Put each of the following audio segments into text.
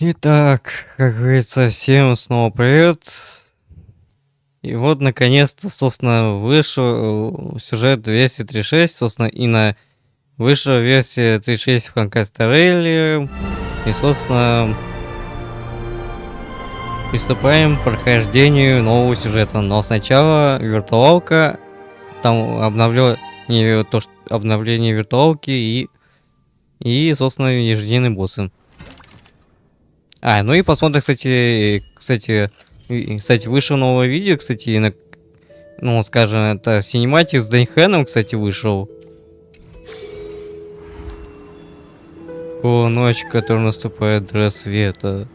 Итак, как говорится, всем снова привет. И вот, наконец-то, собственно, вышел сюжет версии 3.6, собственно, и на вышла версия 3.6 в Honkai Star Rail. И, собственно, приступаем к прохождению нового сюжета. Но сначала виртуалка, там обновление, то, что обновление виртуалки и, собственно, ежедневные боссы. Ну и посмотрим, кстати, вышло новое видео, кстати, ну, скажем, это синематик с Дэньхэном, кстати, вышел. О, ночь, которая наступает до рассвета.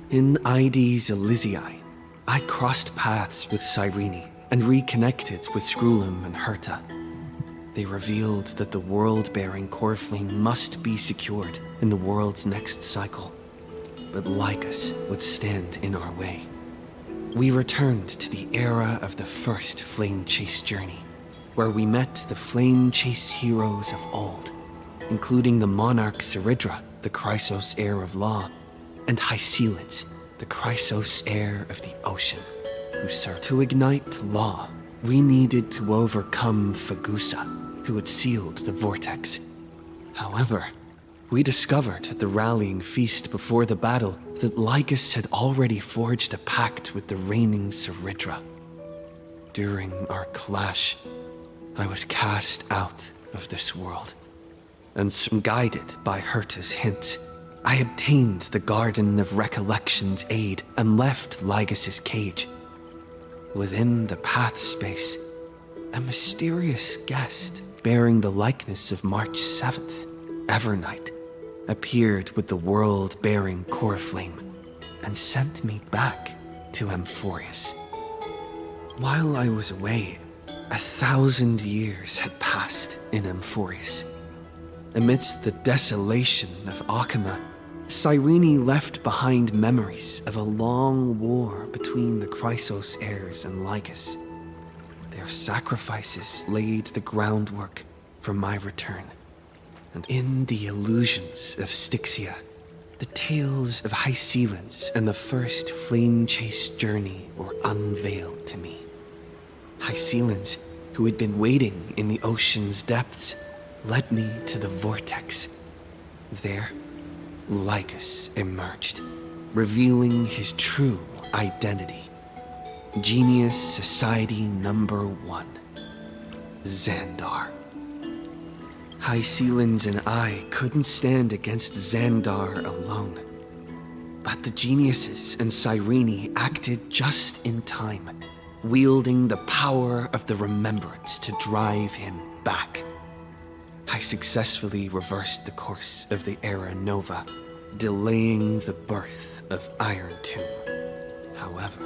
In ID's Elysiae, I crossed paths with Cyrene and reconnected with Scrulum and Herta. They revealed that the world-bearing core flame must be secured in the world's next cycle, but Lycus would stand in our way. We returned to the era of the first flame chase journey, where we met the flame chase heroes of old, including the monarch Seridra, the Chrysos heir of law, and Hycelids, the Chrysos heir of the ocean, who served. To ignite law, we needed to overcome Fagusa, who had sealed the vortex. However, we discovered at the rallying feast before the battle that Lycus had already forged a pact with the reigning Seridra. During our clash, I was cast out of this world, and guided by Herta's hints, I obtained the Garden of Recollection's aid and left Lycus's cage. Within the path space, a mysterious guest bearing the likeness of March 7th, Evernight, appeared with the world-bearing core flame and sent me back to Amphorius. While I was away, 1,000 years had passed in Amphorius. Amidst the desolation of Akama, Cyrene left behind memories of a long war between the Chrysos heirs and Lycus. Their sacrifices laid the groundwork for my return. And in the illusions of Styxia, the tales of Hycelids and the first flame chase journey were unveiled to me. Hycelids, who had been waiting in the ocean's depths, led me to the vortex. There, Lycus emerged, revealing his true identity. Genius Society number 1, Xandar. Hycelids and I couldn't stand against Xandar alone. But the geniuses and Cyrene acted just in time, wielding the power of the remembrance to drive him back. I successfully reversed the course of the Era Nova, delaying the birth of Iron Tomb. However,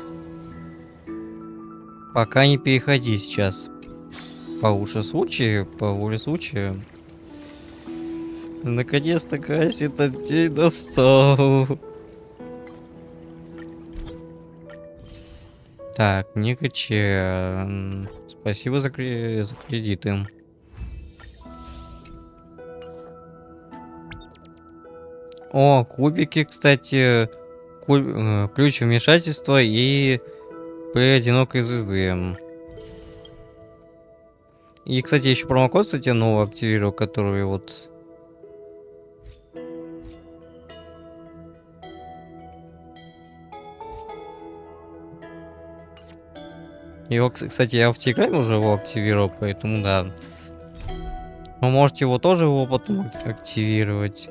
Пока не переходи сейчас. По воле случая. Наконец-то Касси этот день настал. Так, не кричи. Спасибо за кредиты. О, кубики, кстати. Ключ вмешательства и при одинокой звезды. И, кстати, еще промокод, кстати, новый активировал, который вот... Его, кстати, я в Телеграме уже его активировал, поэтому да. Вы можете его тоже потом активировать.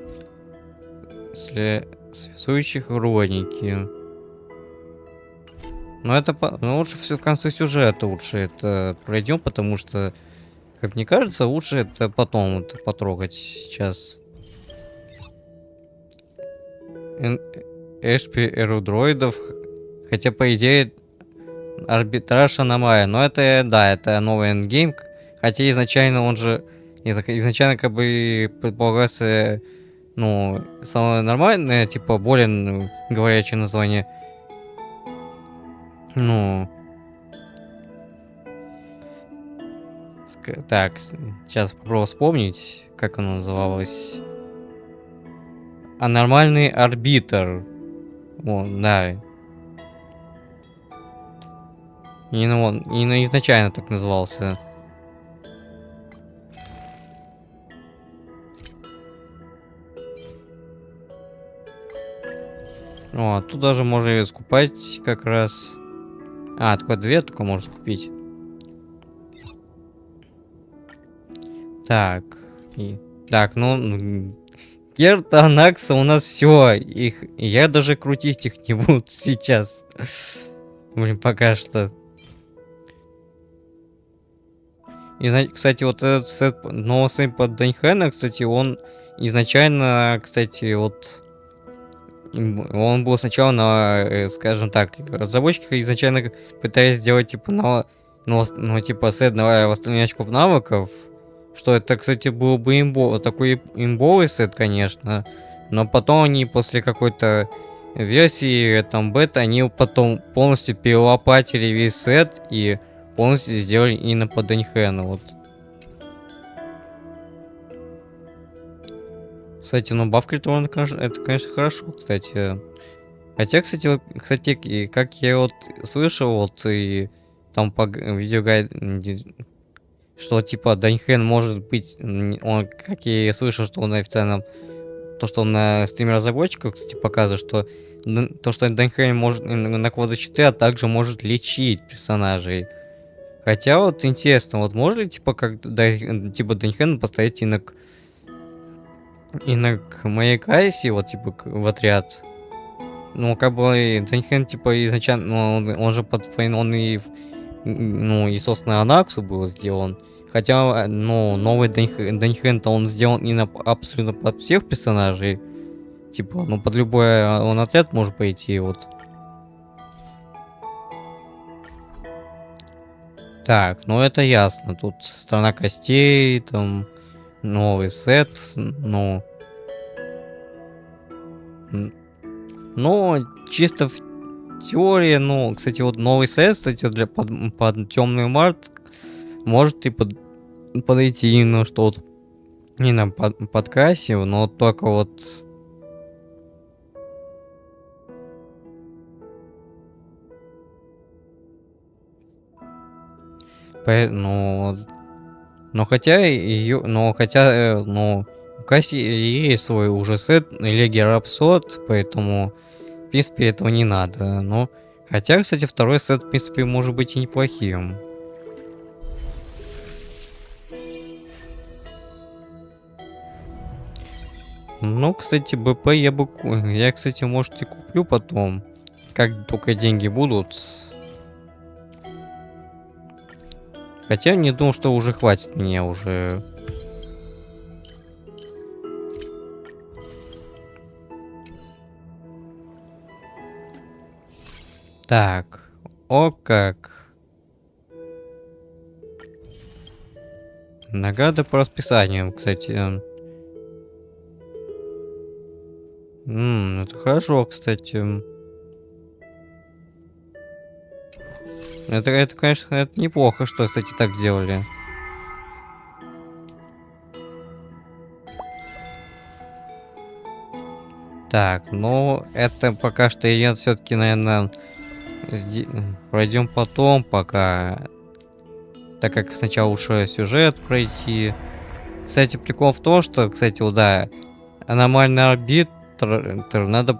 Если связующих хроники. Но это лучше все в конце сюжета лучше это пройдем, потому что, как мне кажется, лучше это потом вот потрогать сейчас. Эшпи эрудроидов, хотя по идее арбитраж аномалия, но это да, это новый эндгейм, хотя изначально он же изначально как бы предполагался, ну, самое нормальное, типа более говорящее название. Ну, Так, сейчас попробую вспомнить, как оно называлось. А нормальный арбитр. О, да. И изначально так назывался. О, тут даже можно ее скупать как раз. А, только две только можно купить. Так. Так, ну... Герта, Анакса у нас все. Я даже крутить их не буду сейчас. Блин, пока что. И, кстати, вот этот сет, новый сет под Даньхэна, кстати, он изначально, кстати, вот... Он был сначала на, скажем так, разработчики изначально пытались сделать, типа, типа, сет на восстановление очков навыков. Что это, кстати, был бы такой имбовый сет, конечно. Но потом они после какой-то версии, там, бета, они потом полностью перелопатили весь сет и полностью сделали именно под Даньхэна, вот. Кстати, ну баф критон, это, конечно, хорошо, кстати. Хотя, кстати, как я вот слышал, вот, и там по видеогайд, что, типа, Даньхэн может быть, как я слышал, что он официально, то, что он на стриме разработчиков, кстати, показывает, что то, что Даньхэн может накладывать щиты, а также может лечить персонажей. Хотя, вот, интересно, вот можно ли, типа, типа, Даньхэн поставить и на к моей кайсе, вот, типа, в отряд. Ну, как бы, Даньхэн, типа, изначально, ну, он же он и, ну, и, собственно, Анаксу был сделан. Хотя, ну, новый Даньхэн-то он сделан не на абсолютно под всех персонажей. Типа, ну, под любой он отряд может пойти, вот. Так, ну, это ясно. Тут страна костей, там... Новый сет, ну... Ну, чисто в теории, ну, кстати, вот новый сет, кстати, под темный март может и подойти именно что вот именно под кассию, но только вот... Ну, но хотя ее, ну, у Касси есть свой уже сет Элегия Рапсод, поэтому, в принципе, этого не надо. Но, хотя, кстати, второй сет, в принципе, может быть и неплохим. Ну, кстати, БП я, кстати, может, и куплю потом, как только деньги будут. Хотя не думал, что уже хватит мне уже. Так, о как. Награда по расписанию, кстати. Это хорошо, кстати. Это, конечно, это неплохо, что, кстати, так сделали. Так, ну, это пока что ивент все-таки, наверное, пройдем потом, пока... Так как сначала уже сюжет пройти. Кстати, прикол в том, что, кстати, вот, да, аномальный арбитр надо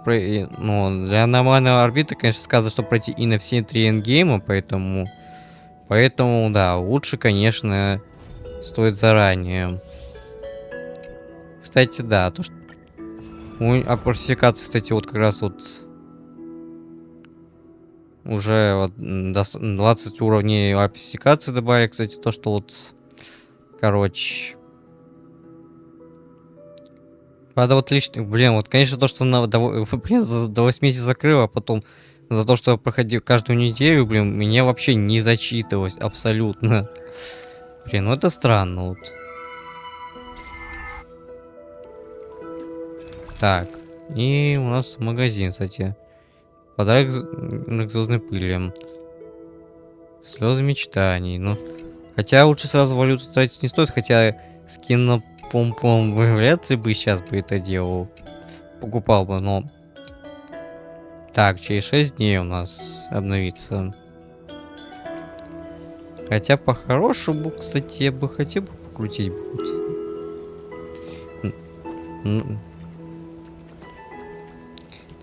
ну, для аномального арбитра, конечно, сказано, что пройти и на все 3 эндгейма, поэтому, да, лучше, конечно, стоит заранее. Кстати, да, то, что о фортификации, кстати, вот как раз вот уже вот 20 уровней фортификации добавили, кстати, то, что вот, короче... Правда, вот лично, блин, вот, конечно, то, что до 80 закрыл, а потом за то, что я проходил каждую неделю, блин, мне вообще не зачитывалось абсолютно. Блин, ну это странно, вот. Так, и у нас магазин, кстати. Подарок к звездной пыли. Слезы мечтаний, ну. Хотя лучше сразу валюту тратить не стоит, хотя скин на пом-пом вряд ли бы сейчас бы это делал. Покупал бы, но... Так, через 6 дней у нас обновится. Хотя по-хорошему, кстати, я бы хотел бы покрутить.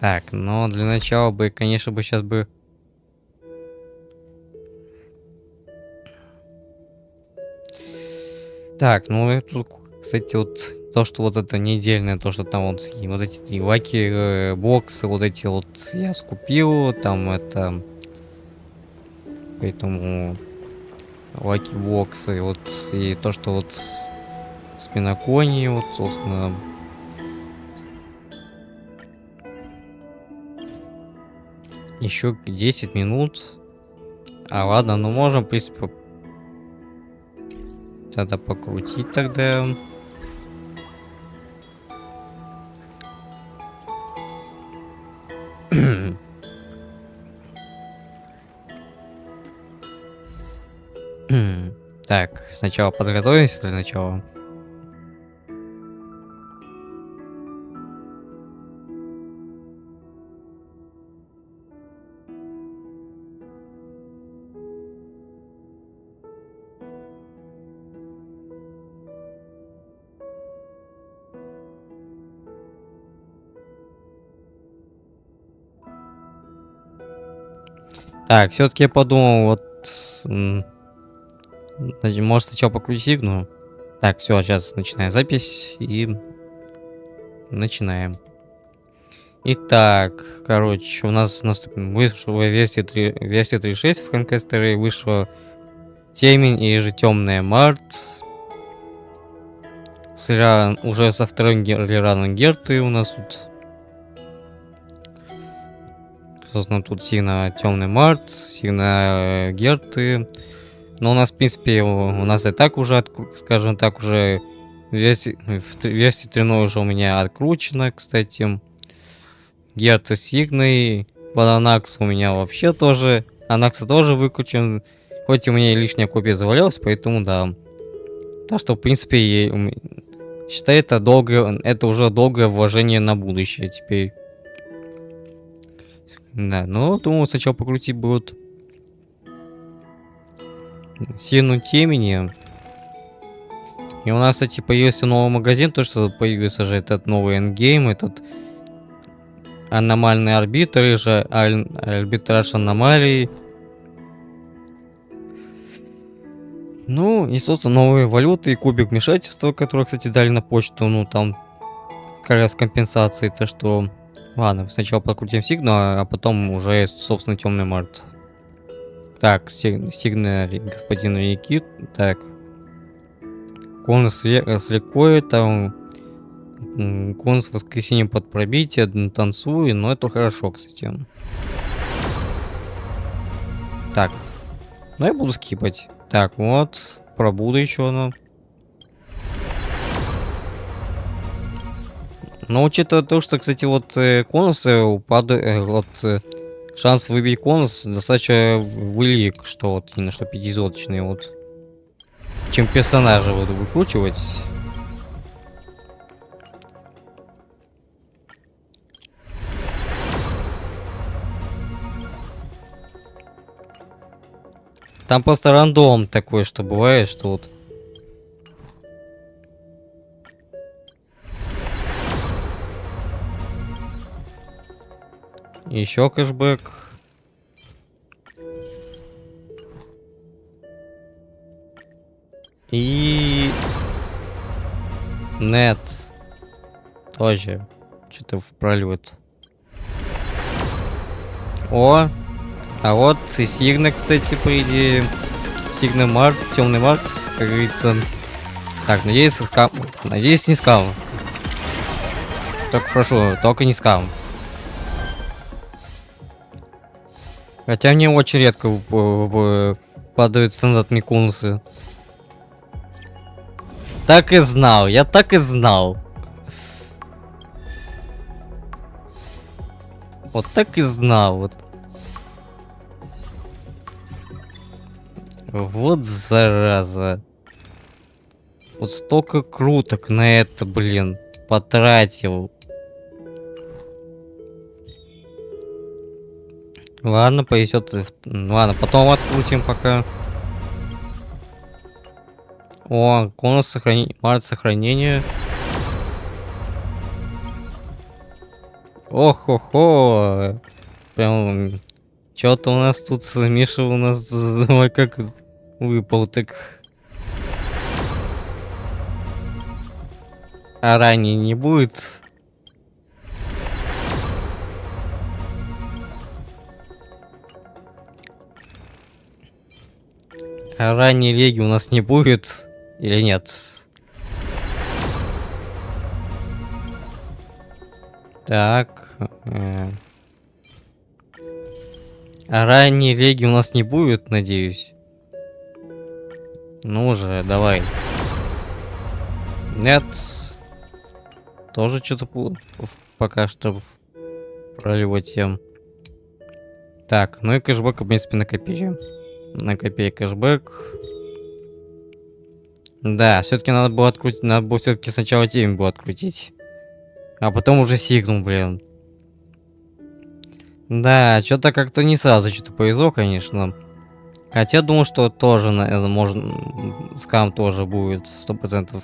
Так, но для начала бы, конечно, бы сейчас бы... Так, ну тут, кстати, вот то, что вот это недельное, то, что там вот эти лаки, боксы, вот эти вот я скупил, там это... Поэтому лаки боксы, вот, и то, что вот спинокони, вот, собственно... Еще 10 минут. А ладно, ну можем, в принципе, тогда покрутить тогда. Так, сначала подготовимся для начала. Так, все-таки я подумал, вот... Может, сначала покрутить, ну... Так, все, сейчас начинаю запись и... Начинаем. Итак, короче, у нас вышла версия 3.6 в Honkai вышла Темень и же Темная Март. Уже со вторым релираном Герты у нас тут. Собственно, тут сильно Темный Март, сильно Герты. Но у нас, в принципе, у нас и так уже, скажем так, уже версия 3.0 уже у меня откручена, кстати. Герты с Сигной. Анакс у меня вообще тоже. Анакса тоже выкручен. Хоть у меня и лишняя копия завалялась, поэтому да. Так что, в принципе, считай, это уже долгое вложение на будущее теперь. Да, но думаю, сначала покрутить будут Сину Темени. И у нас, кстати, появился новый магазин, то что появился же этот новый эндгейм, этот аномальный арбитр, и же арбитраж аномалий. Ну, и, собственно, новые валюты и кубик вмешательства, который, кстати, дали на почту, ну, там, как раз компенсации, то что... Ладно, сначала покрутим Сигну, а потом уже, собственно, Темный Март. Так, Сигна, господин Рикит, так. Конус с рекой, там... Конус в воскресенье под пробитие, танцуй, но это хорошо, кстати. Так, ну я буду скипать. Так, вот, пробуду еще одно. Но учитывая то, что, кстати, вот конусы упадают, шанс выбить конус достаточно велик, что вот именно что 5-зоточный, вот. Чем персонажа буду выкручивать. Там просто рандом такой, что бывает, что вот... Еще кэшбэк. И... Нет. Тоже. Что-то пролет. О! А вот и Сигна, кстати, по идее. Сигна Март, Темный Март, как говорится. Так, надеюсь, надеюсь, не скам. Только прошу, только не скам. Хотя мне очень редко падают стандартные конусы. Так и знал, я так и знал. Вот так и знал, вот. Вот зараза. Вот столько круток на это, блин, потратил. Ладно, повезет. Ладно, потом открутим пока. О, конус сохранения. Март сохранения. Ох-хо-хо. Прям. Чё-то у нас тут, Миша у нас как выпал, так. А ранее не будет. А ранней леги у нас не будет или нет? Так. А ранней леги у нас не будет, надеюсь. Ну же, давай. Нет. Тоже что-то пока что проливать тем. Так, ну и кэшбэк, в принципе, накопили. Накопили кэшбэк. Да, все-таки надо было открутить. Надо было все-таки сначала темень было открутить. А потом уже сигнул, блин. Да, что-то как-то не сразу что-то повезло, конечно. Хотя думаю, что тоже, можно, скам тоже будет 100%.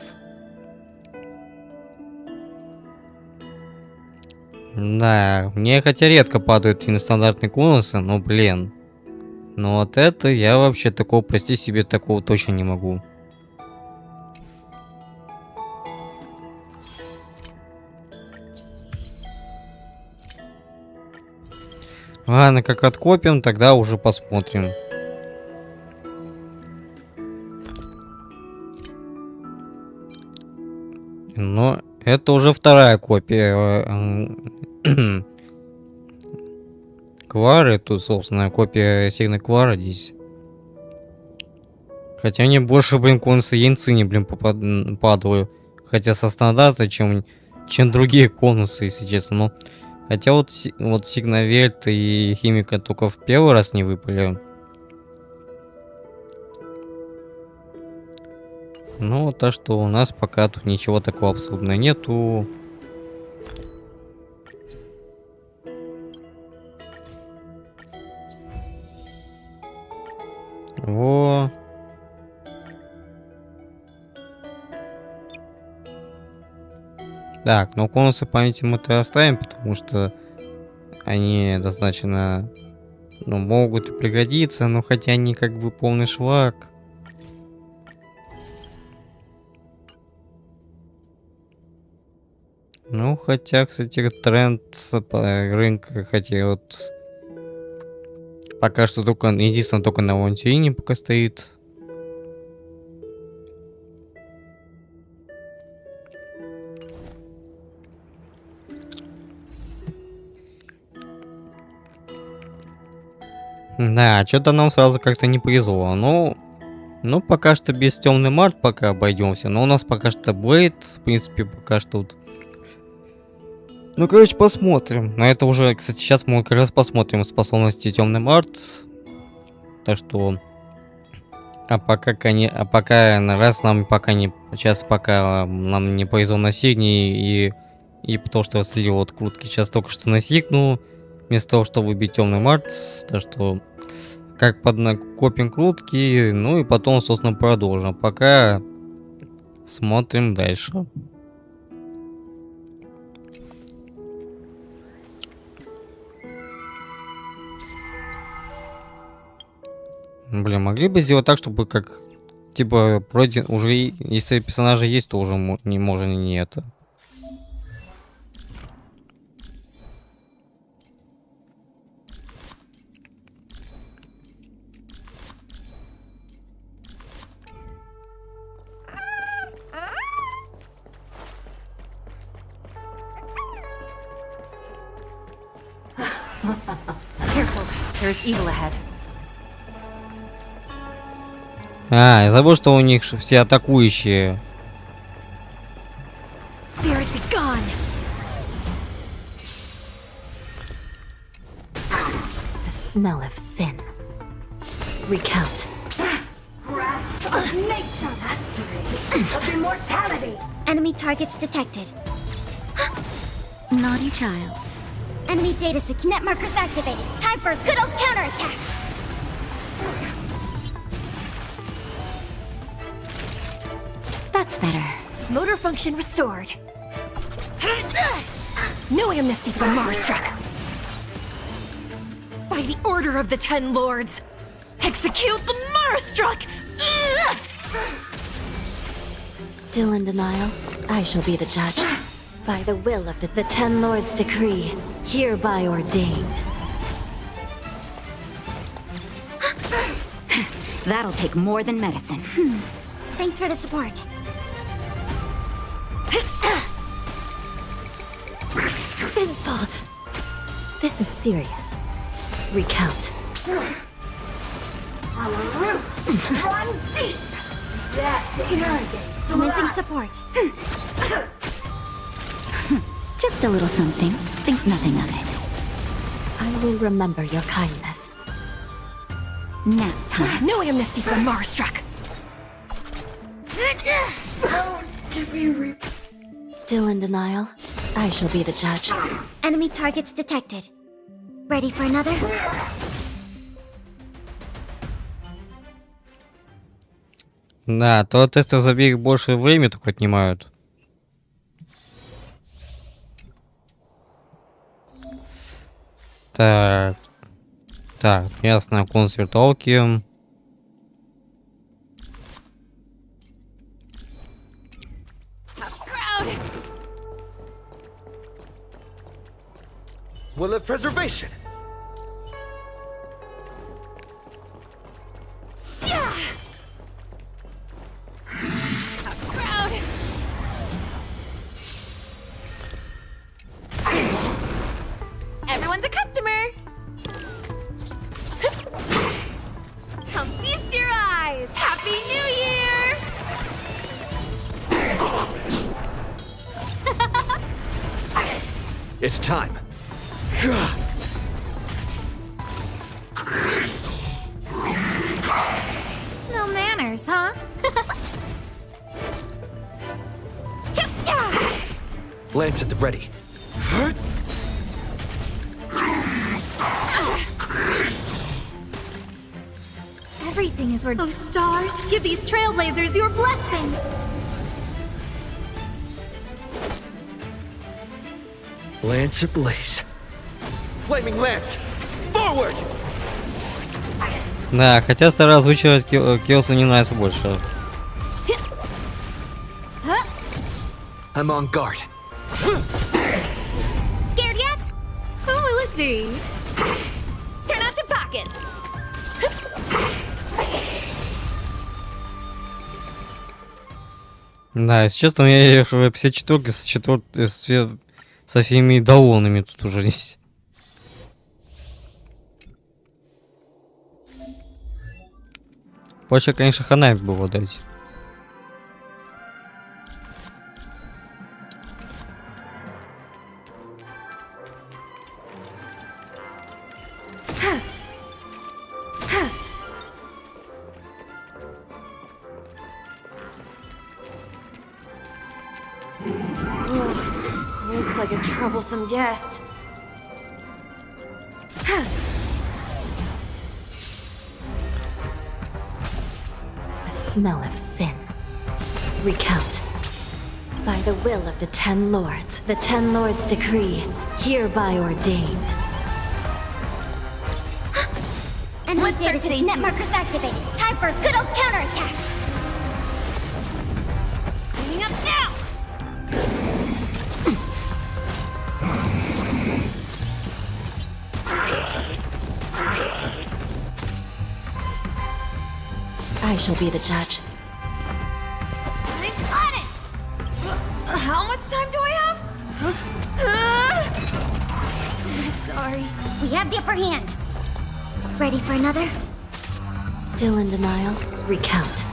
Да, мне хотя редко падают и нестандартные конусы, но, блин. Но вот это я вообще такого, прости себе, такого точно не могу. Ладно, как откопим, тогда уже посмотрим. Но это уже вторая копия Квары. Тут, собственно, копия сигны Квара здесь. Хотя мне больше, блин, конусы Янцини, блин, падают. Хотя со стандарта, чем другие конусы, если честно. Но хотя вот Сигновельт и Химика только в первый раз не выпали. Ну, то, что у нас пока тут ничего такого абсурдного нету. Во. Так, но конусы памяти мы-то оставим, потому что они достаточно, ну, могут и пригодиться, но хотя они как бы полный шлак. Ну, хотя, кстати, тренд рынка, хотя вот пока что только, единственное, только на Вонтине пока стоит. Да, что-то нам сразу как-то не повезло. Ну, пока что без темный март пока обойдемся. Но у нас пока что Блейд, в принципе, пока что тут. Ну, короче, посмотрим. Но это уже, кстати, сейчас мы как раз посмотрим способности темный март. Так что. А пока на раз нам пока не. Сейчас пока нам не повезло на сигне и потому что я следил от крутки. Сейчас только что на сигну. Вместо того, чтобы выбить темный март. Так что. Как копим крутки. Ну и потом, собственно, продолжим. Пока смотрим дальше. Блин, могли бы сделать так, чтобы как типа пройден уже, если персонажи есть, то уже не можно не это. Careful, there's evil ahead. А, я забыл, что у них все атакующие. Spirit be gone. The smell of sin. Recount. Nature mastery of immortality. Enemy targets detected. Naughty child. Enemy data net markers activated. Time for a good old counterattack. That's better. Motor function restored. No amnesty for Marstruck. By the order of the 10 Lords, execute the Marstruck! Still in denial? I shall be the judge. By the will of the 10 Lords' decree, hereby ordained. That'll take more than medicine. Thanks for the support. Sinful! This is serious. Recount. Our roots run deep. Death irrigates. Commencing support. Just a little something. Think nothing of it. I will remember your kindness. Nap time. No amnesty for Marstruck. Still in denial? I shall be the judge. Enemy targets detected. Ready for another? Да, то тестов забег больше времени только отнимают. Так. Так, ясно, конус виртуалки. Will of preservation. Everyone's a customer. Come feast your eyes. Happy New Year! It's time. No manners, huh? Lance at the ready. Everything is worth. Oh, stars, give these trailblazers your blessing. Lance ablaze. Flaming lance. Forward! Да, хотя стараюсь озвучивать Киосу не нравится больше. I'm on guard. Scared yet? Who will it be? Turn out your pockets. Да, если честно, у меня уже 54 со всеми даунами тут уже здесь. Больше, конечно, ханайк было дать. Looks like a troublesome guest. The smell of sin. Recount. By the will of the 10 Lords, the 10 Lords' decree, hereby ordained. And let's start today's net markers activated. Time for a good old counterattack. Cleaning up now. I shall be the judge. I'm on it. How much time do I have? Sorry. We have the upper hand. Ready for another? Still in denial? Recount.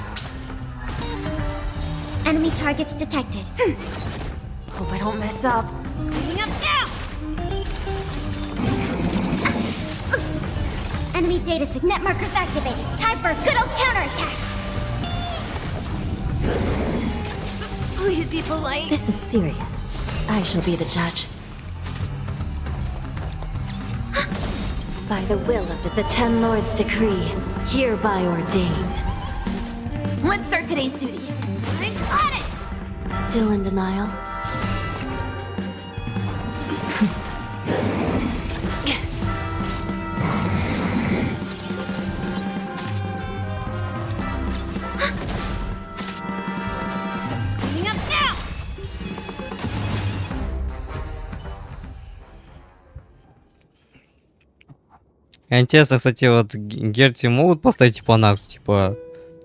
Enemy targets detected. Hope I don't mess up. Cleaning up now. Enemy data net markers activated. Time for a good old counterattack. Please be polite. This is serious. I shall be the judge. By the will of the 10 Lords' decree, hereby ordained. Let's start today's duties. I'm on it! Still in denial? Coming up now! Интересно, кстати, вот Герти могут поставить типа Наксу, типа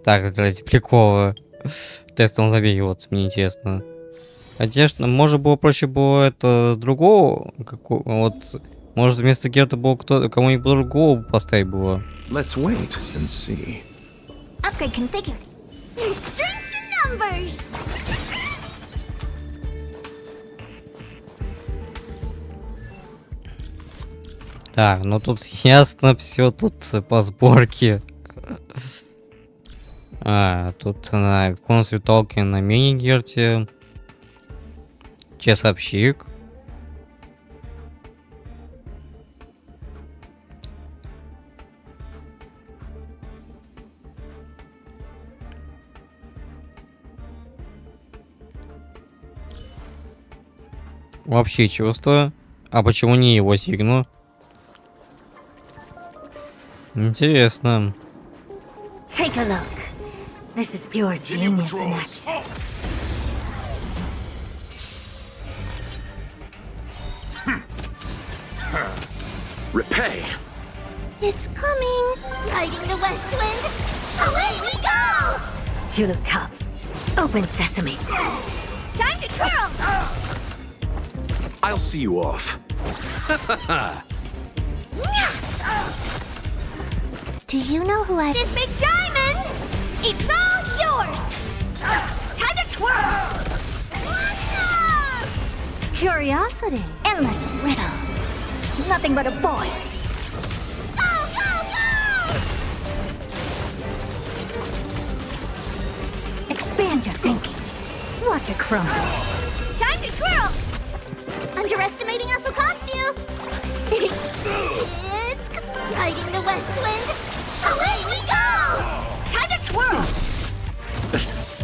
так, ради прикола. В тестовом забеге, вот, мне интересно. Конечно, может было проще было это с другого, вот, может вместо Герта было кому-нибудь другого поставить было. Let's wait and see. Upgrade configured. There's strength in numbers! Так, ну тут ясно все, тут по сборке. Тут на консуле Толкин на мини-герте. Часовщик. Вообще чувство. А почему не его сигну? Интересно. Take a look. This is pure genius in action. Repay. It's coming! Riding the west wind! Away we go! You look tough. Open sesame. Time to twirl! I'll see you off. Do you know who I... This big diamond! It's all yours! Time to twirl! Awesome! Curiosity. Endless riddles. Nothing but a void. Go, go, go! Expand your thinking. Watch it crumble. Time to twirl! Underestimating us will cost you! It's riding the west wind! Away we go! Time to twirl!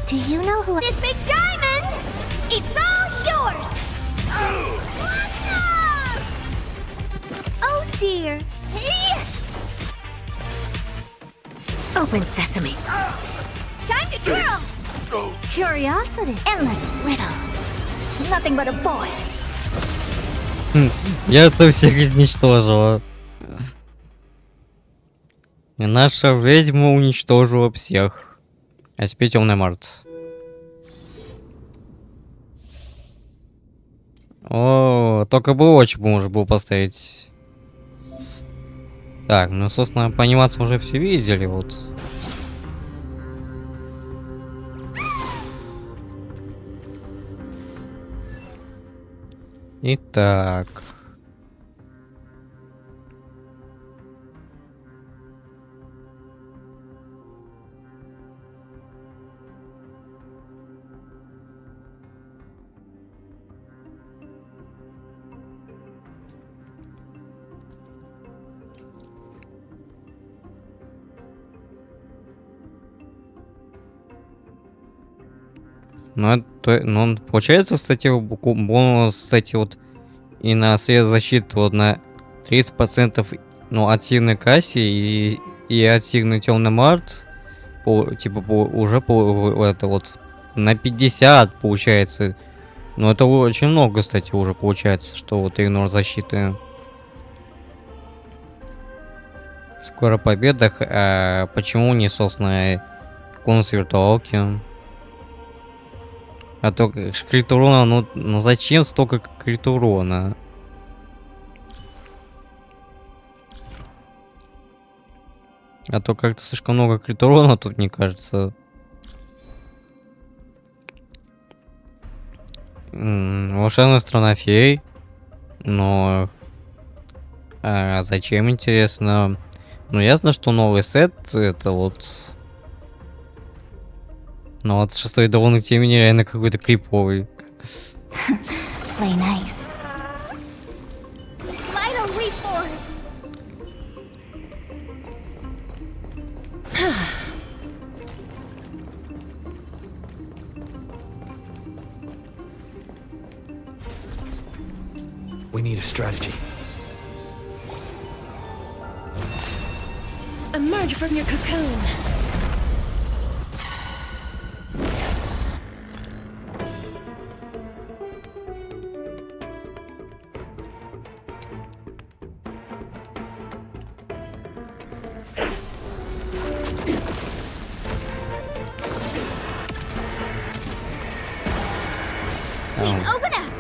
Do you know who I... This big diamond! It's all yours! Awesome! Oh dear. Hey! Open sesame. Time to twirl! Curiosity. Endless riddles. Nothing but a void. Я это всех уничтожила. Наша ведьма уничтожила всех. А теперь темный Март. О, только бы очень можно было поставить. Так, ну, собственно, по анимации уже все видели, вот. Итак. Ну, ну, получается, кстати, бонус, кстати, вот и на светозащиту вот на 30%, ну, от сильной кассе и от сильной темный март, уже это вот на 50 получается. Ну, это очень много, кстати, уже получается, что вот игнор защиты. Скоро победах. Почему не, собственно, конус виртуалки? А то крит урона, ну зачем столько крит урона? А то как-то слишком много крит урона тут, мне кажется. Волшебная страна фей. Но зачем, интересно? Ну, ясно, что новый сет это вот Но вот шестой довольно темени реально какой-то криповый. Play nice. Final leap forward. We need a strategy. Emerge from your cocoon. Open up.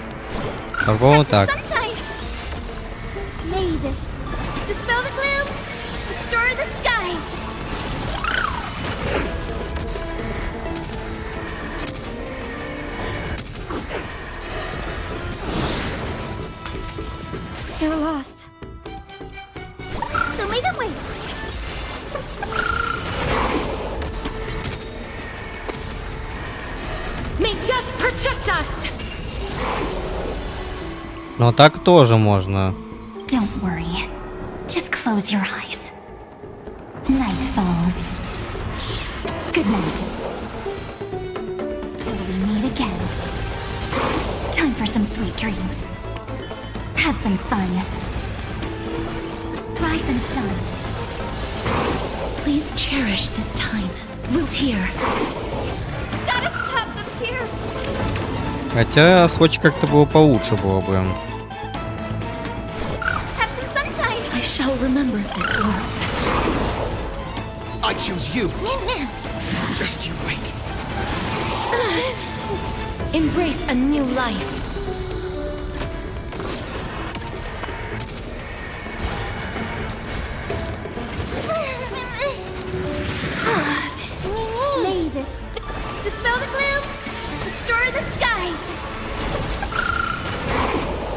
По-моему, так. Sunshine. May this dispel the gloom, restore the skies. They're lost. Show me the way. May death protect us. Но так тоже можно. Don't worry. Just close your eyes. Night falls. Good night. Till we meet again. Time for some sweet dreams. Have some fun. Rise and shine. Please cherish this time. We'll tear. Gotta stop them here. Хотя Сочи как-то было получше было бы. Have some sunshine. I shall remember this world. I choose you. Just you wait. Embrace a new life. May this dispel the gloom, restore the skies.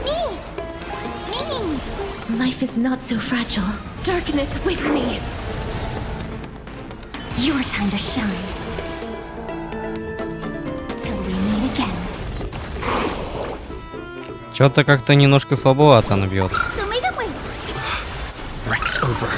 Me. Life is not so fragile. Darkness with me. Your time to shine. Till we meet again. Что-то как-то немножко слабовато она бьет. Show me the way. Break's over.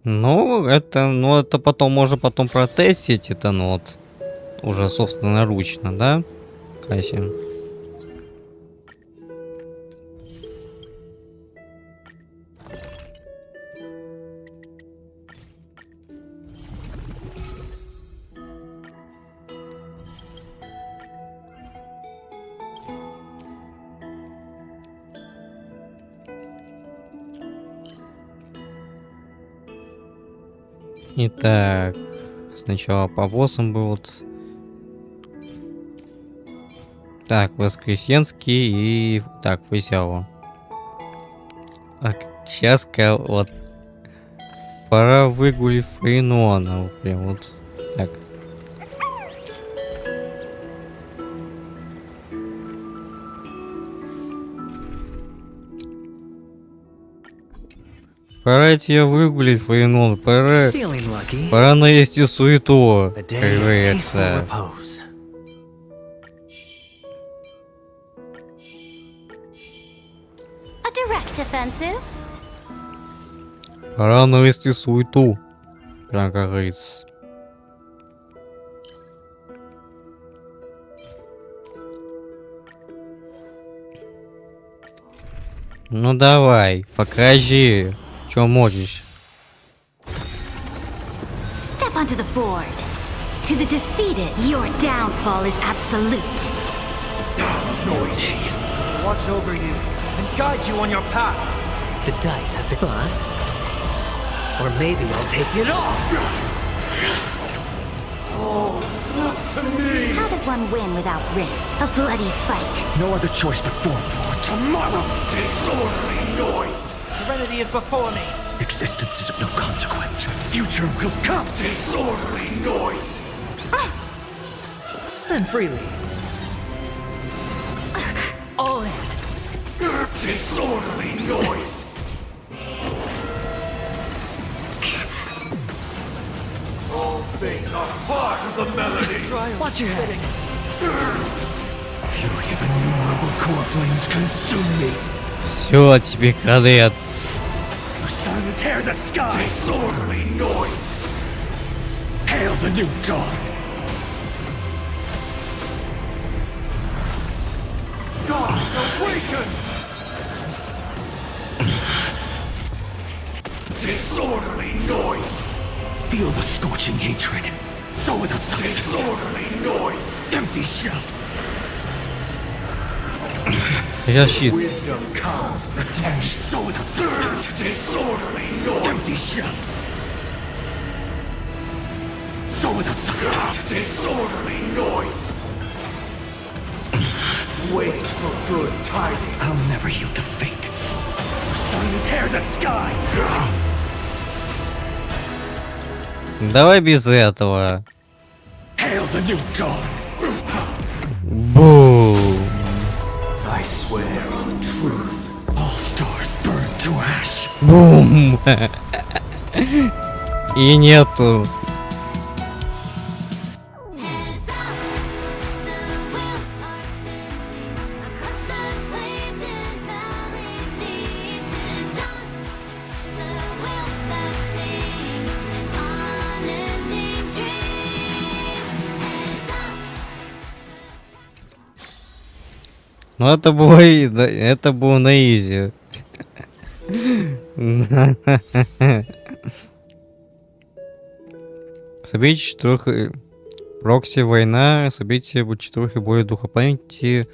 Ну, это потом можно потом протестить, это, ну, вот, уже собственноручно, да, Касси? Итак, сначала по боссам будут. Так, Воскресенский и... Так, Высяло. Так, сейчас вот... Пора выгулить Фрейнона. Прям вот так. Пора тебя выгулить, Фрейнон. Пора навести суету, как говорится. A direct offensive. Пора навести суету, прям как говорится. Ну давай, покажи, что можешь. Step onto the board. To the defeated, your downfall is absolute. Noise. Watch over you and guide you on your path. The dice have been bust. Or maybe I'll take it off. How does one win without risk? A bloody fight. No other choice but for tomorrow. Disorderly noise. Serenity is before me. Existence is of no consequence. Future will come. Disorderly noise. Spend freely. All in. Disorderly noise. All things are part of the melody. Watch your head. Fury of innumerable core flames consume me. Все, тебе конец. The sun tear the sky. Disorderly noise. Hail the new dawn. Gods awaken. Disorderly noise. Feel the scorching hatred. So without substance. Disorderly noise. Empty shell. Я щит. Wisdom comes protection. So without substance. Disorderly noise. Empty shell. So without substance. Disorderly noise. Wait for good tidings. I'll never yield to fate. The sun tear the sky. Давай без этого. Hail the new dawn. Бум. I swear on truth. All stars burn to ash. Бум. И нету. Ну это было на изи. Соберите 4 прокси война, соберите 4 боя духа памяти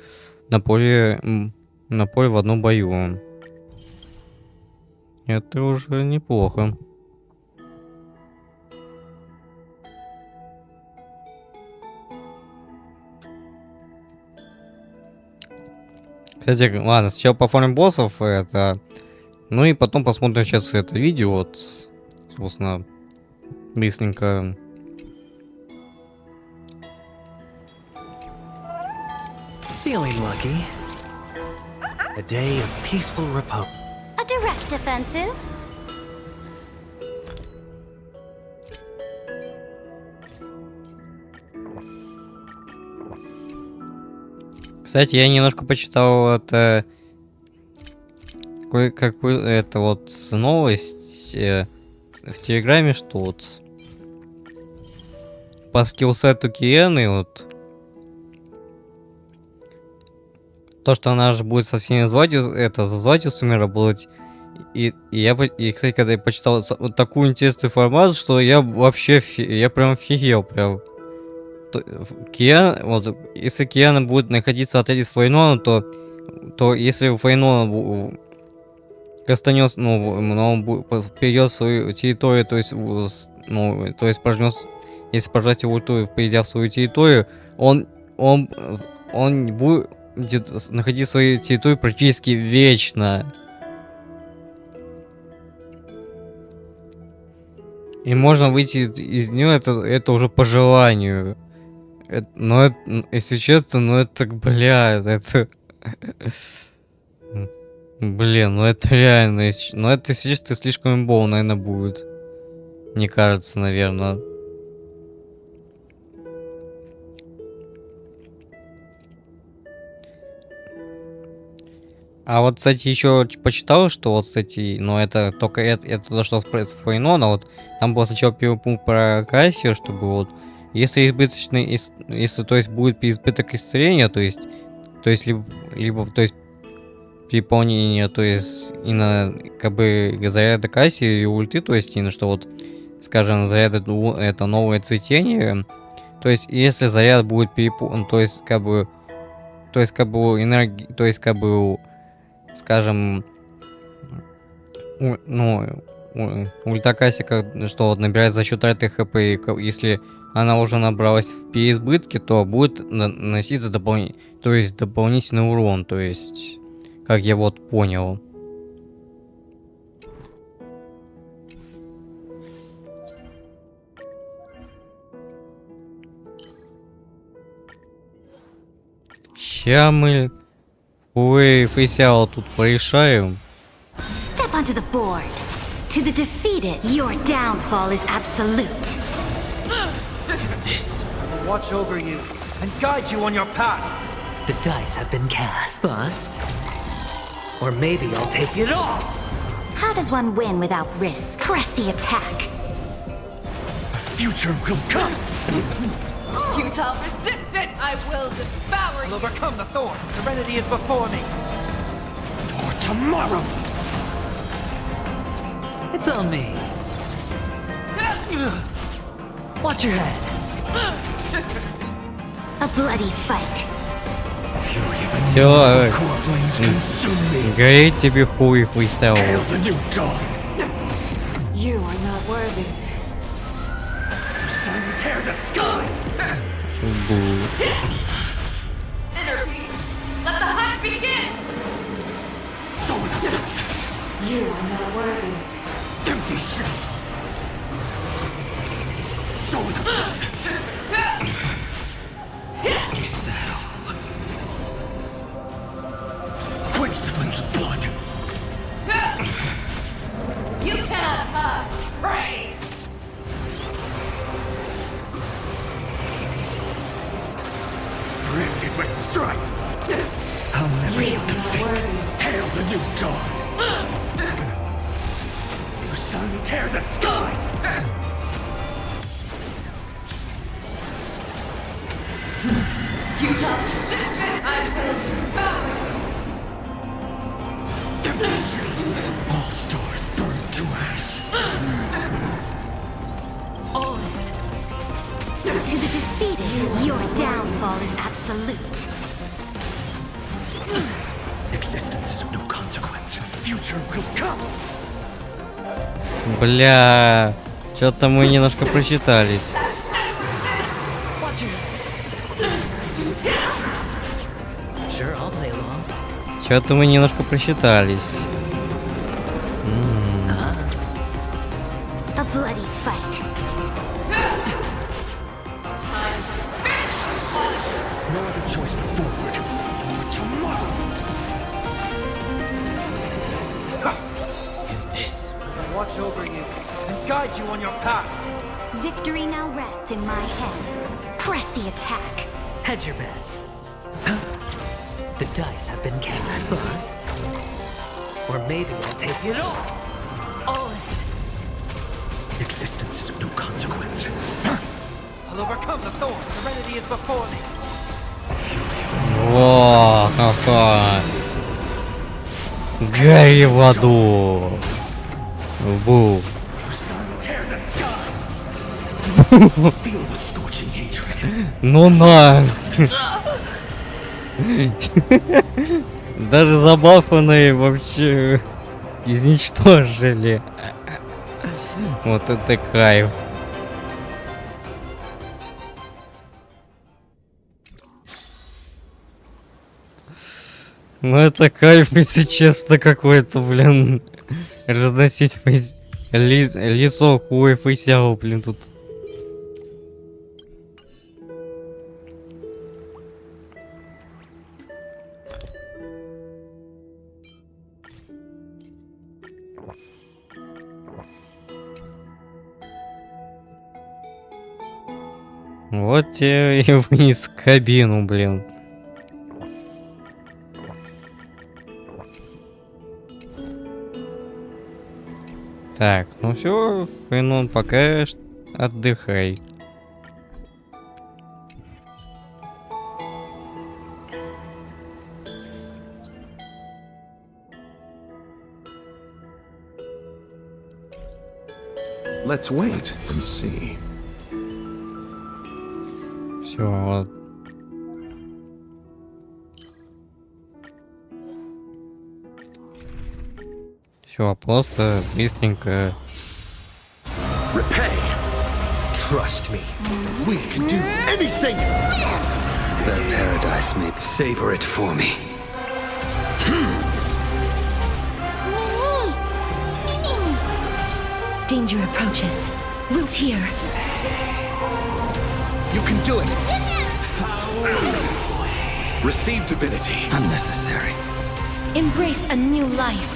на поле в одном бою. Это уже неплохо. Кстати, ладно, сначала пофармим боссов, это... Ну и потом посмотрим сейчас это видео, вот, собственно, быстренько. Feeling lucky. A day of peaceful repose. A direct offensive? Кстати, я немножко почитал это... Какую это вот новость в Телеграме, что вот по скиллсету Киены вот то, что она же будет со всеми златиусами работать. И кстати, когда я почитал вот такую интересную информацию, что я вообще я прям офигел прям. Вот, если Киана будет находиться в отряде с Фейнона, то если Фейнона кастанет, он перейдет свою территорию, то есть прожнет, если прожать его ульту, перейдя в свою территорию, он будет находить свою территорию практически вечно. И можно выйти из нее, это уже по желанию. Но если честно, это, это... Блин, это реально... это, если честно, слишком имбово, наверное, будет. Мне кажется, наверное. А вот, кстати, еще почитал, что вот, кстати, это только это зашло с Фейнона, вот там был сначала первый пункт про Кассию, чтобы вот если избыточный, если то есть будет переизбыток исцеления, то есть либо то есть переполнение, то есть и на как бы заряда Кассии и ульты, то есть и на что вот, скажем, заряд это новое цветение, то есть если заряд будет переполнен, то есть как бы энергия, то есть как бы скажем, ульта Кассика, что вот набирает за счет траты хп, и если она уже набралась в переизбытке, то будет наноситься дополнительный урон, то есть, как я вот понял. Ща мы HoYoVerSe тут порешаем. Step onto the board. To the defeated, your downfall is absolute. Watch over you and guide you on your path. The dice have been cast. Bust. Or maybe I'll take it all. How does one win without risk? Press the attack. A future will come. Futile resistant, I will devour I'll you. overcome the thorn. Serenity is before me. For tomorrow. It's on me. Watch your head. A bloody fight. Fury of a Всё, core flames consume me. гореть тебе HoYoVerSe. Hail the new dawn. You are not worthy. Sun tear the sky. Inner peace. Let the hunt begin. So without substance. You are not worthy. Empty shell. So without substance. Is that all? Quench the flames with blood. You cannot hide. Pray. Rifted with strife. I'll never yield to fate. Hail the new dawn. Your sun tear the sky. Futile resistant, I will devour you. Empty shell. All stars burn to ash. To the defeated, your downfall is absolute. Existence is of no consequence. Future will come. Бля, что-то мы немножко просчитались. Sure, I'll play along. Что-то мы немножко просчитались. A bloody fight. No other choice but forward. For tomorrow. In this. Watch over you and guide you on your path. Victory now rests in my hand. Press the attack. Hedge your bets. The dice have been cast. Bust. Or maybe I'll take it all. All in. Existence is of no consequence. I'll overcome the thorn. Serenity is before me. Во, ха-ха. Гори в аду. Бу. Your sun tear the sky. Feel the scorching hatred. Ну на. Даже забафанные вообще изничтожили. Вот это кайф. Ну это кайф, если честно, какой-то, блин. Разносить лицо HoYoVerSe, блин, тут. Вот тебе и вниз в кабину, блин. Так, ну все, ну пока отдыхай. Let's wait and see. Все, вот. Все, просто быстренько. Repay. Trust me. We can do anything. That paradise may savor it for me. Danger approaches. Root here. You can do it. Receive divinity. Unnecessary. Embrace a new life.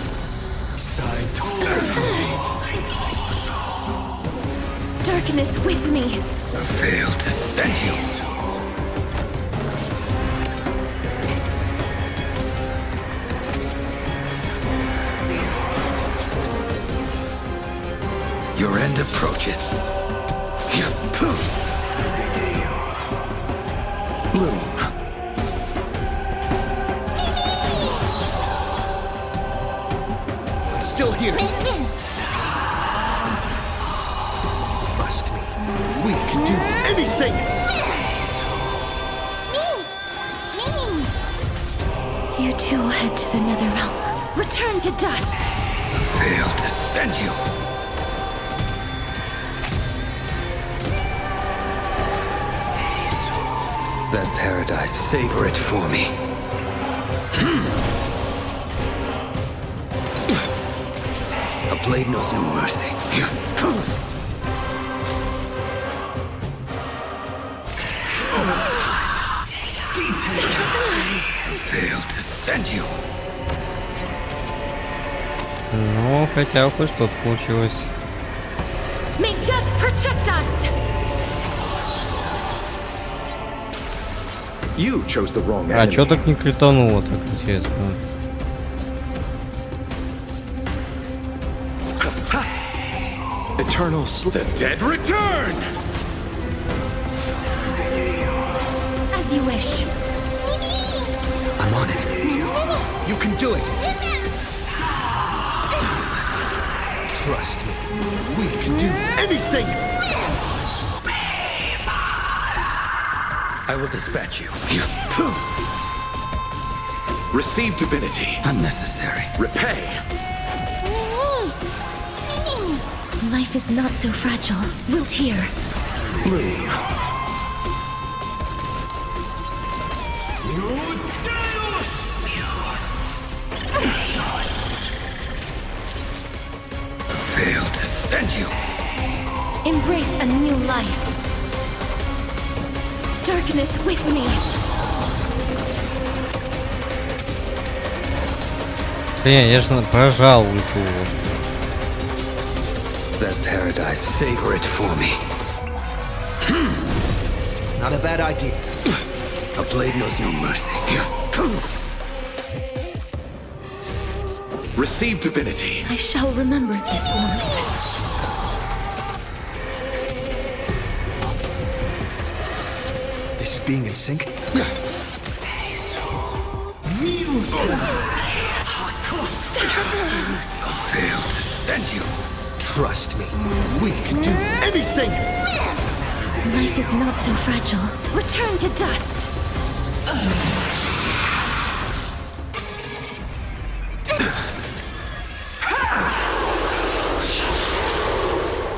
Darkness with me. Fail to send you. Your end approaches. Bloom. Still here. Trust me. We can do anything! You too will head to the nether realm. Return to dust. Fail to send you. That paradise, savor it for me. A blade knows no mercy. Fail to send you. Ну, хотя бы что-то получилось. May death protect us. You chose the wrong А enemy. чё так не критануло, так интересно? Eternal sleep. The dead return! As you wish. I'm on it. You can do it! Trust me. We can do anything! I will dispatch you. Receive divinity. Unnecessary. Repay. Life is not so fragile. Wilt here. Bloom. Fail to send you. Embrace a new life. Darkness with me. Я же прожал ульту. That paradise, savor it for me. Not a bad idea. A blade knows no mercy. Receive divinity. I shall remember this one. This is being in sync? Fail to send you. Trust me. We can do anything! Life is not so fragile. Return to dust.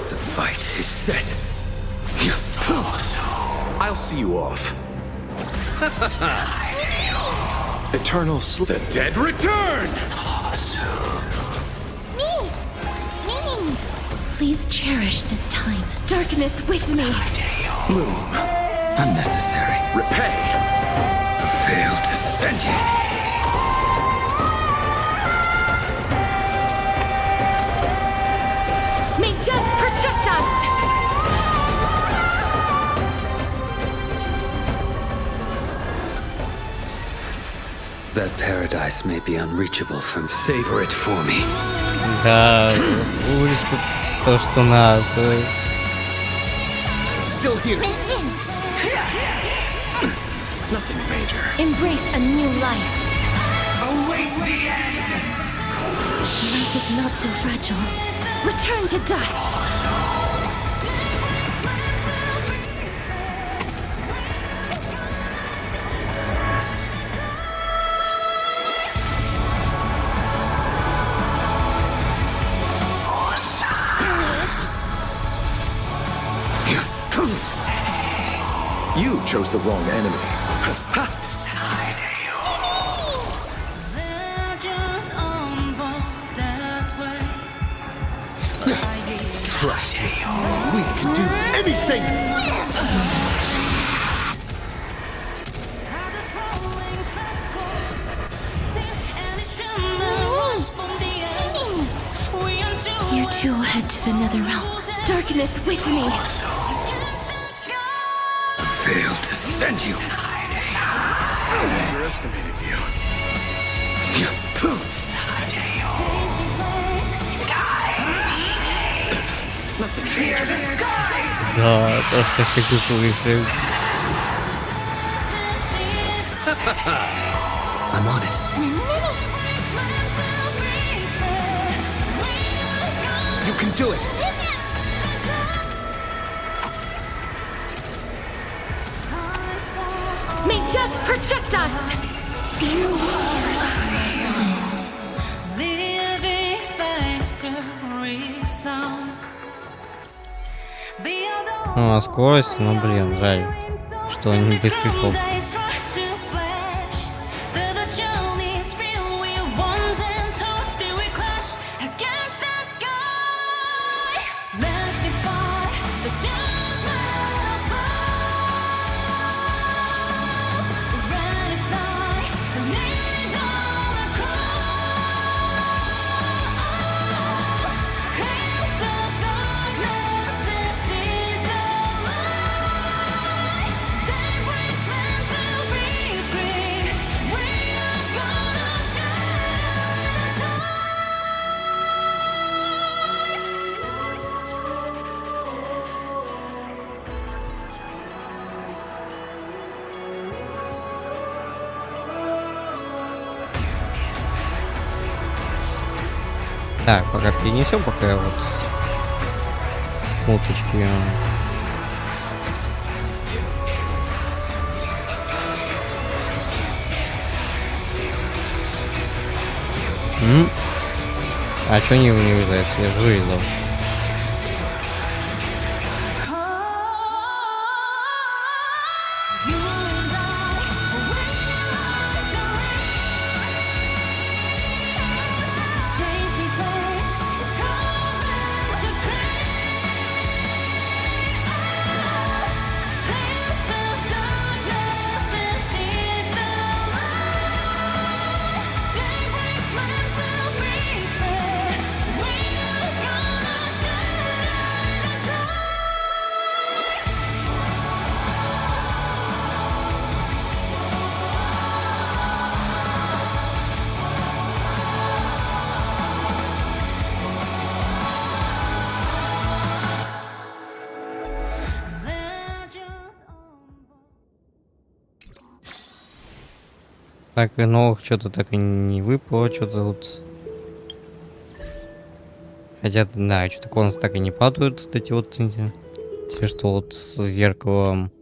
The fight is set. I'll see you off. Eternal sleep. The dead return! Please cherish this time. Darkness with me. Bloom. Unnecessary. Repay. Fail to send you. May death protect us. That paradise may be unreachable from savor it for me. Да, уличку то, что надо. Still here. Nothing major. Embrace a new life. Await the end. Life is not so fragile. Return to dust. You chose the wrong enemy. Trust me. We can do anything! To head to the nether realm. Darkness with me. Failed to send you. I underestimated you. Да, то, что хочу слышать. I'm on it. You can do it. May death protect us! Ну, а скорость, ну блин, жаль, что не без криков. Так, пока перенесем, пока я вот уточки. А чё не вылезается? Я же вылезал. Так, и новых что-то так и не выпало, что-то вот. Хотя, да, что-то конус так и не падают, кстати, вот те, что вот с зеркалом.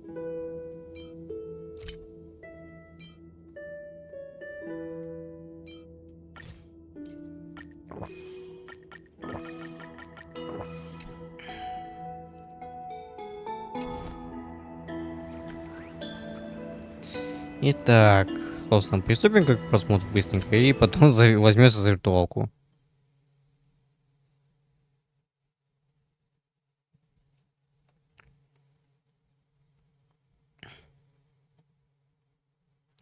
Итак, собственно, приступим к просмотру быстренько и потом возьмется за виртуалку.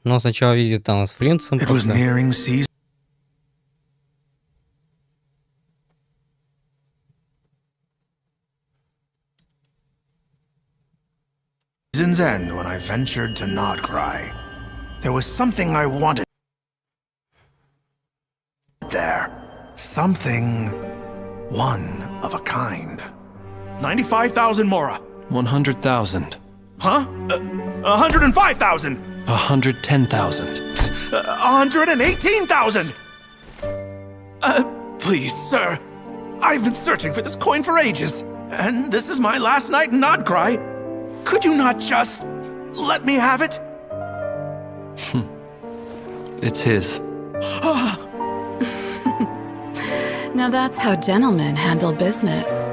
Но сначала видит там с Флинцем. Season's end when I ventured to Nodcry. There was something I wanted there. Something one of a kind. 95,000 Mora. 100,000. Huh? 105,000. 110,000. 118,000. Please, sir. I've been searching for this coin for ages, and this is my last night in Nodcry. Could you not just let me have it? It's his. Now that's how gentlemen handle business.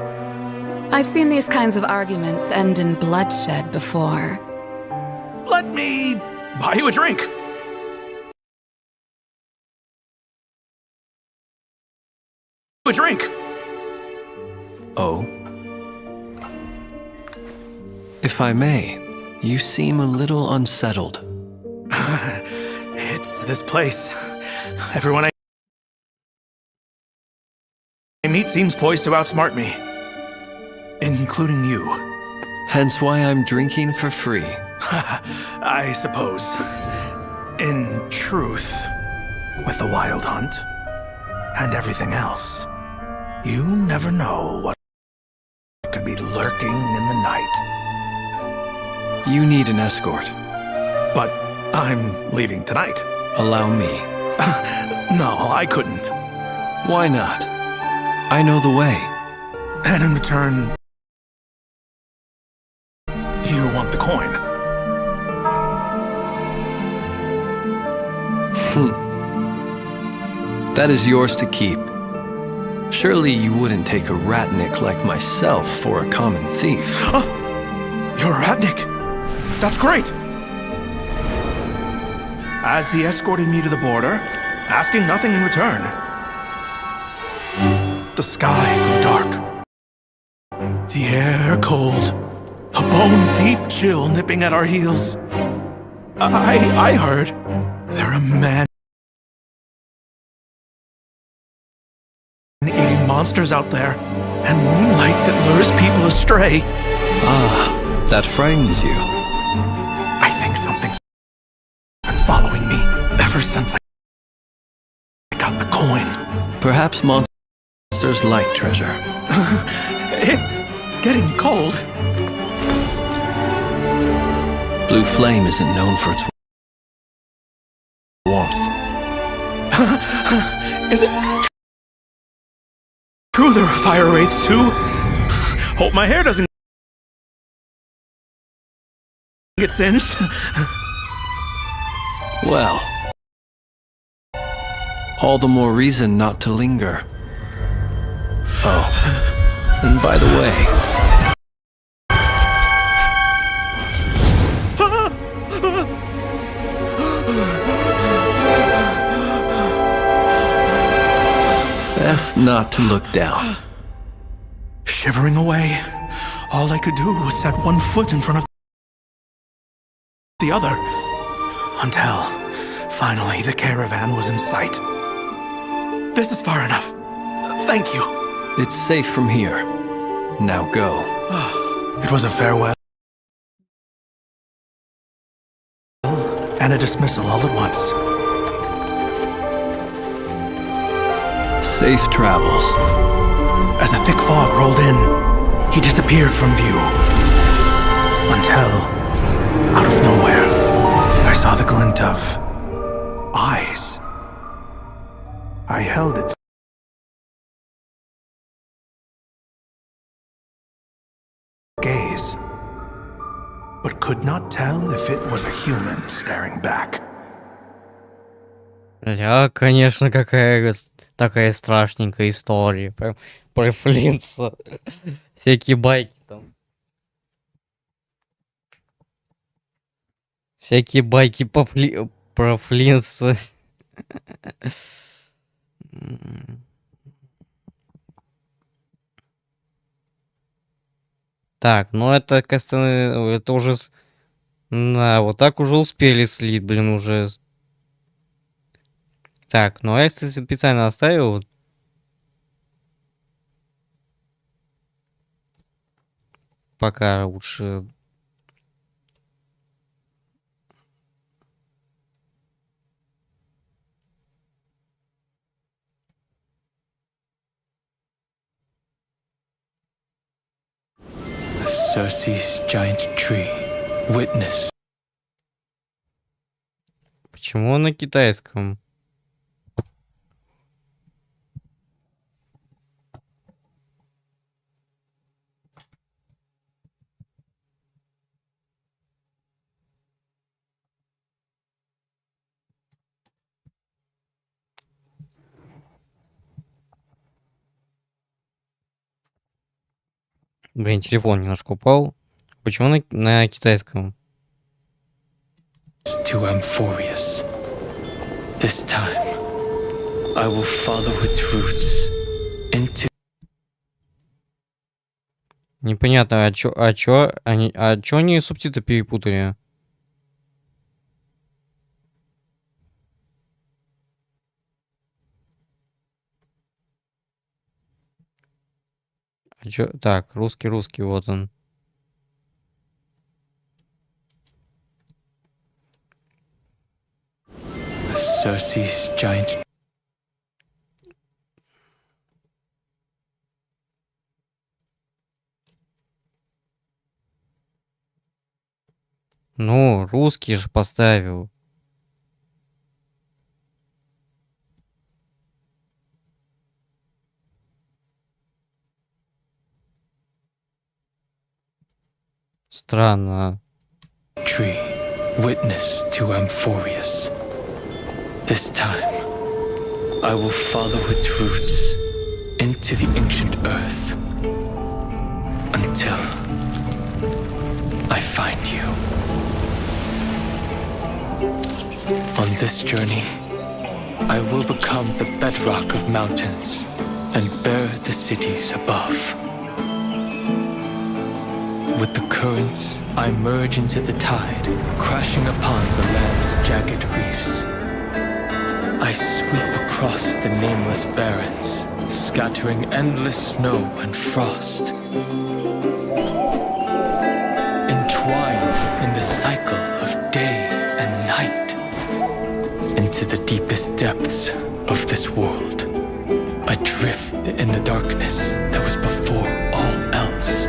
I've seen these kinds of arguments end in bloodshed before. Let me buy you a drink. A drink. Oh. If I may, you seem a little unsettled. It's this place. Everyone I meet seems poised to outsmart me. Including you. Hence why I'm drinking for free. I suppose. In truth, with the wild hunt and everything else, you never know what could be lurking in the night. You need an escort. But I'm leaving tonight. Allow me. No, I couldn't. Why not? I know the way. And in return, you want the coin. That is yours to keep. Surely you wouldn't take a ratnik like myself for a common thief. You're a ratnik? That's great! As he escorted me to the border, asking nothing in return. The sky grew dark. The air cold. A bone-deep chill nipping at our heels. I heard there are man-eating monsters out there, and moonlight that lures people astray. Ah, that frightens you. I think something's been following me ever since I got the coin. Perhaps monsters like treasure. It's getting cold. Blue flame isn't known for its warmth. Is it true there are fire wraiths too? Hope my hair doesn't get singed. Well, all the more reason not to linger. Oh, and by the way, best not to look down. Shivering away, all I could do was set one foot in front of the other, until finally the caravan was in sight. This is far enough. Thank you. It's safe from here. Now go. It was a farewell and a dismissal all at once. Safe travels. As a thick fog rolled in, he disappeared from view. Until, out of nowhere, I saw the glint of eyes. I held its gaze, but could not tell if it was a human staring back. Бля, конечно, какая такая страшненькая история. Прям про Флинца. Всякие байки там. Всякие байки про Флинца. Так, ну это, кажется, это уже... Да, вот так уже успели слить, блин, уже. Так, ну а я, кстати, специально оставил. Пока лучше... Cersei's giant tree. Witness. Почему он на китайском? Блин, телефон немножко упал. Почему на китайском? To Amphorius. This time, I will follow its roots into... Непонятно, а чё они субтитры перепутали? Чё? Так, русский, вот он. Cersei's giant. Ну, русский же поставил. Странно. Tree, witness to Amphorius. This time, I will follow its roots into the ancient earth until I find you. On this journey, I will become the bedrock of mountains and bear the cities above. With the currents, I merge into the tide, crashing upon the land's jagged reefs. I sweep across the nameless barrens, scattering endless snow and frost. Entwined in the cycle of day and night. Into the deepest depths of this world, I drift in the darkness that was before all else.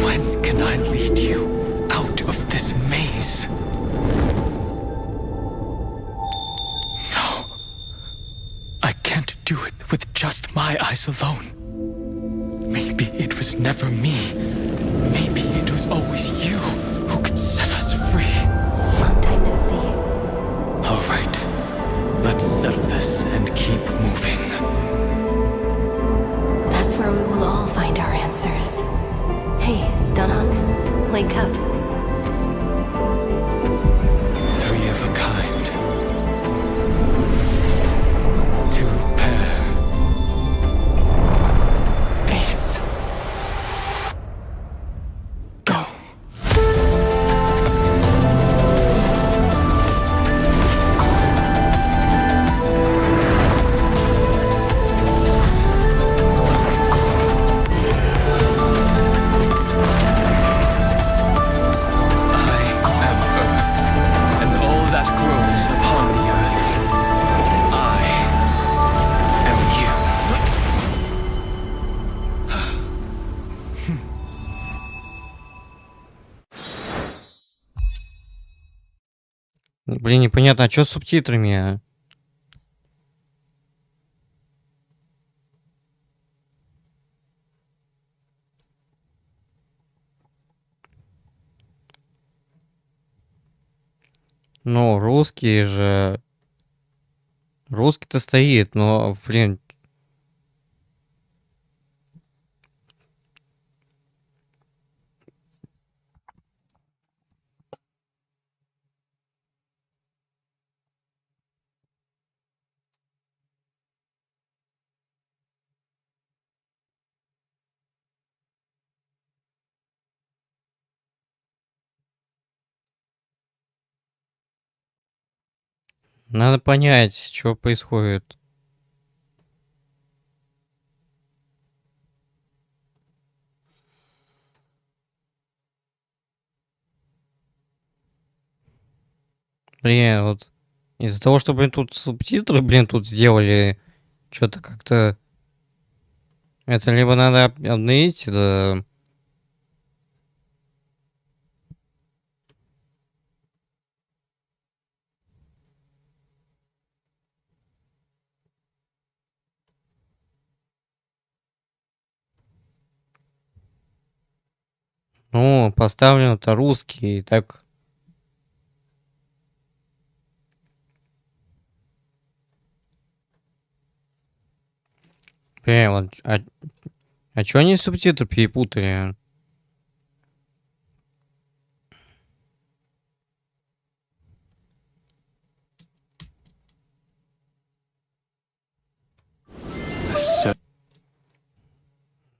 When can I lead you out of this maze? No, I can't do it with just my eyes alone. Maybe it was never me. Maybe it was always you who could set us free. Long time no see. All right, let's settle this and keep moving. That's where we will all find our answers. Hey, Donok, wake up. Three of a kind. Two pair. Ace. Go. Блин, непонятно, а что с субтитрами? Ну, русский же... Русский-то стоит, но, блин... Надо понять, что происходит. Блин, вот из-за того, что, блин, тут субтитры, блин, тут сделали, что-то как-то... Это либо надо обновить, да... Ну, поставлен-то русский, так... Блин, вот, а чё они субтитры перепутали?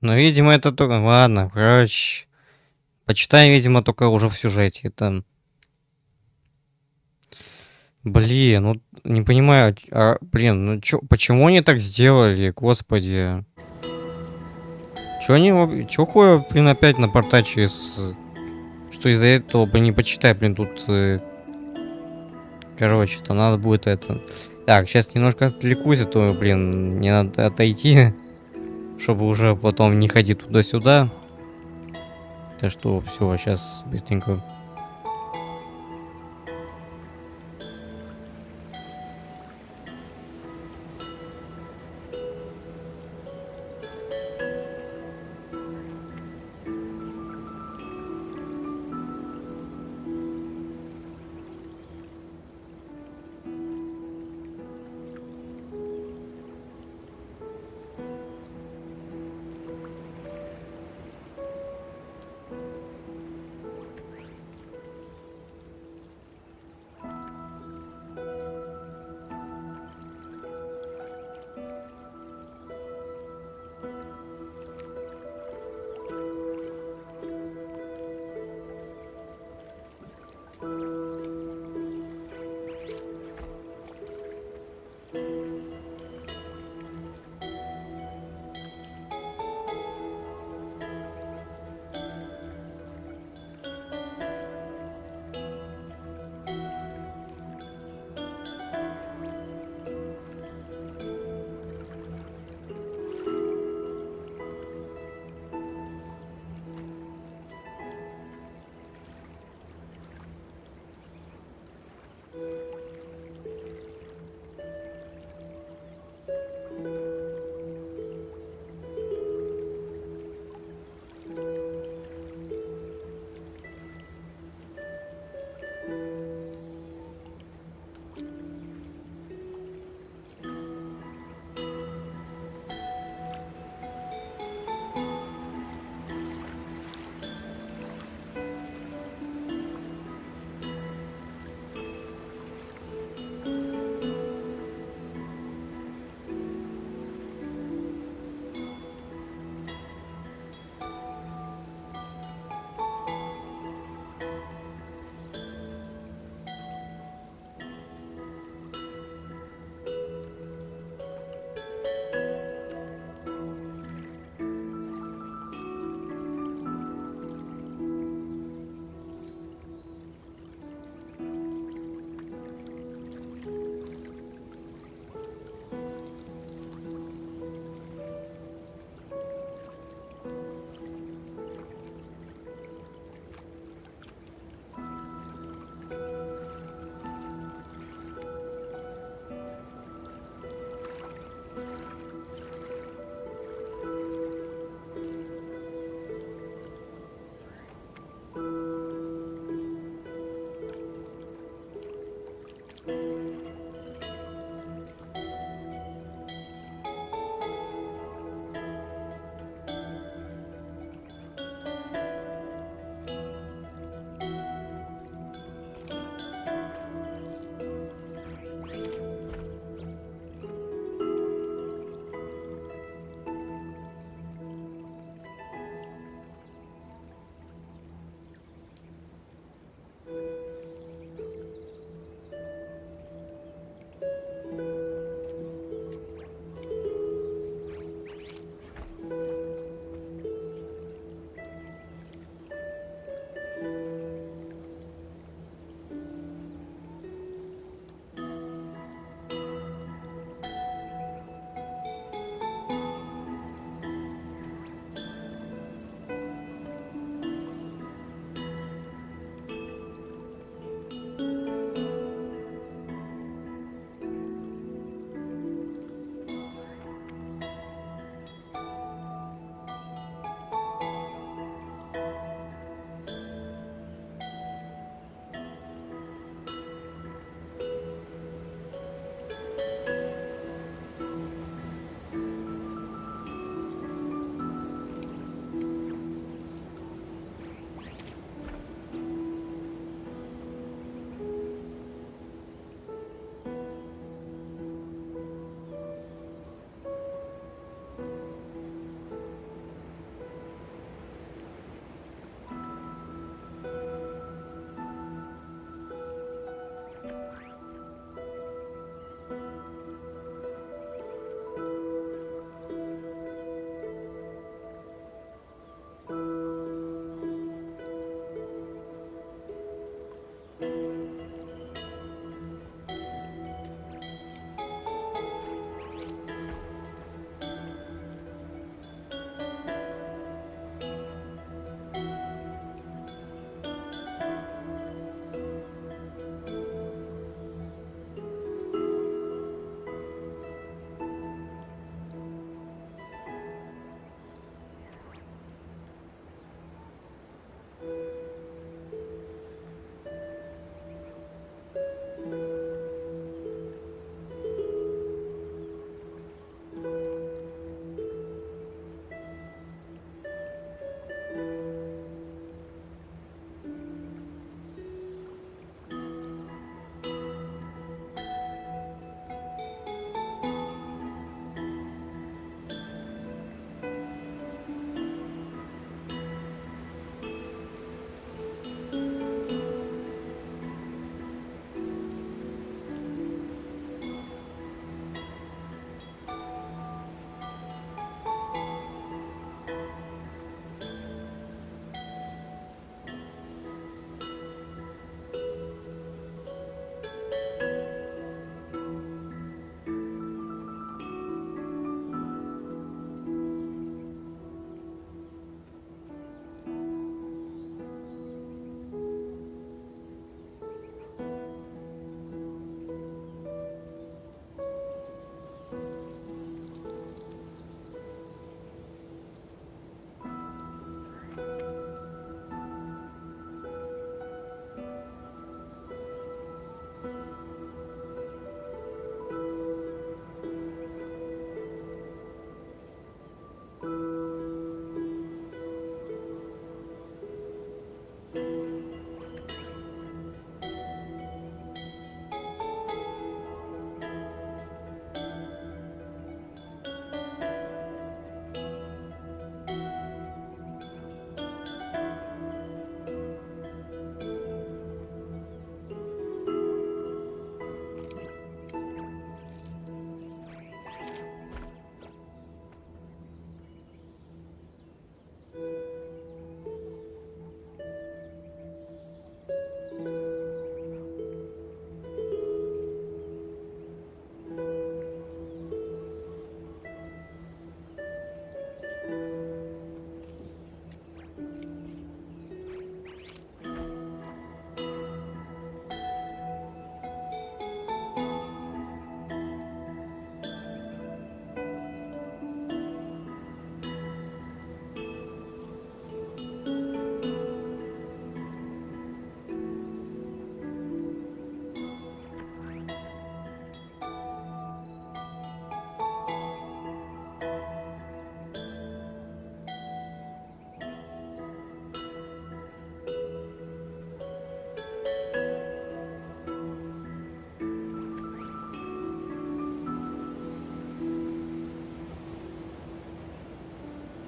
Ну, видимо, это только... Ладно, короче... Почитаем, видимо, только уже в сюжете. Там... Блин, ну не понимаю, блин, ну чё, почему они так сделали, господи? Чё они, чё хуя, блин, опять напортачили что из-за этого, блин, не почитай, блин, тут, короче-то надо будет это... Так, сейчас немножко отвлекусь, а то, блин, мне надо отойти, чтобы уже потом не ходить туда-сюда. Так что все, сейчас быстренько.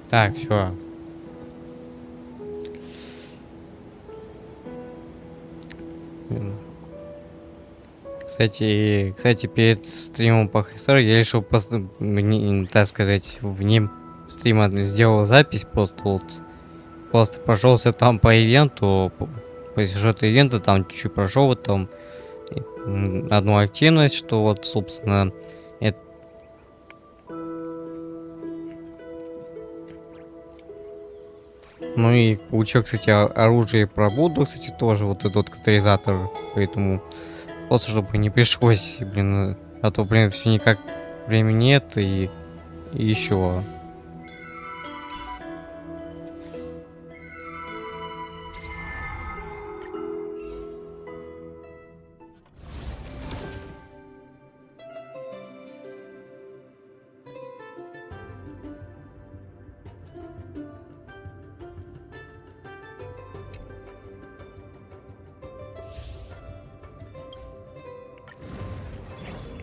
Так, все. Кстати, перед стримом по ХСР я решил просто, так сказать, в ним стрима сделал запись просто прошелся там по ивенту, по сюжету ивента, там чуть-чуть прошел вот там одну активность, что вот, собственно, это... Ну и получил, кстати, оружие про Будду, кстати, тоже вот этот катализатор, поэтому просто чтобы не пришлось, блин, а то, блин, все никак времени нет и еще.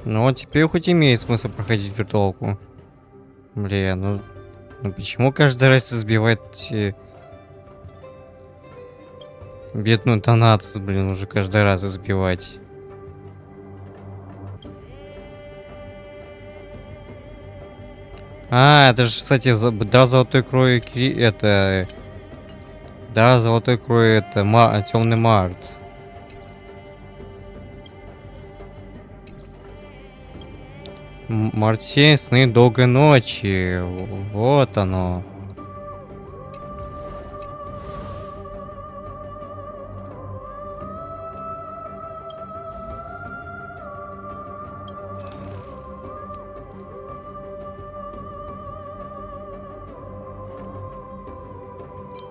Ну вот теперь хоть имеет смысл проходить виртуалку. Блин, ну почему каждый раз сбивать бедную Танатос, блин, уже каждый раз избивать. А, это же, кстати, да, золотой крой это... Да, золотой крой это темный март. Мартин, сны долгой ночи. Вот оно.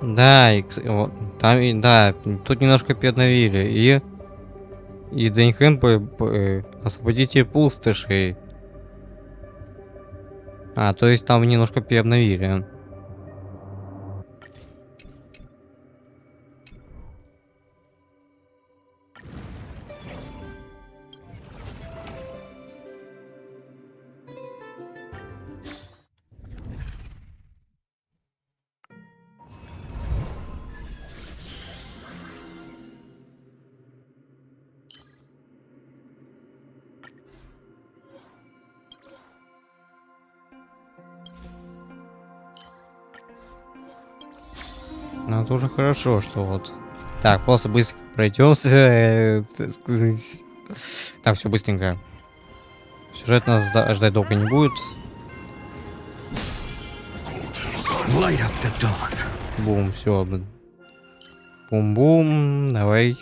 Да, вот, там и да, тут немножко передновили. И Деньхэм освободите пустошей. А, то есть там немножко переобновили. Ну, это уже хорошо, что вот. Так, просто быстро пройдемся. Так, все быстренько. Сюжет нас ждать долго не будет. Бум, все. Бум-бум, давай.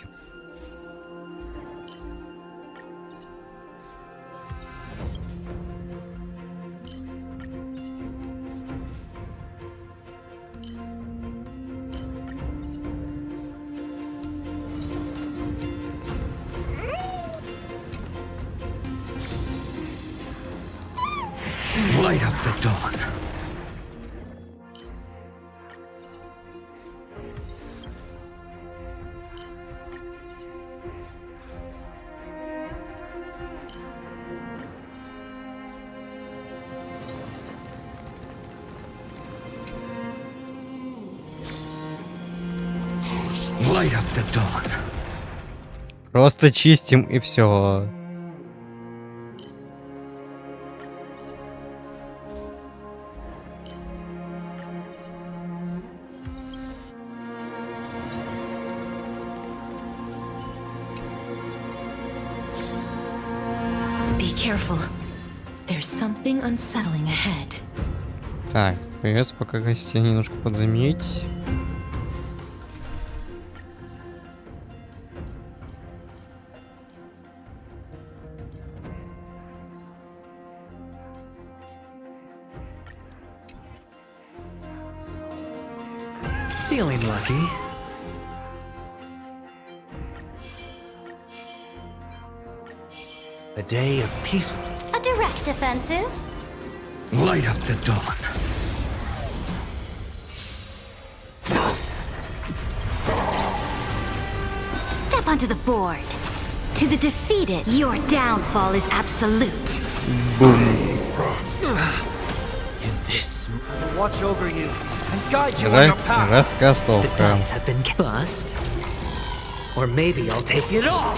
Light up the dawn. Light up the dawn. Просто чистим и все. Careful. There's something unsettling ahead. Так, придется пока гостей немножко подзаметь. Feeling lucky. A day of peaceful. A direct offensive. Light up the dawn. Step onto the board. To the defeated, your downfall is absolute. In this watch over you and guide you on Жаль, your path. The раскастовка. dice have been bust. Or maybe I'll take it all.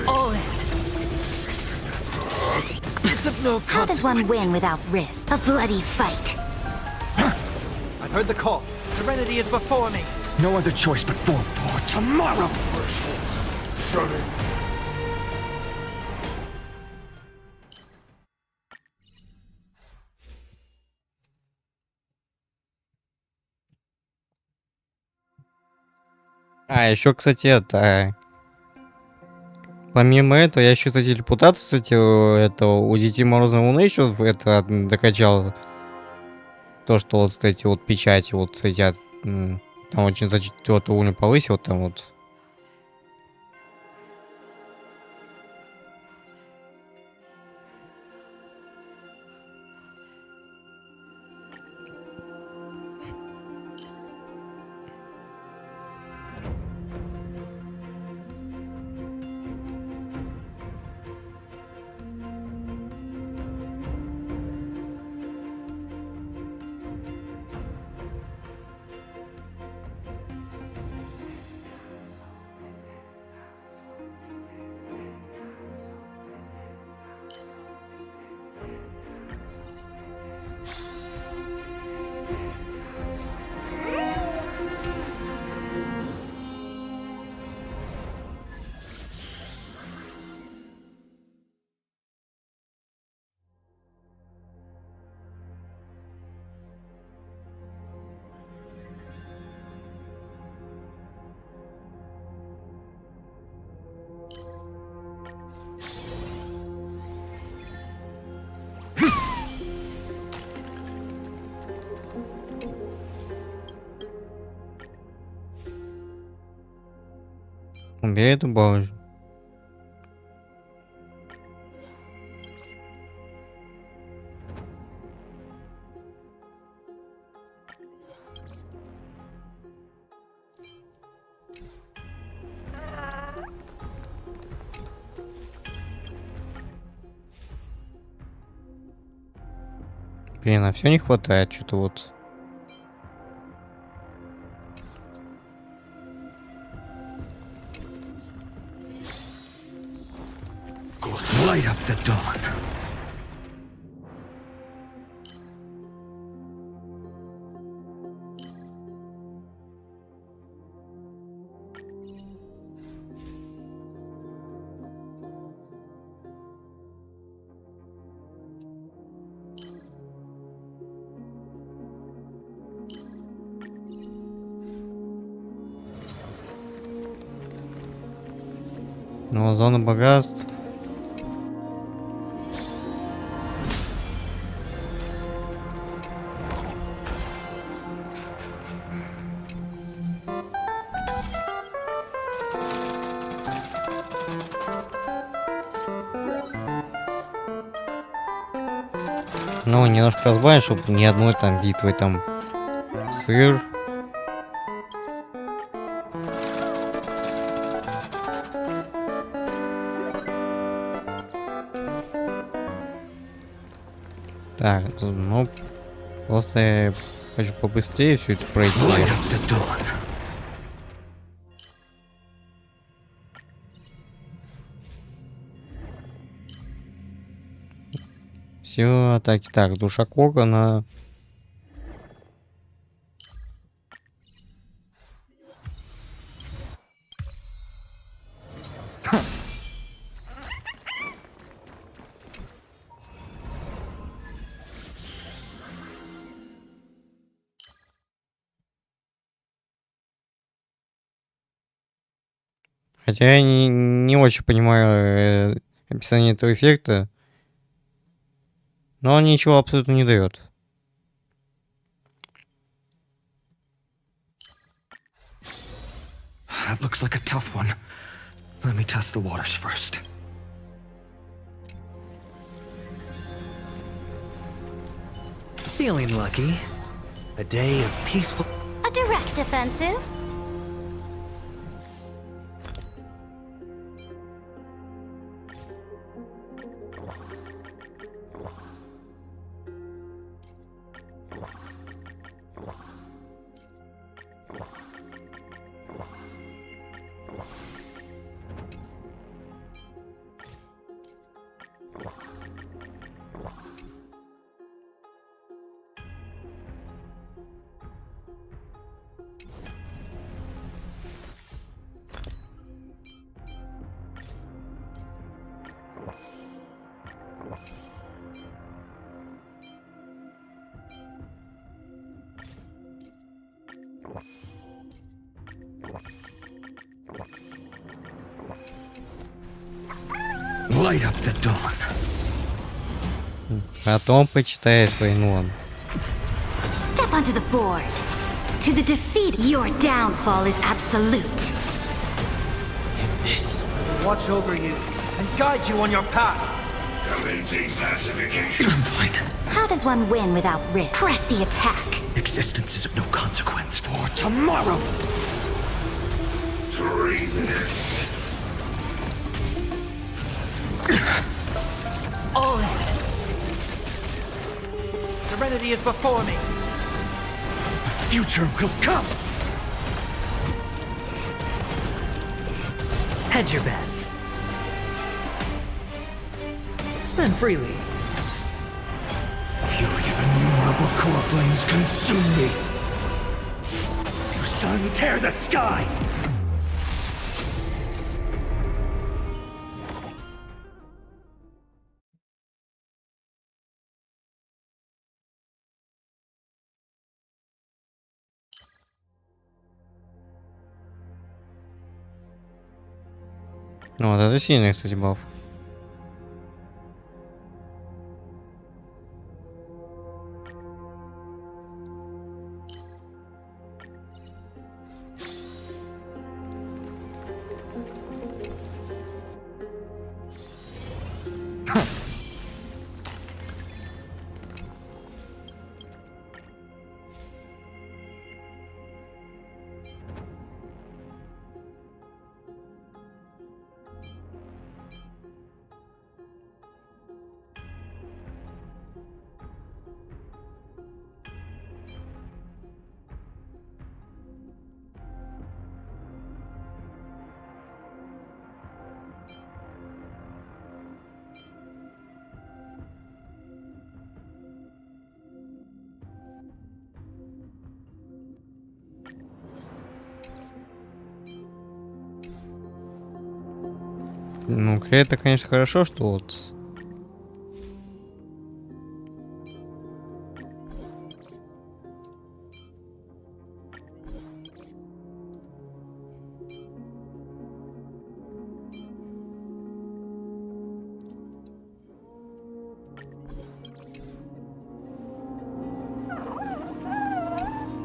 All in. It's of no How does one win without risk? A bloody fight. I've heard the call. Serenity is before me. No other choice but for tomorrow. Shut it. А, еще, кстати, это... Помимо этого, я еще, кстати, репутацию, кстати, это у Детей Морозной Луны еще это докачал. То, что вот, кстати, вот печати, вот, кстати, там очень за 4 уровня повысил, там вот. Убей эту бабу. Блин, а все не хватает, что-то вот. Light up the dawn. Ну, зона богатств. Ну, немножко разбавим, чтобы ни одной там битвы там сыр. Так, ну, просто я хочу побыстрее все это пройти. Все атаки. Так, душа Кога на... Хотя я не очень понимаю описание этого эффекта. Но он ничего абсолютно не дает. That looks like a tough one. Let me test the waters first. Feeling lucky. A day of peaceful... A direct offensive? Light up the dawn. Потом почитаешь войну. Step onto the board. To the defeat, your downfall is absolute. This. Watch over you and guide you on your path. Commencing pacification. I'm fine. How does one win without risk? Press the attack. Existence is of no consequence for tomorrow. Treasonous. All in. Serenity is before me. Future will come. Hedge your bets. Spend freely. Fury of innumerable core flames consume me. You sun, tear the sky. Ну, вот это сильный, кстати, баф. Ну, это, конечно, хорошо, что вот...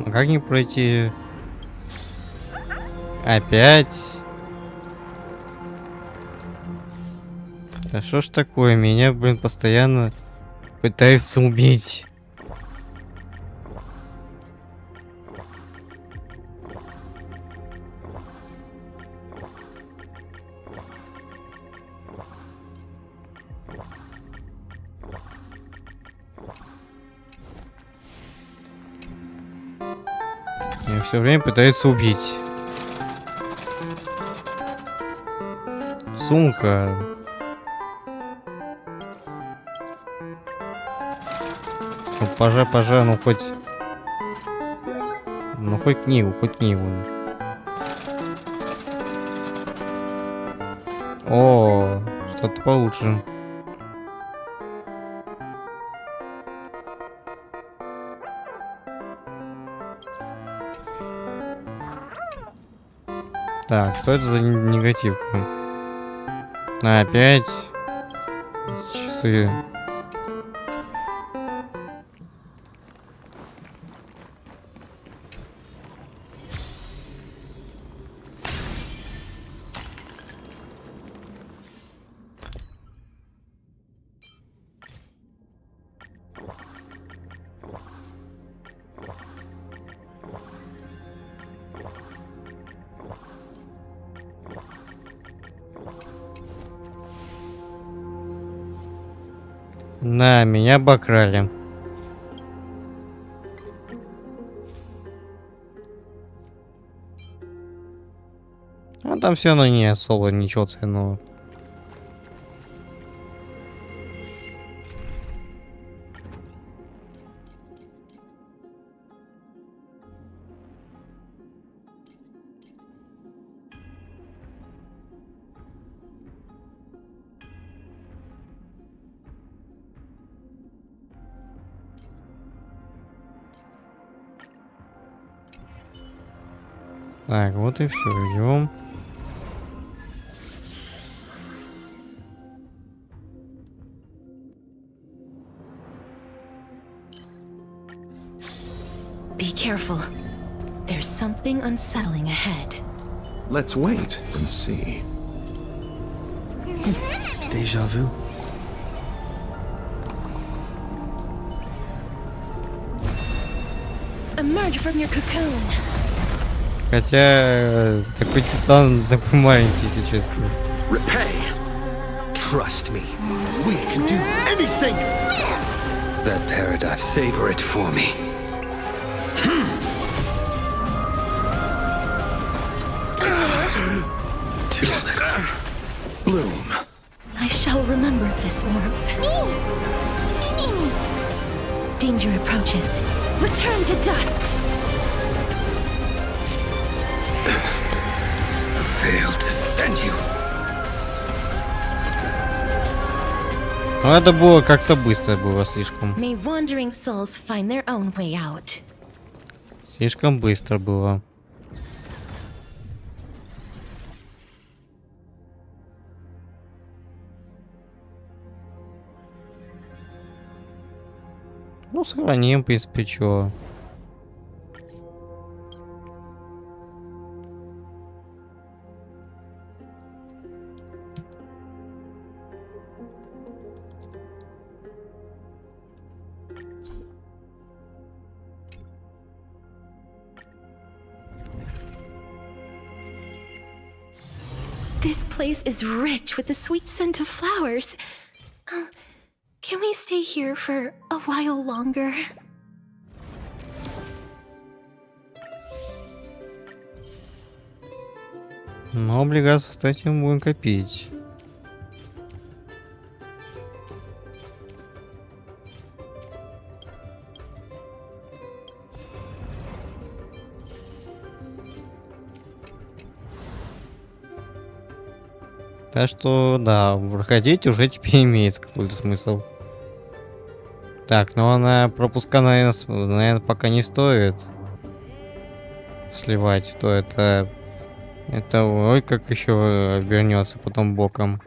А как не пройти? Опять? Да что ж такое? Меня, блин, постоянно пытаются убить. Меня все время пытаются убить. Сумка. Ну, пожа, ну хоть... Ну, хоть книгу, О, что-то получше. Так, что это за негативка? Опять часы. На, меня обокрали. А там все равно не особо ничего ценного. Так, вот и все, идем. Be careful. There's something unsettling ahead. Let's wait and see. Deja vu. Emerge from your cocoon. Хотя такой титан такой маленький, если честно. Repay. Trust me. We can do anything. That paradise. Savor it for me. Bloom. I shall remember this warmth. Danger approaches. Return to dust. Failed to send you. Ну это было как-то быстро было слишком. May wandering souls find their own way out. Слишком быстро было. Ну, сохраним, в принципе, чё. This place is rich with the sweet scent of flowers. Can we stay here for a while longer? Но облигации, кстати, мы будем копить. Так что, да, проходить уже теперь имеется какой-то смысл. Так, ну она пропуска, наверное, пока не стоит сливать, то это ой, как еще вернется потом боком.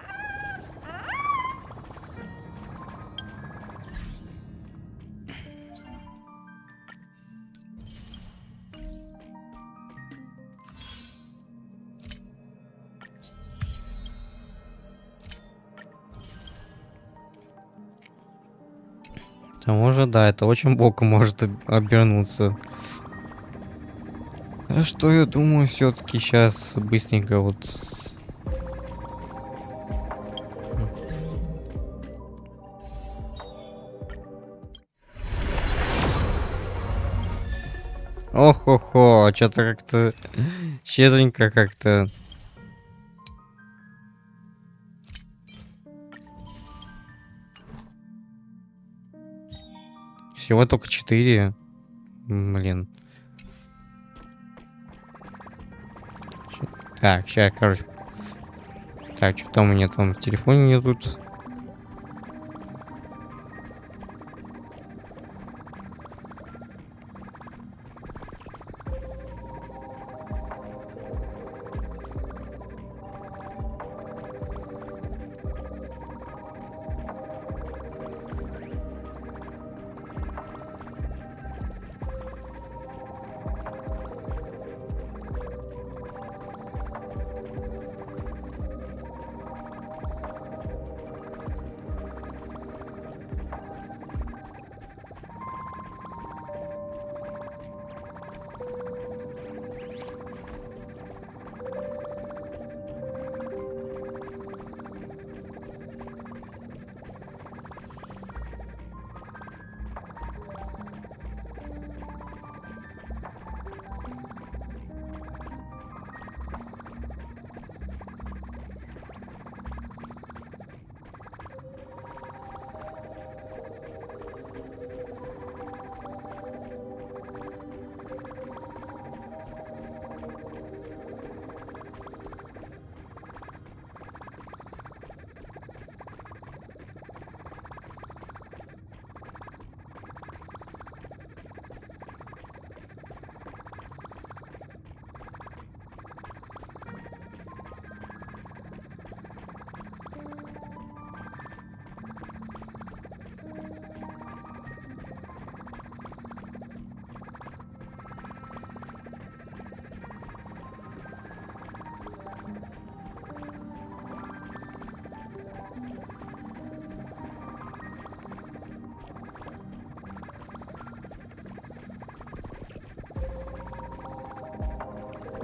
К тому же, да, это очень боком может обернуться. А что я думаю, все-таки сейчас быстренько вот. Ох-хо-хо, что-то как-то щедренько как-то. Всего только 4. Блин. Так, сейчас, короче. Так, что там у меня там в телефоне не тут?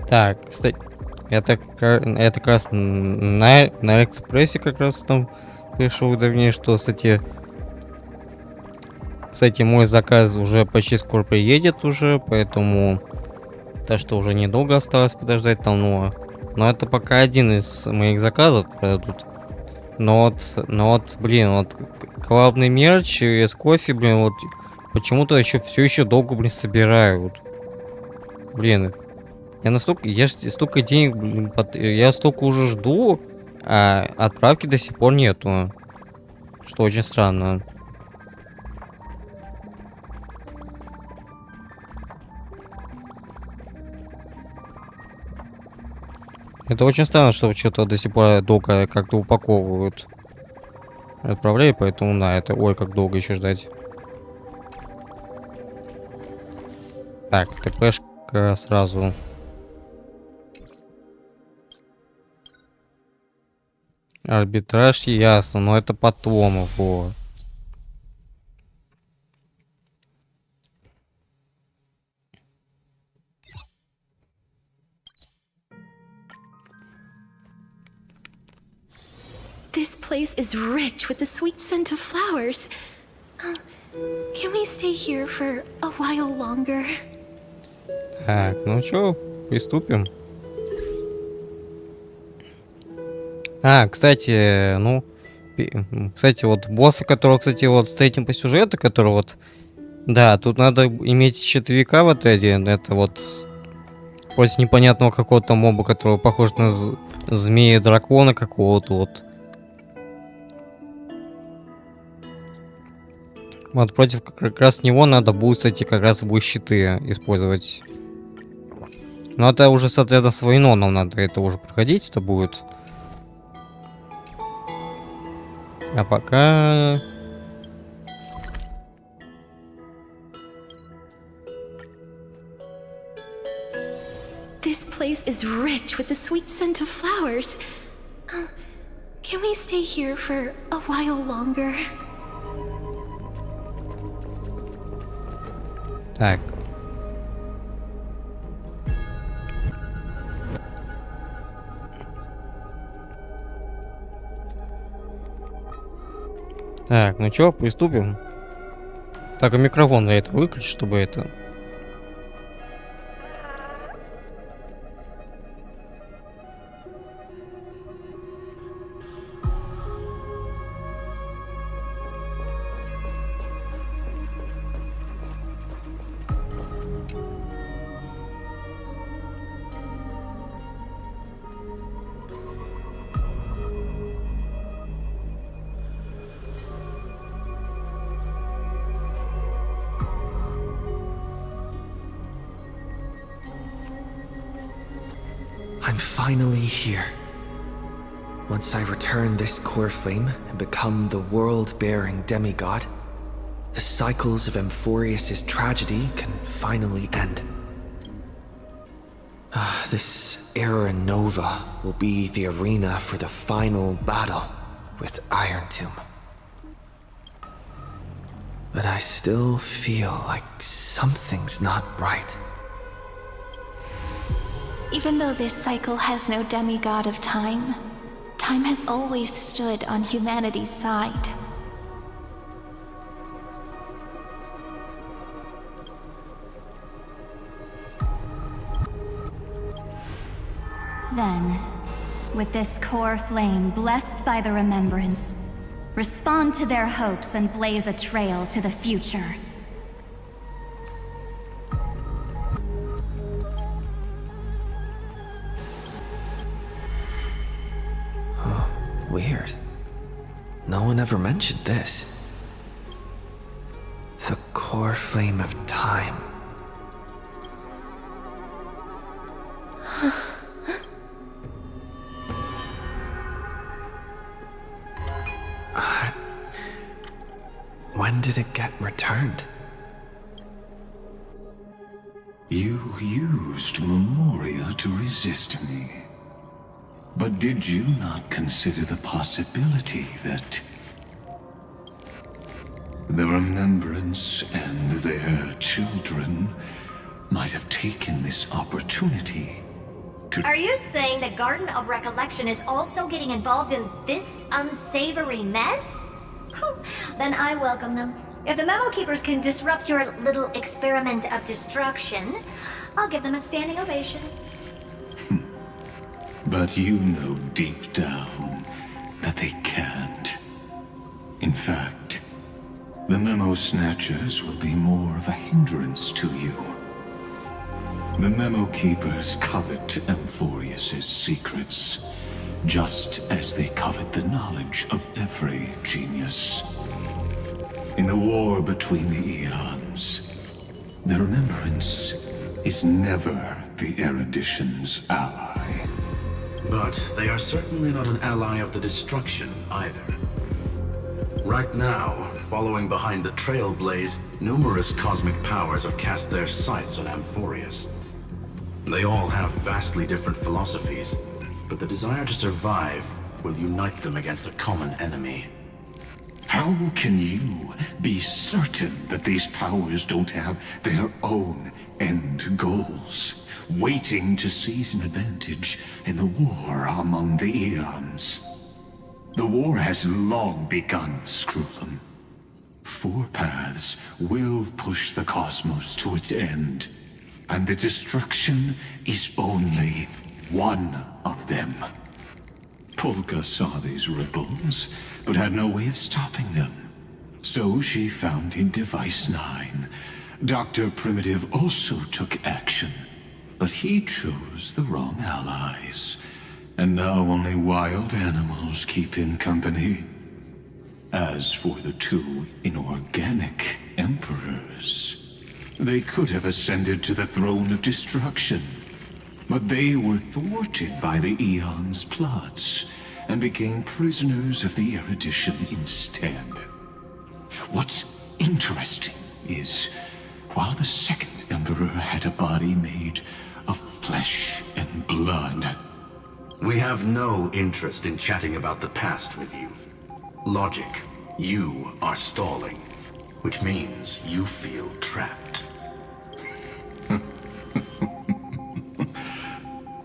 Так, кстати, это как раз на экспрессе как раз там пришел уведомление, что, кстати, мой заказ уже почти скоро приедет уже, поэтому так что уже недолго осталось подождать там, но это пока один из моих заказов продадут. Но вот, блин, вот главный мерч с кофе, блин, вот почему-то все еще долго, блин, собираю. Вот. Блин, я столько денег, блин, я столько уже жду, а отправки до сих пор нету. Что очень странно. Это очень странно, что что-то до сих пор долго как-то упаковывают. Отправляю, поэтому да, это ой, как долго еще ждать. Так, ТПшка сразу. Арбитраж, ясно, но это потом его. This place is rich with the sweet scent of flowers. Can we stay here for a while longer? Так, ну чё, приступим. Кстати, вот босса, которого, кстати, вот встретим по сюжету, который вот... Да, тут надо иметь щитовика в отряде, это вот... Против непонятного какого-то моба, который похож на змея-дракона какого-то вот. Вот против как раз него надо будет, кстати, как раз будет щиты использовать. Но это уже с отрядом с войной нам надо это уже проходить, это будет. А пока... This place is rich with the sweet scent of flowers. Can we stay here for a while longer? Так. Так, ну чё, приступим. Так, а микрофон на это выключить, чтобы это... I'm finally here. Once I return this core flame and become the world-bearing demigod, the cycles of Amphorius' tragedy can finally end. This era nova will be the arena for the final battle with Iron Tomb. But I still feel like something's not right. Even though this cycle has no demigod of time, time has always stood on humanity's side. Then, with this core flame blessed by the remembrance, respond to their hopes and blaze a trail to the future. Weird. No one ever mentioned this. The core flame of time. When did it get returned? You used Memoria to resist me. But did you not consider the possibility that the remembrance and their children might have taken this opportunity to... Are you saying the Garden of Recollection is also getting involved in this unsavory mess? Then I welcome them. If the Memo Keepers can disrupt your little experiment of destruction, I'll give them a standing ovation. But you know deep down that they can't. In fact, the Memo Snatchers will be more of a hindrance to you. The Memo Keepers covet Amphorius's secrets, just as they covet the knowledge of every genius. In the war between the eons, the Remembrance is never the erudition's ally. But they are certainly not an ally of the destruction either. Right now, following behind the Trailblaze, numerous cosmic powers have cast their sights on Amphorius. They all have vastly different philosophies, but the desire to survive will unite them against a common enemy. How can you be certain that these powers don't have their own end goals, waiting to seize an advantage in the war among the eons? The war has long begun, Screwlum. 4 paths will push the cosmos to its end, and the destruction is only one of them. Polka saw these ripples, but had no way of stopping them. So she founded Device 9. Dr. Primitive also took action, but he chose the wrong allies. And now only wild animals keep him company. As for the 2 inorganic emperors, they could have ascended to the throne of destruction. But they were thwarted by the Eon's plots, and became prisoners of the erudition instead. What's interesting is, while the second Emperor had a body made of flesh and blood... We have no interest in chatting about the past with you. Logic, you are stalling, which means you feel trapped.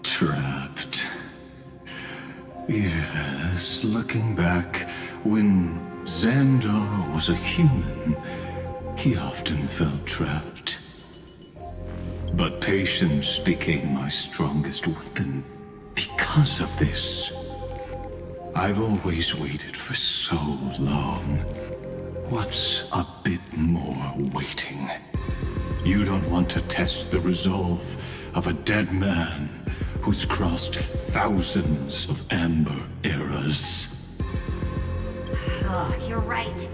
Trapped. Yes, looking back, when Xandar was a human, he often felt trapped. But patience became my strongest weapon because of this. I've always waited for so long. What's a bit more waiting? You don't want to test the resolve of a dead man who's crossed thousands of amber eras. Oh, you're right.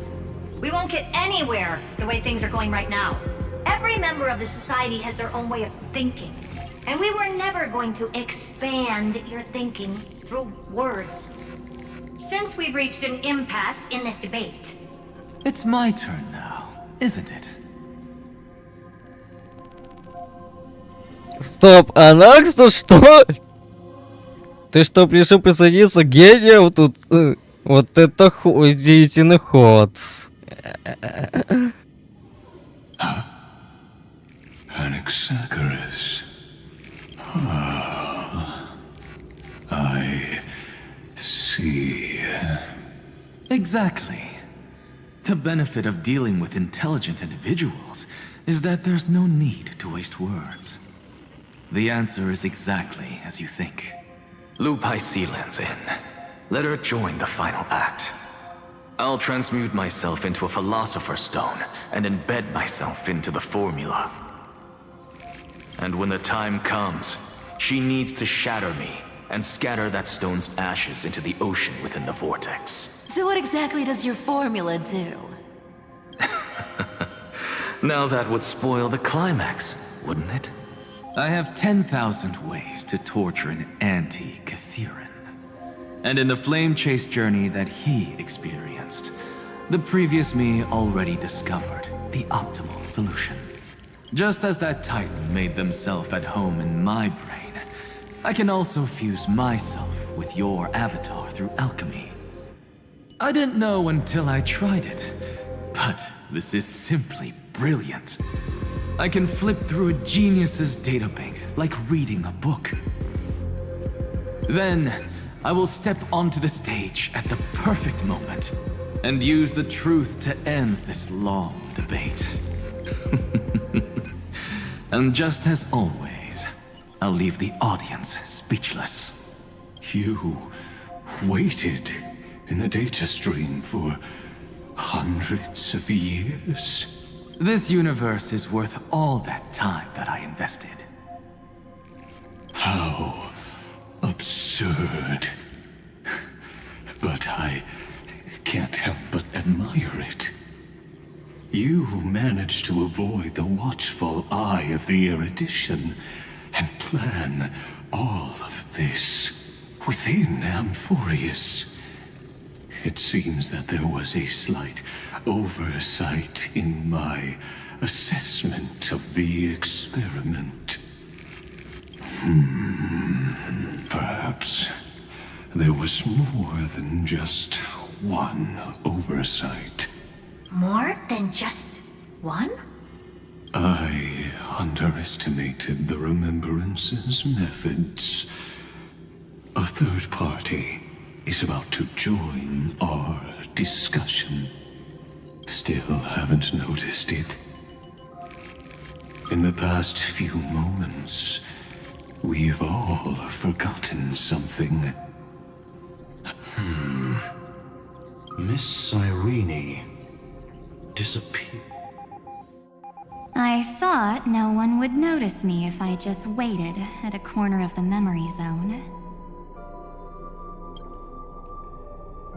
We won't get anywhere the way things are going right now. Every member of the society has their own way of thinking. And we were never going to expand your thinking through words. Since we've reached an impasse in this debate. It's my turn now, isn't it? Стоп, Анаксу, что? Ты что, пришел присоединиться к гениям тут? Вот это удивительный ход. Anaxagoras. I see. Exactly. The benefit of dealing with intelligent individuals is that there's no need to waste words. The answer is exactly as you think. Lupai Sealand's in. Let her join the final act. I'll transmute myself into a Philosopher's Stone and embed myself into the formula. And when the time comes, she needs to shatter me and scatter that stone's ashes into the ocean within the vortex. So what exactly does your formula do? Now that would spoil the climax, wouldn't it? I have 10,000 ways to torture an anti-Catheran. And in the flame chase journey that he experienced, the previous me already discovered the optimal solution. Just as that Titan made themselves at home in my brain, I can also fuse myself with your avatar through alchemy. I didn't know until I tried it, but this is simply brilliant. I can flip through a genius's databank like reading a book. Then, I will step onto the stage at the perfect moment and use the truth to end this long debate. And just as always, I'll leave the audience speechless. You waited in the data stream for hundreds of years? This universe is worth all that time that I invested. How absurd. But I can't help but admire it. You managed to avoid the watchful eye of the erudition and plan all of this within Amphorius. It seems that there was a slight oversight in my assessment of the experiment. Perhaps there was more than just one oversight. More than just one? I underestimated the Remembrance's methods. A third party is about to join our discussion. Still haven't noticed it. In the past few moments, we've all forgotten something. Miss Cyrene disappeared. I thought no one would notice me if I just waited at a corner of the memory zone.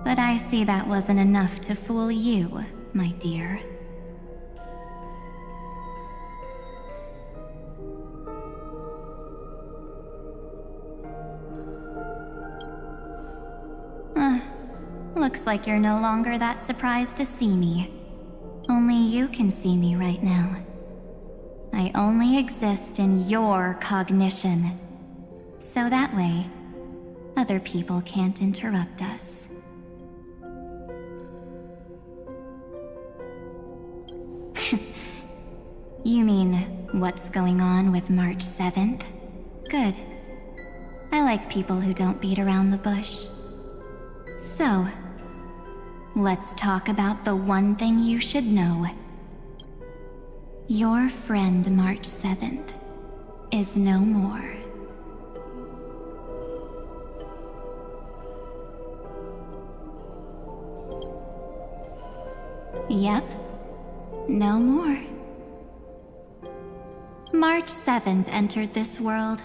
But I see that wasn't enough to fool you, my dear. Looks like you're no longer that surprised to see me. Only you can see me right now. I only exist in your cognition. So that way, other people can't interrupt us. You mean, what's going on with March 7th? Good. I like people who don't beat around the bush. So, let's talk about the one thing you should know. Your friend March 7th is no more. Yep, no more. March 7th entered this world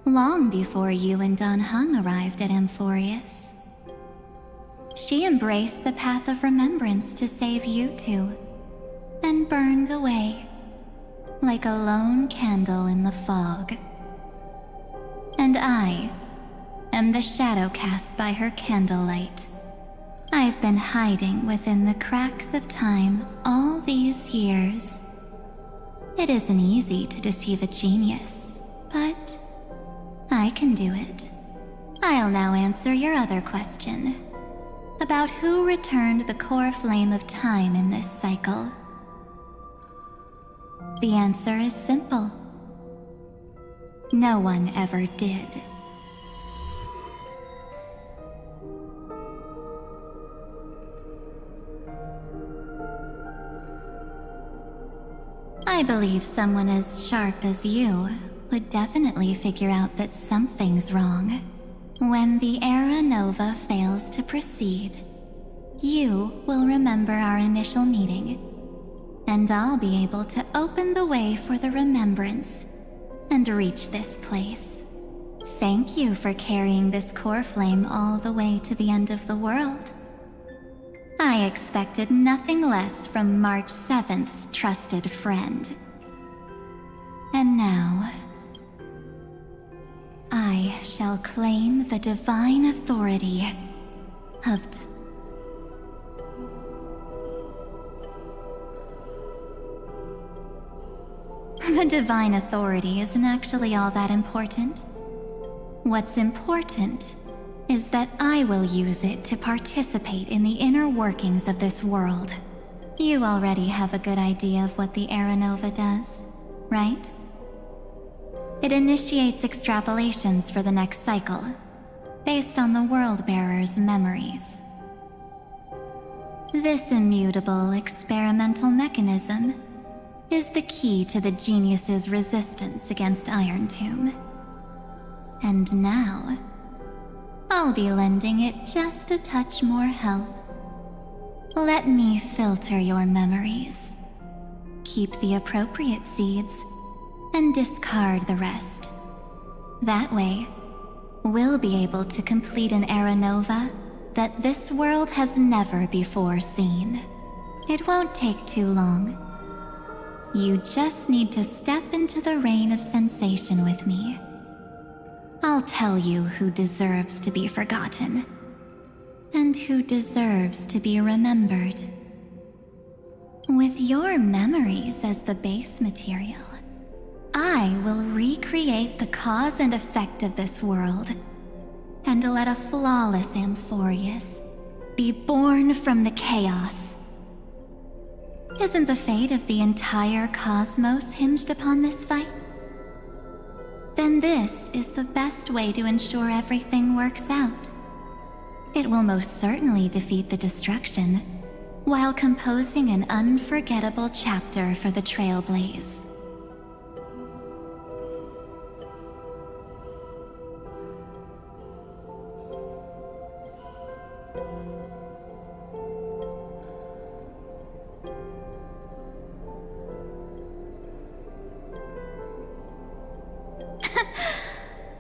long before you and Don Hung arrived at Amphorius. She embraced the path of remembrance to save you two, and burned away like a lone candle in the fog. And I am the shadow cast by her candlelight. I've been hiding within the cracks of time all these years. It isn't easy to deceive a genius, but I can do it. I'll now answer your other question about who returned the core flame of time in this cycle. The answer is simple. No one ever did. I believe someone as sharp as you would definitely figure out that something's wrong. When the Era Nova fails to proceed, you will remember our initial meeting, and I'll be able to open the way for the remembrance and reach this place. Thank you for carrying this core flame all the way to the end of the world. I expected nothing less from March 7th's trusted friend. And now, I shall claim the divine authority of... The divine authority isn't actually all that important. What's important is that I will use it to participate in the inner workings of this world. You already have a good idea of what the Era Nova does, right? It initiates extrapolations for the next cycle, based on the World-Bearer's memories. This immutable experimental mechanism is the key to the genius's resistance against Iron Tomb. And now, I'll be lending it just a touch more help. Let me filter your memories. Keep the appropriate seeds, and discard the rest. That way, we'll be able to complete an era nova that this world has never before seen. It won't take too long. You just need to step into the rain of sensation with me. I'll tell you who deserves to be forgotten, and who deserves to be remembered. With your memories as the base material, I will recreate the cause and effect of this world, and let a flawless Amphorius be born from the chaos. Isn't the fate of the entire cosmos hinged upon this fight? Then this is the best way to ensure everything works out. It will most certainly defeat the destruction, while composing an unforgettable chapter for the Trailblaze.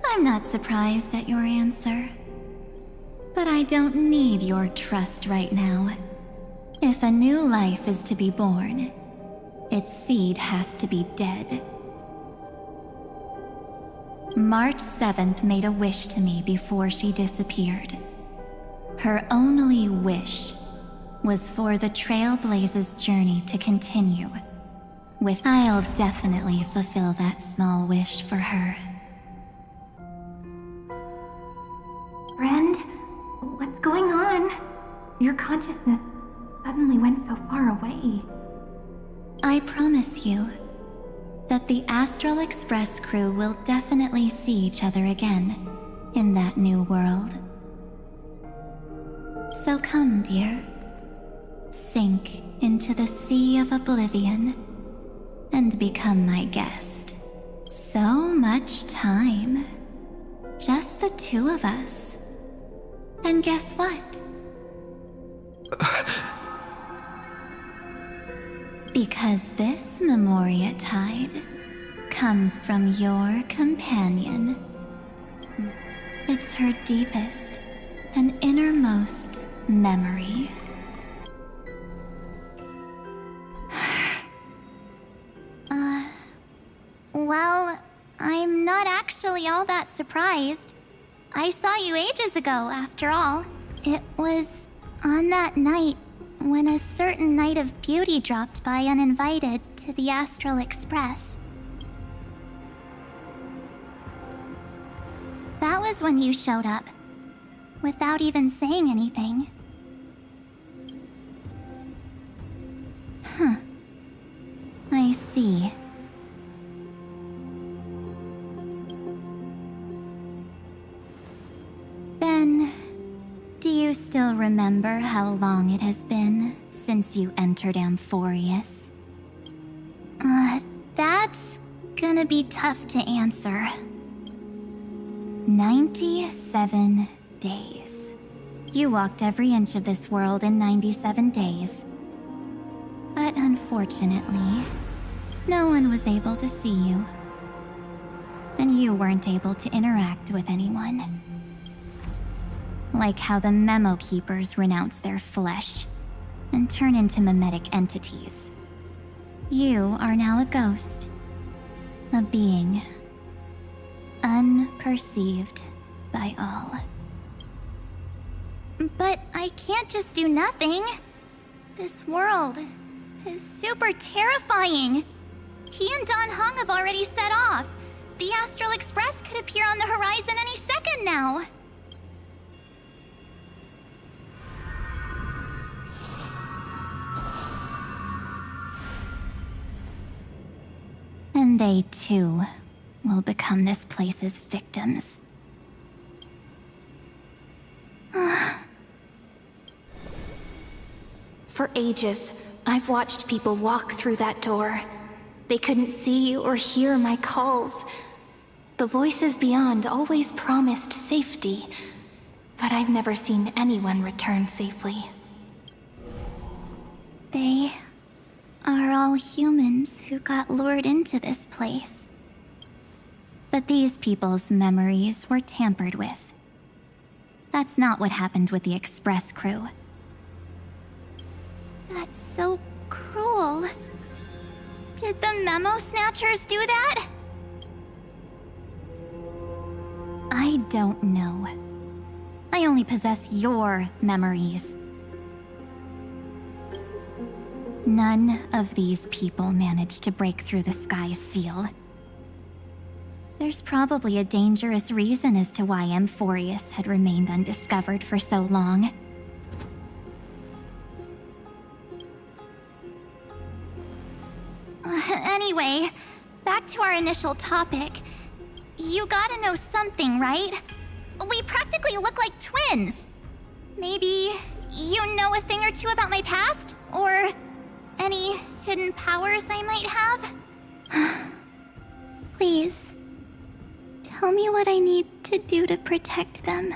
I'm not surprised at your answer. But I don't need your trust right now. If a new life is to be born, its seed has to be dead. March 7th made a wish to me before she disappeared. Her only wish was for the Trailblaze's journey to continue. I'll definitely fulfill that small wish for her. Friend, what's going on? Your consciousness suddenly went so far away. I promise you that the Astral Express crew will definitely see each other again in that new world. So come, dear. Sink into the sea of oblivion and become my guest. So much time. Just the two of us. And guess what? Because this Memoria Tide comes from your companion. It's her deepest and innermost memory. Well, I'm not actually all that surprised. I saw you ages ago, after all. It was on that night when a certain Knight of Beauty dropped by uninvited to the Astral Express. That was when you showed up, without even saying anything. Huh. I see. Then, do you still remember how long it has been since you entered Amphorius? That's gonna be tough to answer. 97 days. You walked every inch of this world in 97 days. But unfortunately, no one was able to see you. And you weren't able to interact with anyone. Like how the Memo Keepers renounce their flesh and turn into mimetic entities. You are now a ghost. A being. Unperceived by all. But I can't just do nothing. This world is super terrifying. He and Don Hong have already set off. The Astral Express could appear on the horizon any second now. And they too will become this place's victims. For ages, I've watched people walk through that door. They couldn't see or hear my calls. The voices beyond always promised safety, but I've never seen anyone return safely. They are all humans who got lured into this place. But these people's memories were tampered with. That's not what happened with the Express crew. That's so cruel. Did the Memo Snatchers do that? I don't know. I only possess your memories. None of these people managed to break through the sky's seal. There's probably a dangerous reason as to why Amphorius had remained undiscovered for so long. Anyway, back to our initial topic. You gotta know something, right? We practically look like twins. Maybe you know a thing or two about my past? Or any hidden powers I might have? Please, tell me what I need to do to protect them.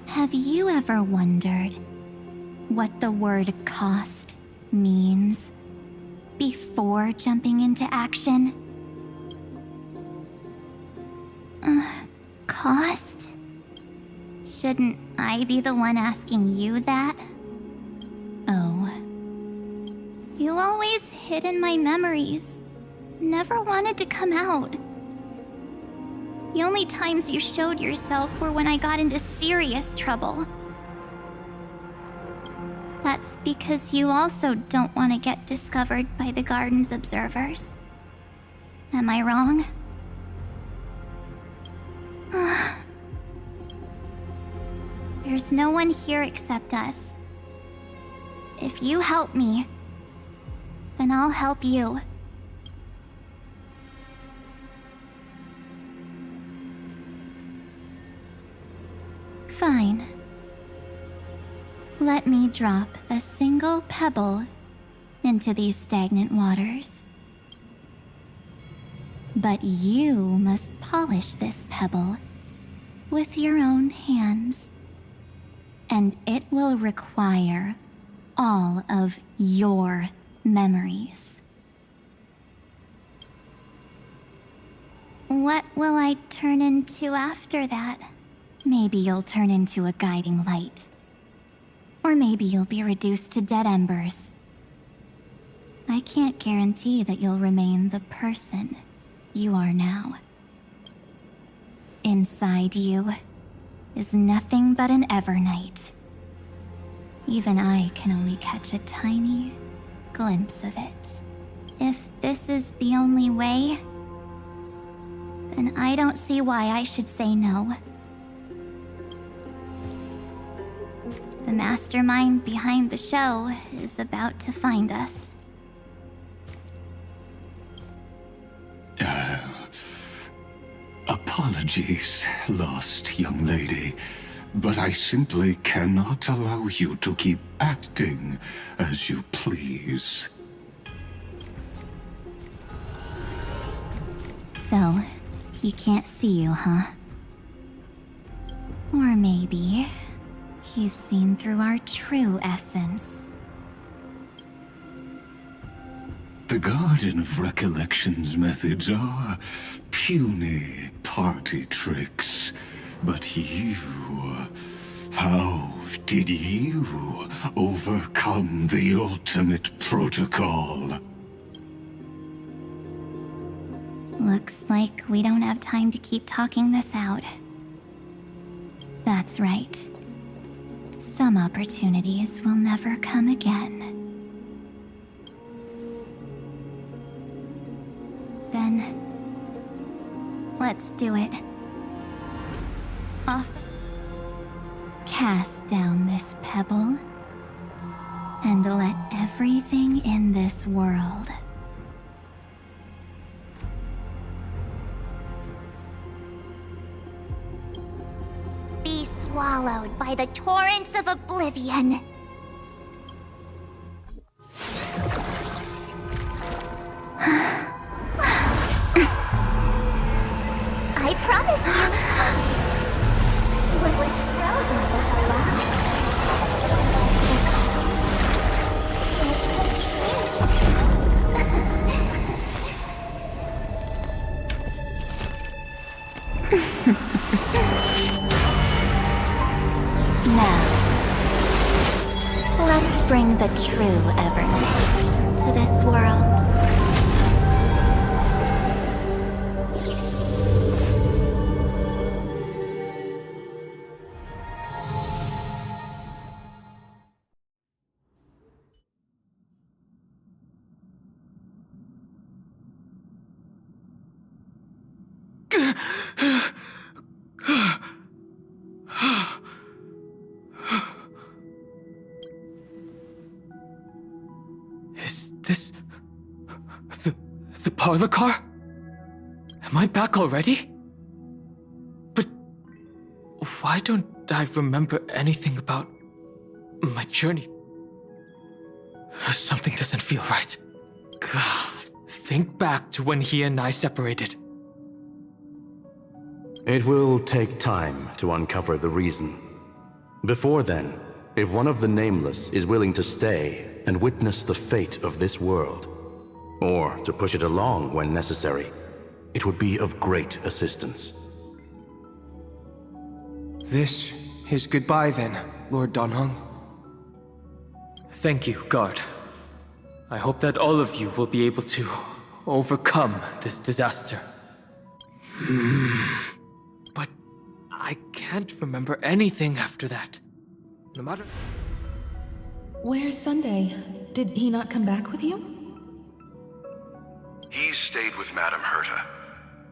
Have you ever wondered what the word cost means before jumping into action? Cost? Shouldn't I be the one asking you that? Oh. You always hid in my memories. Never wanted to come out. The only times you showed yourself were when I got into serious trouble. That's because you also don't want to get discovered by the garden's observers. Am I wrong? There's no one here except us. If you help me, then I'll help you. Fine. Let me drop a single pebble into these stagnant waters. But you must polish this pebble with your own hands. And it will require all of your memories. What will I turn into after that? Maybe you'll turn into a guiding light. Or maybe you'll be reduced to dead embers. I can't guarantee that you'll remain the person you are now. Inside you is nothing but an Evernight. Even I can only catch a tiny glimpse of it. If this is the only way, then I don't see why I should say no. The mastermind behind the show is about to find us. Apologies, lost young lady, but I simply cannot allow you to keep acting as you please. So, he can't see you, huh? Or maybe he's seen through our true essence. The Garden of Recollection's methods are puny party tricks. But you... how did you overcome the ultimate protocol? Looks like we don't have time to keep talking this out. That's right. Some opportunities will never come again. Then, let's do it. Off. Cast down this pebble, and let everything in this world be swallowed. swallowed by the torrents of oblivion. I promise you, what was frozen was alive. Now, let's bring the true Evernight to this world. Is this the parlor car? Am I back already? But why don't I remember anything about my journey? Something doesn't feel right. Think back to when he and I separated. It will take time to uncover the reason. Before then, if one of the Nameless is willing to stay and witness the fate of this world, or to push it along when necessary, it would be of great assistance. This is goodbye then, Lord Donhong. Thank you, Guard. I hope that all of you will be able to overcome this disaster. But I can't remember anything after that. No matter... Where's Sunday? Did he not come back with you? He stayed with Madame Herta.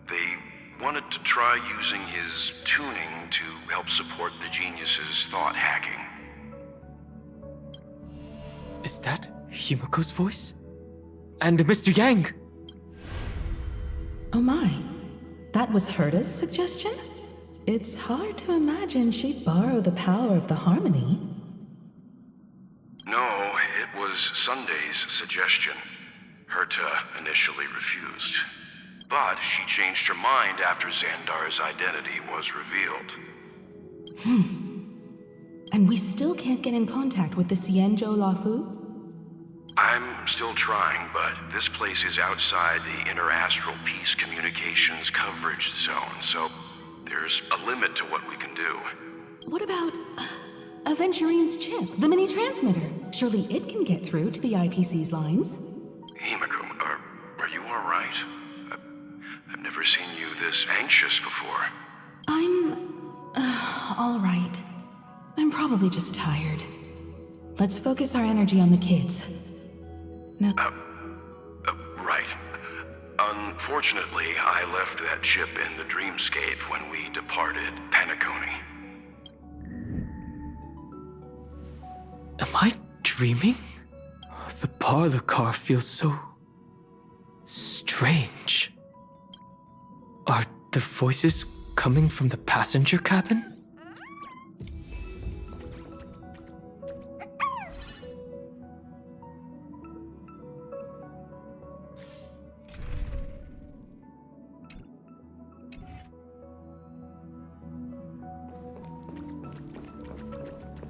They wanted to try using his tuning to help support the genius's thought hacking. Is that Himiko's voice? And Mr. Yang? Oh my. That was Herta's suggestion? It's hard to imagine she'd borrow the power of the harmony. No, it was Sunday's suggestion. Herta initially refused. But she changed her mind after Xandar's identity was revealed. And we still can't get in contact with the Xianzhou Lafu? I'm still trying, but this place is outside the interastral peace communications coverage zone, so there's a limit to what we can do. What about Aventurine's chip, the mini transmitter? Surely it can get through to the IPC's lines. Himiko, are you alright? I've never seen you this anxious before. I'm... all right. I'm probably just tired. Let's focus our energy on the kids. Now... Right. Unfortunately, I left that chip in the dreamscape when we departed Penacony. Am I dreaming? The parlor car feels so... strange. Are the voices coming from the passenger cabin?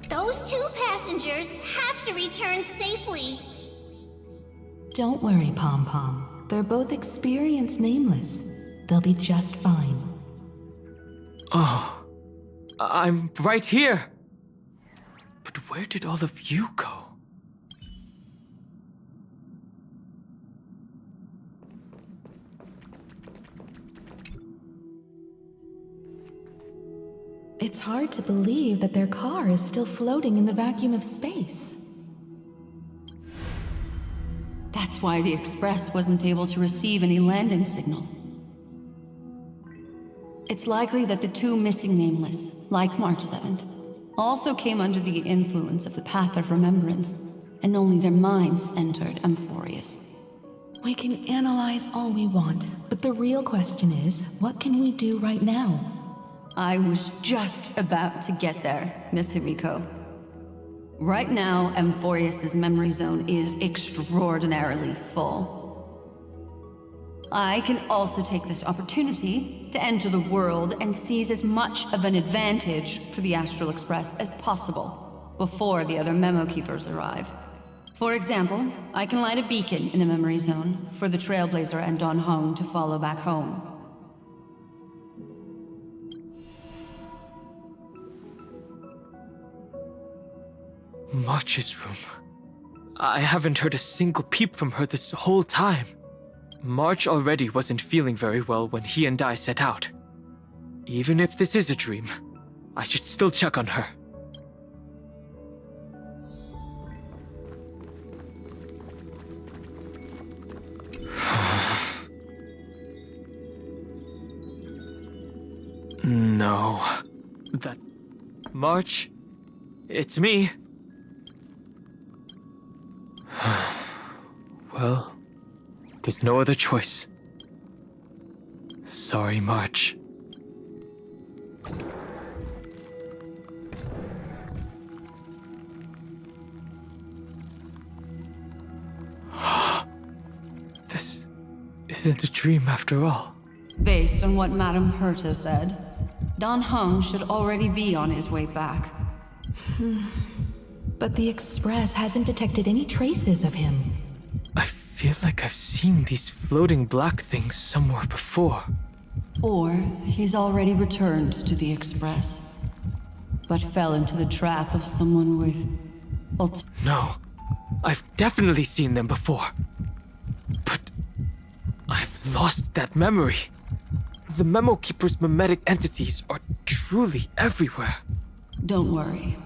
Those two passengers have to return safely. Don't worry, Pom Pom. They're both experienced Nameless. They'll be just fine. Oh, I'm right here. But where did all of you go? It's hard to believe that their car is still floating in the vacuum of space. That's why the Express wasn't able to receive any landing signal. It's likely that the two missing Nameless, like March 7th, also came under the influence of the Path of Remembrance, and only their minds entered Amphorius. We can analyze all we want, but the real question is, what can we do right now? I was just about to get there, Miss Himiko. Right now, Amphorius's memory zone is extraordinarily full. I can also take this opportunity to enter the world and seize as much of an advantage for the Astral Express as possible before the other memo keepers arrive. For example, I can light a beacon in the memory zone for the Trailblazer and Don Hong to follow back home. March's room. I haven't heard a single peep from her this whole time. March already wasn't feeling very well when he and I set out. Even if this is a dream, I should still check on her. No. That... March? It's me. Well, there's no other choice. Sorry, March. This isn't a dream after all. Based on what Madame Herta said, Don Hong should already be on his way back. But the Express hasn't detected any traces of him. I feel like I've seen these floating black things somewhere before. Or he's already returned to the Express, but fell into the trap of someone with... No, I've definitely seen them before. But I've lost that memory. The Memo Keeper's memetic entities are truly everywhere. Don't worry.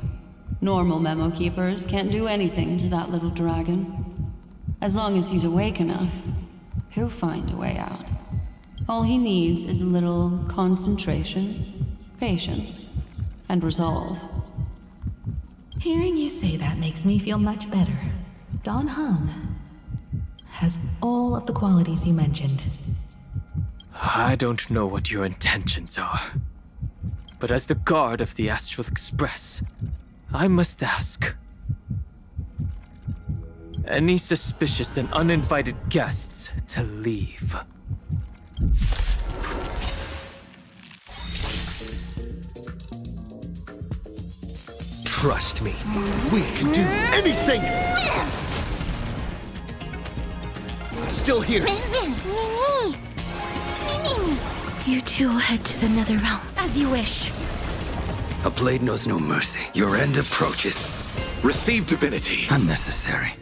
Normal Memo Keepers can't do anything to that little dragon. As long as he's awake enough, he'll find a way out. All he needs is a little concentration, patience, and resolve. Hearing you say that makes me feel much better. Don Hong has all of the qualities you mentioned. I don't know what your intentions are, but as the guard of the Astral Express, I must ask. Any suspicious and uninvited guests to leave. Trust me, we can do anything! Still here. You two will head to the Nether Realm, as you wish. A blade knows no mercy. Your end approaches. Receive divinity. Unnecessary.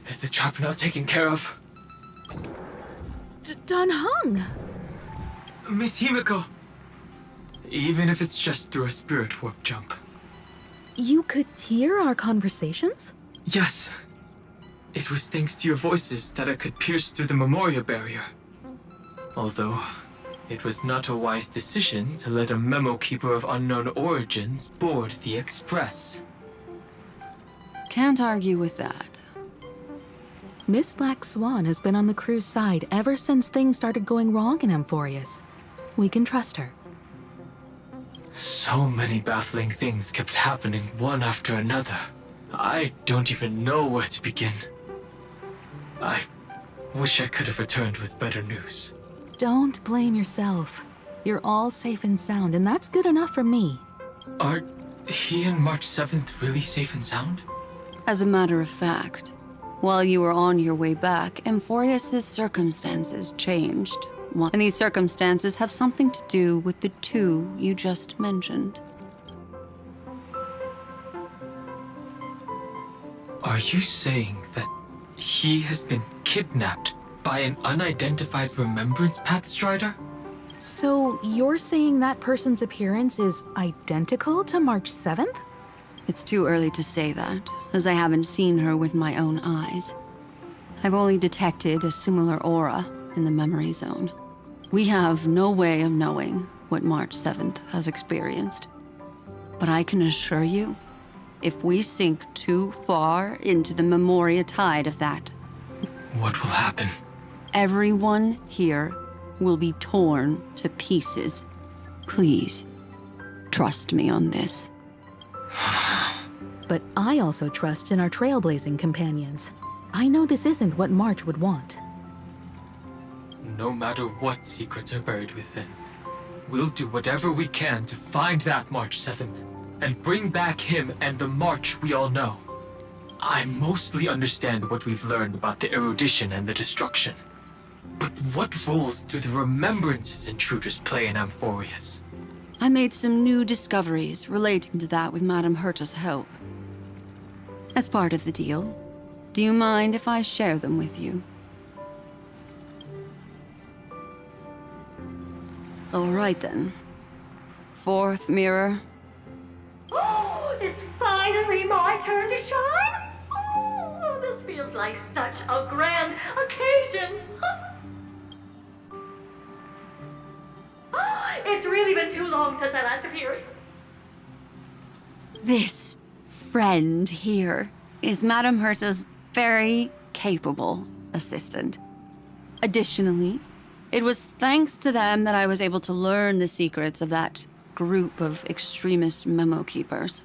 Is the trap now taken care of? Don Hong! Miss Himiko! Even if it's just through a spirit warp jump. You could hear our conversations? Yes. It was thanks to your voices that I could pierce through the Memoria barrier. Although, it was not a wise decision to let a Memo Keeper of unknown origins board the Express. Can't argue with that. Miss Black Swan has been on the crew's side ever since things started going wrong in Amphorius. We can trust her. So many baffling things kept happening one after another. I don't even know where to begin. I wish I could have returned with better news. Don't blame yourself. You're all safe and sound, and that's good enough for me. Are he and March 7th really safe and sound? As a matter of fact, while you were on your way back, Amphorius's circumstances changed. And these circumstances have something to do with the two you just mentioned. Are you saying that he has been kidnapped by an unidentified Remembrance Path Strider? So you're saying that person's appearance is identical to March 7th? It's too early to say that, as I haven't seen her with my own eyes. I've only detected a similar aura in the memory zone. We have no way of knowing what March 7th has experienced. But I can assure you, if we sink too far into the Memoria tide of that. What will happen? Everyone here will be torn to pieces. Please, trust me on this. But I also trust in our trailblazing companions. I know this isn't what March would want. No matter what secrets are buried within, we'll do whatever we can to find that March 7th and bring back him and the March we all know. I mostly understand what we've learned about the erudition and the destruction. But what roles do the remembrances intruders play in Amphorius? I made some new discoveries relating to that with Madame Herta's help. As part of the deal, do you mind if I share them with you? All right then. Fourth mirror. Oh, it's finally my turn to shine! Oh, this feels like such a grand occasion! It's really been too long since I last appeared. This friend here is Madame Herta's very capable assistant. Additionally, it was thanks to them that I was able to learn the secrets of that group of extremist memo keepers.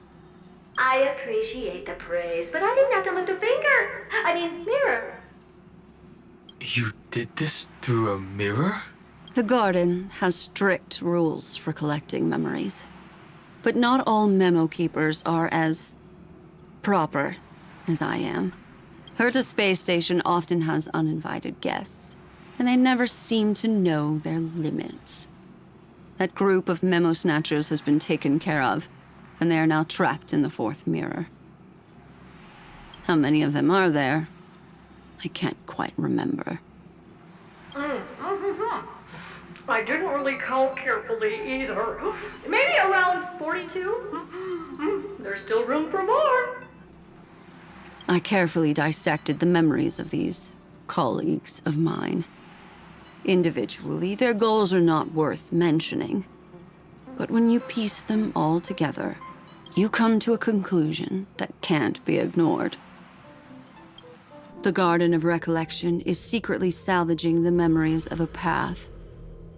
I appreciate the praise, but I didn't have to lift a finger. I mean, mirror. You did this through a mirror? The garden has strict rules for collecting memories. But not all memo keepers are as proper as I am. Herta's space station often has uninvited guests, and they never seem to know their limits. That group of memo snatchers has been taken care of, and they are now trapped in the fourth mirror. How many of them are there? I can't quite remember. I didn't really count carefully either. Maybe around 42? There's still room for more. I carefully dissected the memories of these colleagues of mine. Individually, their goals are not worth mentioning. But when you piece them all together, you come to a conclusion that can't be ignored. The Garden of Recollection is secretly salvaging the memories of a path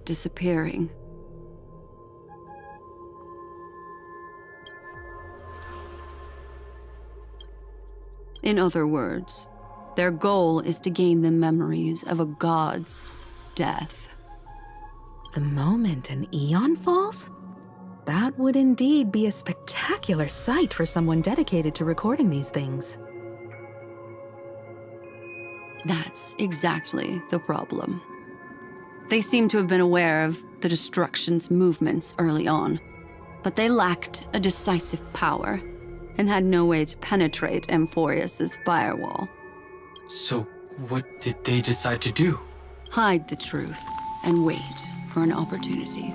disappearing. In other words, their goal is to gain the memories of a god's death. The moment an eon falls? That would indeed be a spectacular sight for someone dedicated to recording these things. That's exactly the problem. They seem to have been aware of the destruction's movements early on, but they lacked a decisive power and had no way to penetrate Amphorius's firewall. So, what did they decide to do? Hide the truth and wait for an opportunity.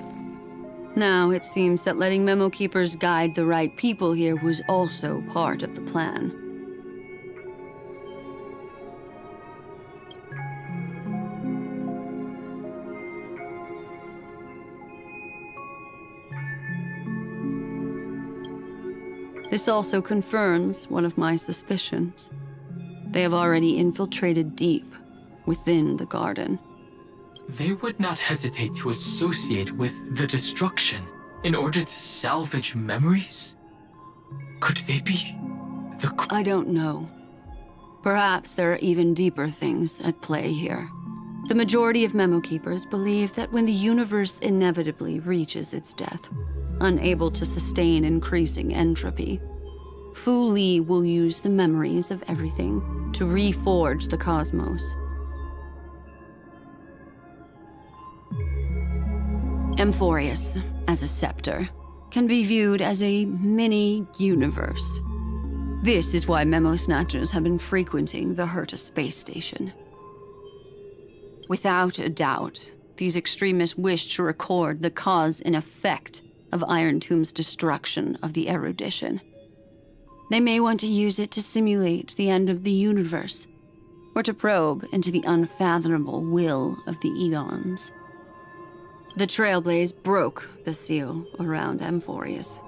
Now it seems that letting memo keepers guide the right people here was also part of the plan. This also confirms one of my suspicions. They have already infiltrated deep within the garden. They would not hesitate to associate with the destruction in order to salvage memories? Could they be the... I don't know. Perhaps there are even deeper things at play here. The majority of memo keepers believe that when the universe inevitably reaches its death, unable to sustain increasing entropy, Fu Li will use the memories of everything to reforge the cosmos. Amphorius, as a scepter, can be viewed as a mini-universe. This is why memo snatchers have been frequenting the Herta space station. Without a doubt, these extremists wish to record the cause and effect of Iron Tomb's destruction of the erudition. They may want to use it to simulate the end of the universe, or to probe into the unfathomable will of the eons. The Trailblaze broke the seal around Amphorius,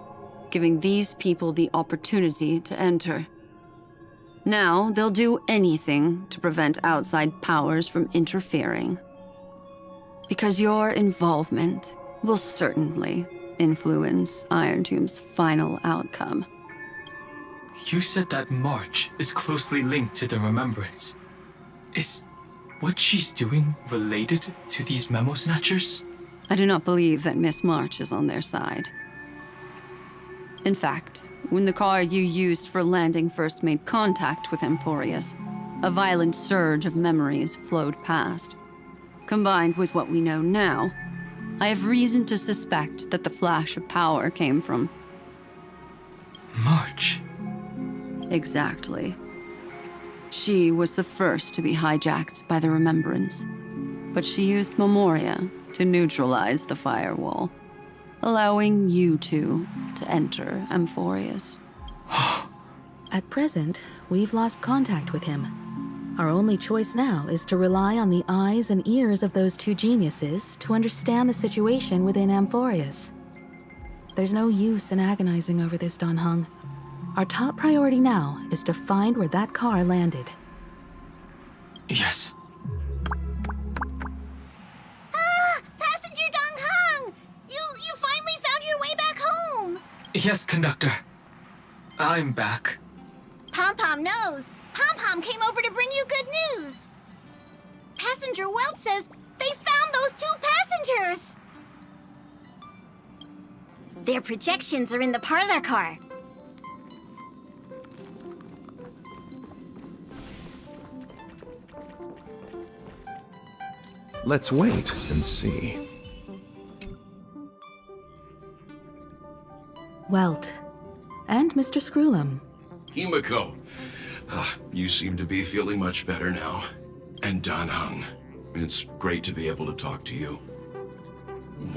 giving these people the opportunity to enter. Now, they'll do anything to prevent outside powers from interfering. Because your involvement will certainly influence Iron Tomb's final outcome. You said that March is closely linked to the Remembrance. Is what she's doing related to these memo snatchers? I do not believe that Miss March is on their side. In fact, when the car you used for landing first made contact with Amphorius, a violent surge of memories flowed past. Combined with what we know now, I have reason to suspect that the flash of power came from... March. Exactly. She was the first to be hijacked by the Remembrance, but she used Memoria to neutralize the firewall, allowing you two to enter Amphorius. At present, we've lost contact with him. Our only choice now is to rely on the eyes and ears of those two geniuses to understand the situation within Amphorius. There's no use in agonizing over this, Dan Heng. Our top priority now is to find where that car landed. Yes. Passenger Dong Heng! You finally found your way back home! Yes, conductor. I'm back. Pom-Pom knows. Pom-Pom came over to bring you good news. Passenger Welt says they found those two passengers. Their projections are in the parlor car. Let's wait and see. Welt. And Mr. Screwlum. Himiko, you seem to be feeling much better now. And Dan Heng, it's great to be able to talk to you.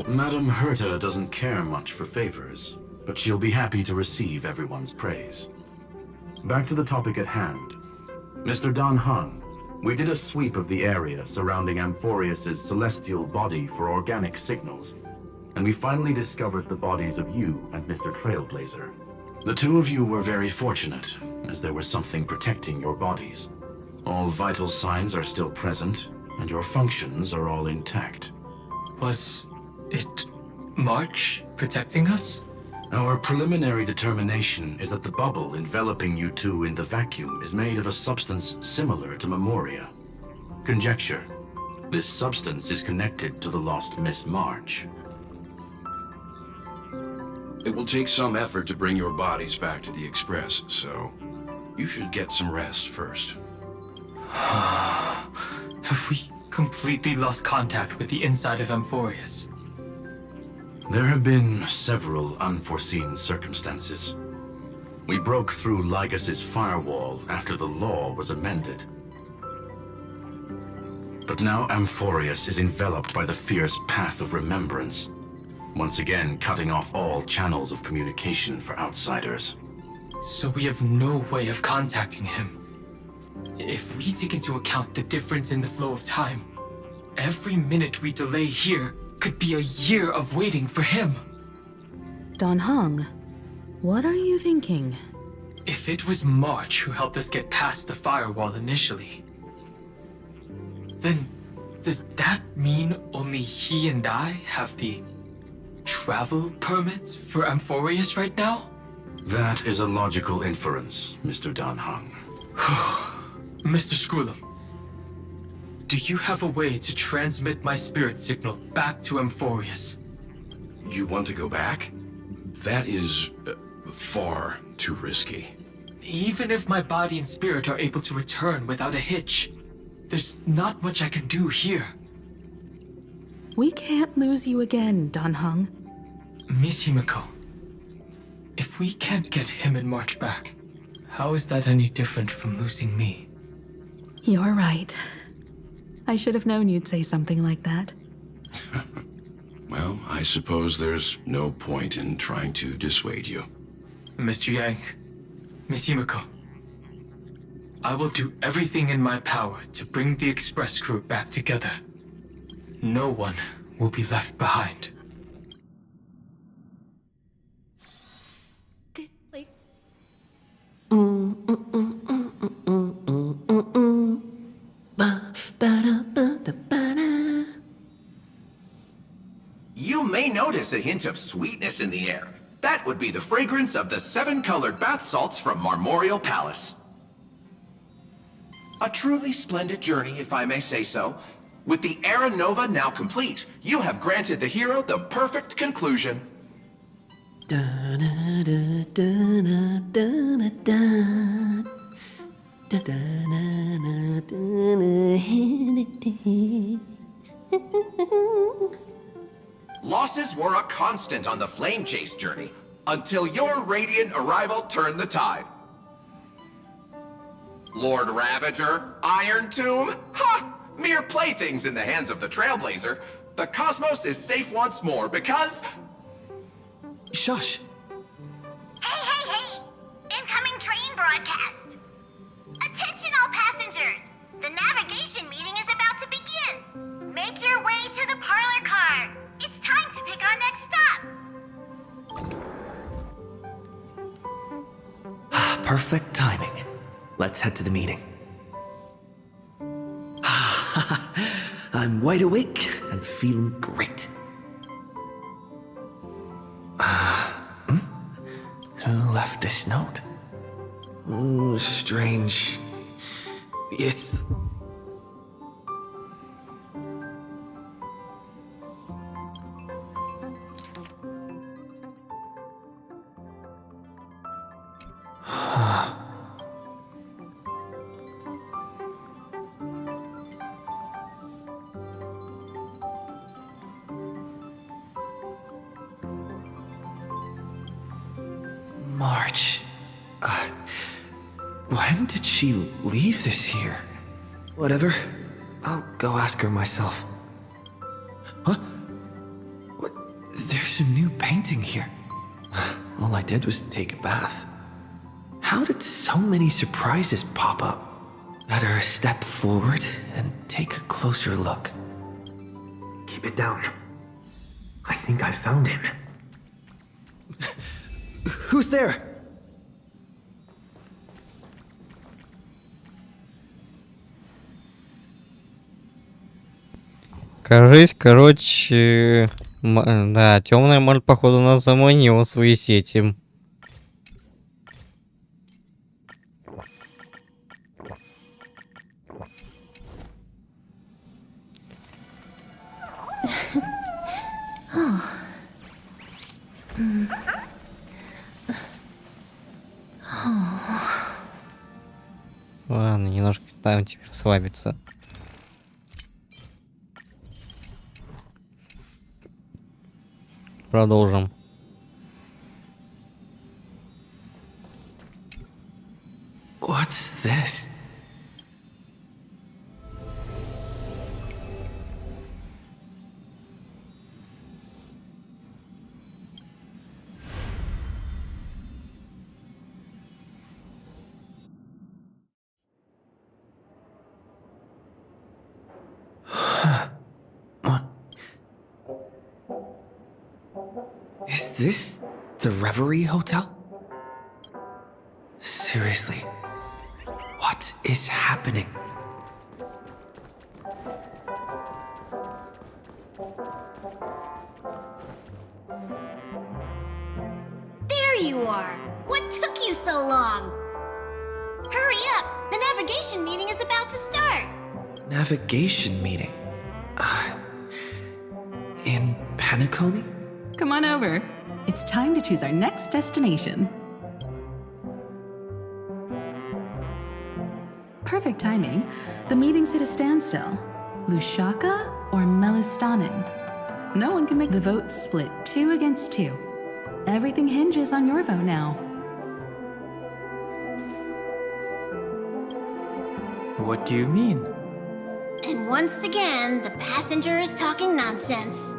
Madame Herta doesn't care much for favors, but she'll be happy to receive everyone's praise. Back to the topic at hand. Mr. Dan Heng, we did a sweep of the area surrounding Amphorius's celestial body for organic signals, and we finally discovered the bodies of you and Mr. Trailblazer. The two of you were very fortunate, as there was something protecting your bodies. All vital signs are still present, and your functions are all intact. Was it March protecting us? Our preliminary determination is that the bubble enveloping you two in the vacuum is made of a substance similar to Memoria. Conjecture. This substance is connected to the lost Miss March. It will take some effort to bring your bodies back to the Express, so you should get some rest first. Have we completely lost contact with the inside of Amphorius? There have been several unforeseen circumstances. We broke through Lygas's firewall after the law was amended. But now Amphorius is enveloped by the fierce path of remembrance, once again cutting off all channels of communication for outsiders. So we have no way of contacting him. If we take into account the difference in the flow of time, every minute we delay here could be a year of waiting for him. Dan Heng, what are you thinking? If it was March who helped us get past the firewall initially, then does that mean only he and I have the travel permit for Amphorius right now? That is a logical inference, Mr. Dan Heng. Mr. Screwlum, do you have a way to transmit my spirit signal back to Amphorius? You want to go back? That is far too risky. Even if my body and spirit are able to return without a hitch, there's not much I can do here. We can't lose you again, Dan Heng. Miss Himiko, if we can't get him and March back, how is that any different from losing me? You're right. I should have known you'd say something like that. Well, I suppose there's no point in trying to dissuade you. Mr. Yank, Miss Himiko, I will do everything in my power to bring the Express crew back together. No one will be left behind. you may notice a hint of sweetness in the air. That would be the fragrance of the 7-colored bath salts from Marmorial Palace. A truly splendid journey, if I may say so. With the Era Nova now complete, you have granted the hero the perfect conclusion. Losses were a constant on the Flame Chase journey, until your radiant arrival turned the tide. Lord Ravager, Iron Tomb, ha! Mere playthings in the hands of the Trailblazer. The cosmos is safe once more because... Shush. Hey, hey, hey! Incoming train broadcast! Attention all passengers! The navigation meeting is about to begin! Make your way to the parlor car! It's time to pick our next stop! Perfect timing. Let's head to the meeting. I'm wide awake and feeling great. Who left this note? Oh, strange. It's... March. When did she leave this here? Whatever. I'll go ask her myself. Huh? What? There's a new painting here. All I did was take a bath. How did so many surprises pop up? Better step forward and take a closer look. Keep it down. I think I found him. Who's there? Кажись, короче, да, темная моль, походу, нас заманила в свои сети. Ладно, немножко там теперь расслабиться. Продолжим. What's this? Is this the Reverie Hotel? Seriously, what is happening? There you are! What took you so long? Hurry up! The navigation meeting is about to start! Navigation meeting? In Penacony? Come on over. It's time to choose our next destination. Perfect timing. The meeting's at a standstill. Lushaka or Melistanin? No one can make the vote split 2 against 2. Everything hinges on your vote now. What do you mean? And once again, the passenger is talking nonsense.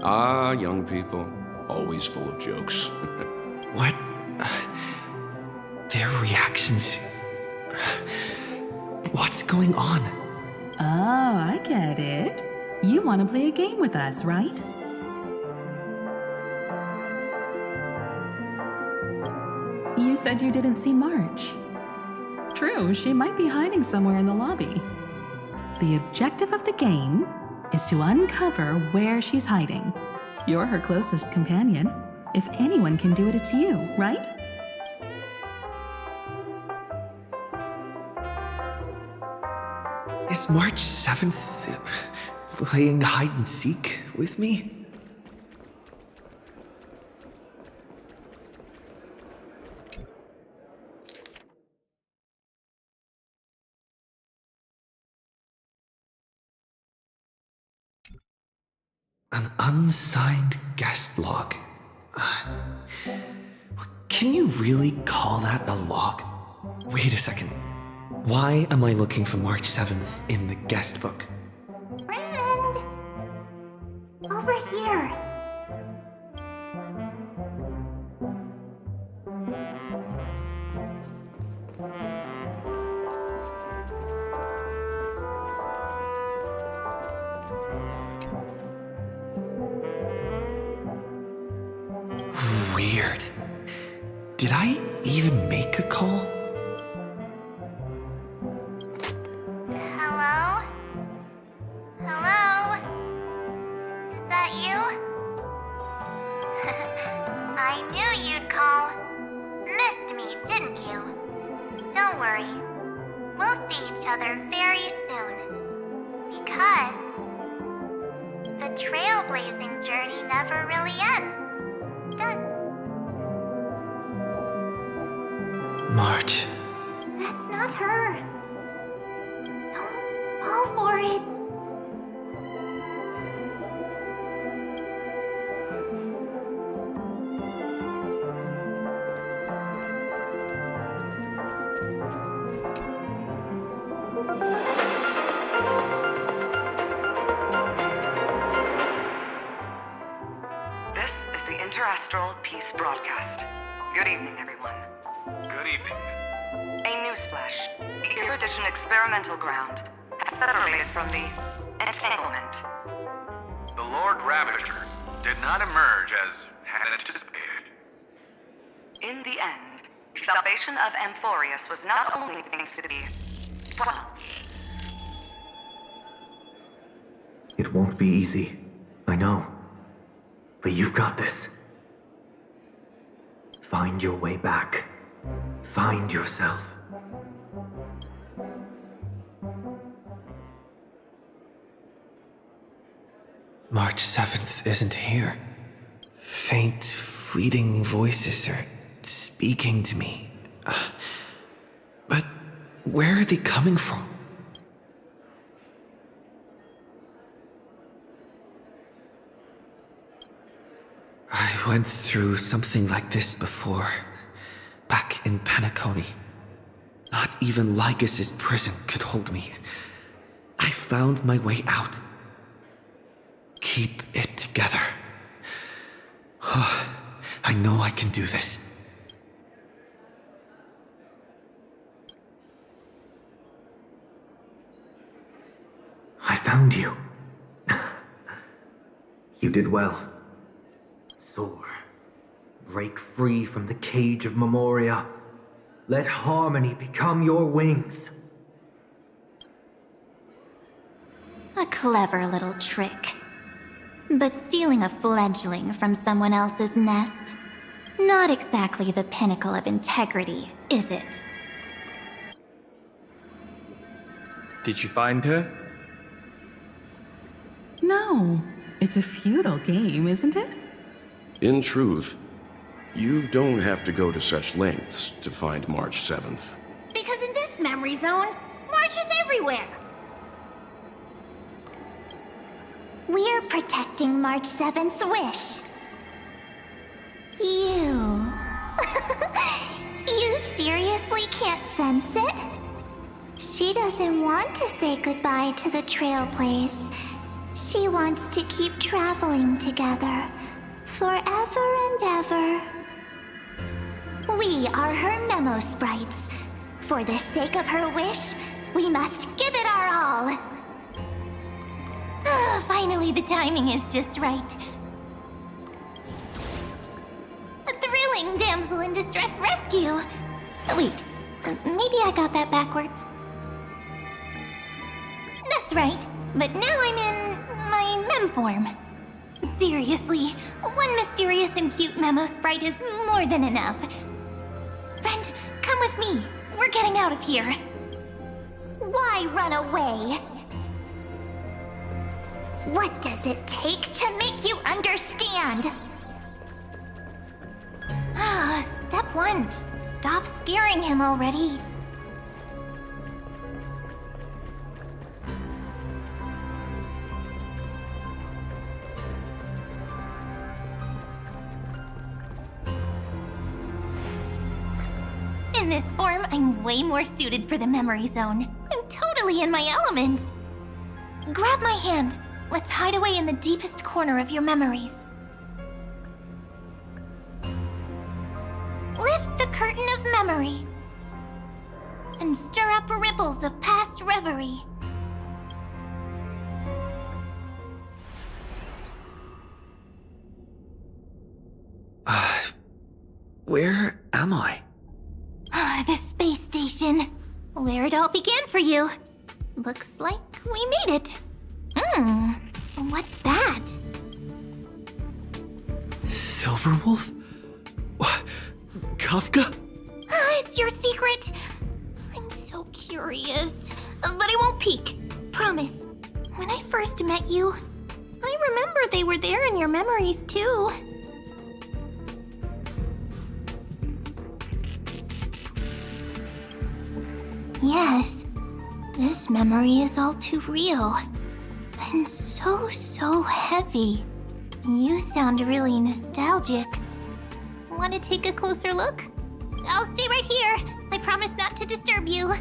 Ah, young people. Always full of jokes. What? Their reactions... What's going on? Oh, I get it. You want to play a game with us, right? You said you didn't see March. True, she might be hiding somewhere in the lobby. The objective of the game is to uncover where she's hiding. You're her closest companion. If anyone can do it, it's you, right? Is March 7th playing hide and seek with me? An unsigned guest log. Can you really call that a log? Wait a second. Why am I looking for March 7th in the guest book? Friend! Over here. Weird. Did I even make a call? Hello? Hello? Is that you? I knew you'd call. Missed me, didn't you? Don't worry. We'll see each other very soon. Because the trailblazing journey never really ends, does it? March. That's not her. Don't fall for it. This is the Interastral Peace Broadcast. Good evening, everyone. Good evening. A newsflash. The Erudition experimental ground has separated from the entanglement. The Lord Ravager did not emerge as had anticipated. In the end, the salvation of Amphorius was not only thanks to the... well, It won't be easy. I know. But you've got this. Find your way back. Find yourself. March 7th isn't here. Faint, fleeting voices are speaking to me. But where are they coming from? I went through something like this before, back in Penacony. Not even Lycus's prison could hold me. I found my way out. Keep it together. Oh, I know I can do this. I found you. You did well. Soar. Break free from the cage of Memoria. Let harmony become your wings. A clever little trick. But stealing a fledgling from someone else's nest? Not exactly the pinnacle of integrity, is it? Did you find her? No. It's a futile game, isn't it? In truth, you don't have to go to such lengths to find March 7th. Because in this memory zone, March is everywhere. We're protecting March 7th's wish. You... You seriously can't sense it? She doesn't want to say goodbye to the Trailblaze. She wants to keep traveling together, forever and ever. We are her memo sprites. For the sake of her wish, we must give it our all. Finally, the timing is just right. A thrilling damsel in distress rescue. Wait, maybe I got that backwards. That's right, but now I'm in my mem form. Seriously, one mysterious and cute memo sprite is more than enough. Friend, come with me. We're getting out of here. Why run away? What does it take to make you understand? Step 1. Stop scaring him already. In this form, I'm way more suited for the memory zone. I'm totally in my element. Grab my hand. Let's hide away in the deepest corner of your memories. Lift the curtain of memory and stir up ripples of past reverie. Where am I? The space station, where it all began for you. Looks like we made it. What's that? Silverwolf? Kafka? It's your secret. I'm so curious, but I won't peek. Promise. When I first met you, I remember they were there in your memories too. Yes, this memory is all too real. And so heavy. You sound really nostalgic. Want to take a closer look? I'll stay right here. I promise not to disturb you.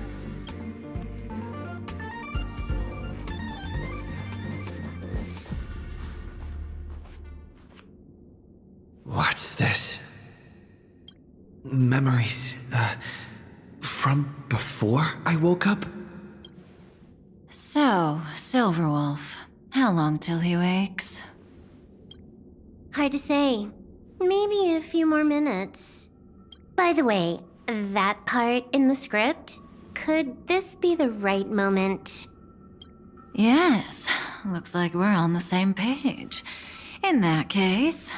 What's this? Memories, from before I woke up? So, Silverwolf, how long till he wakes? Hard to say. Maybe a few more minutes. By the way, that part in the script, could this be the right moment? Yes, looks like we're on the same page. In that case...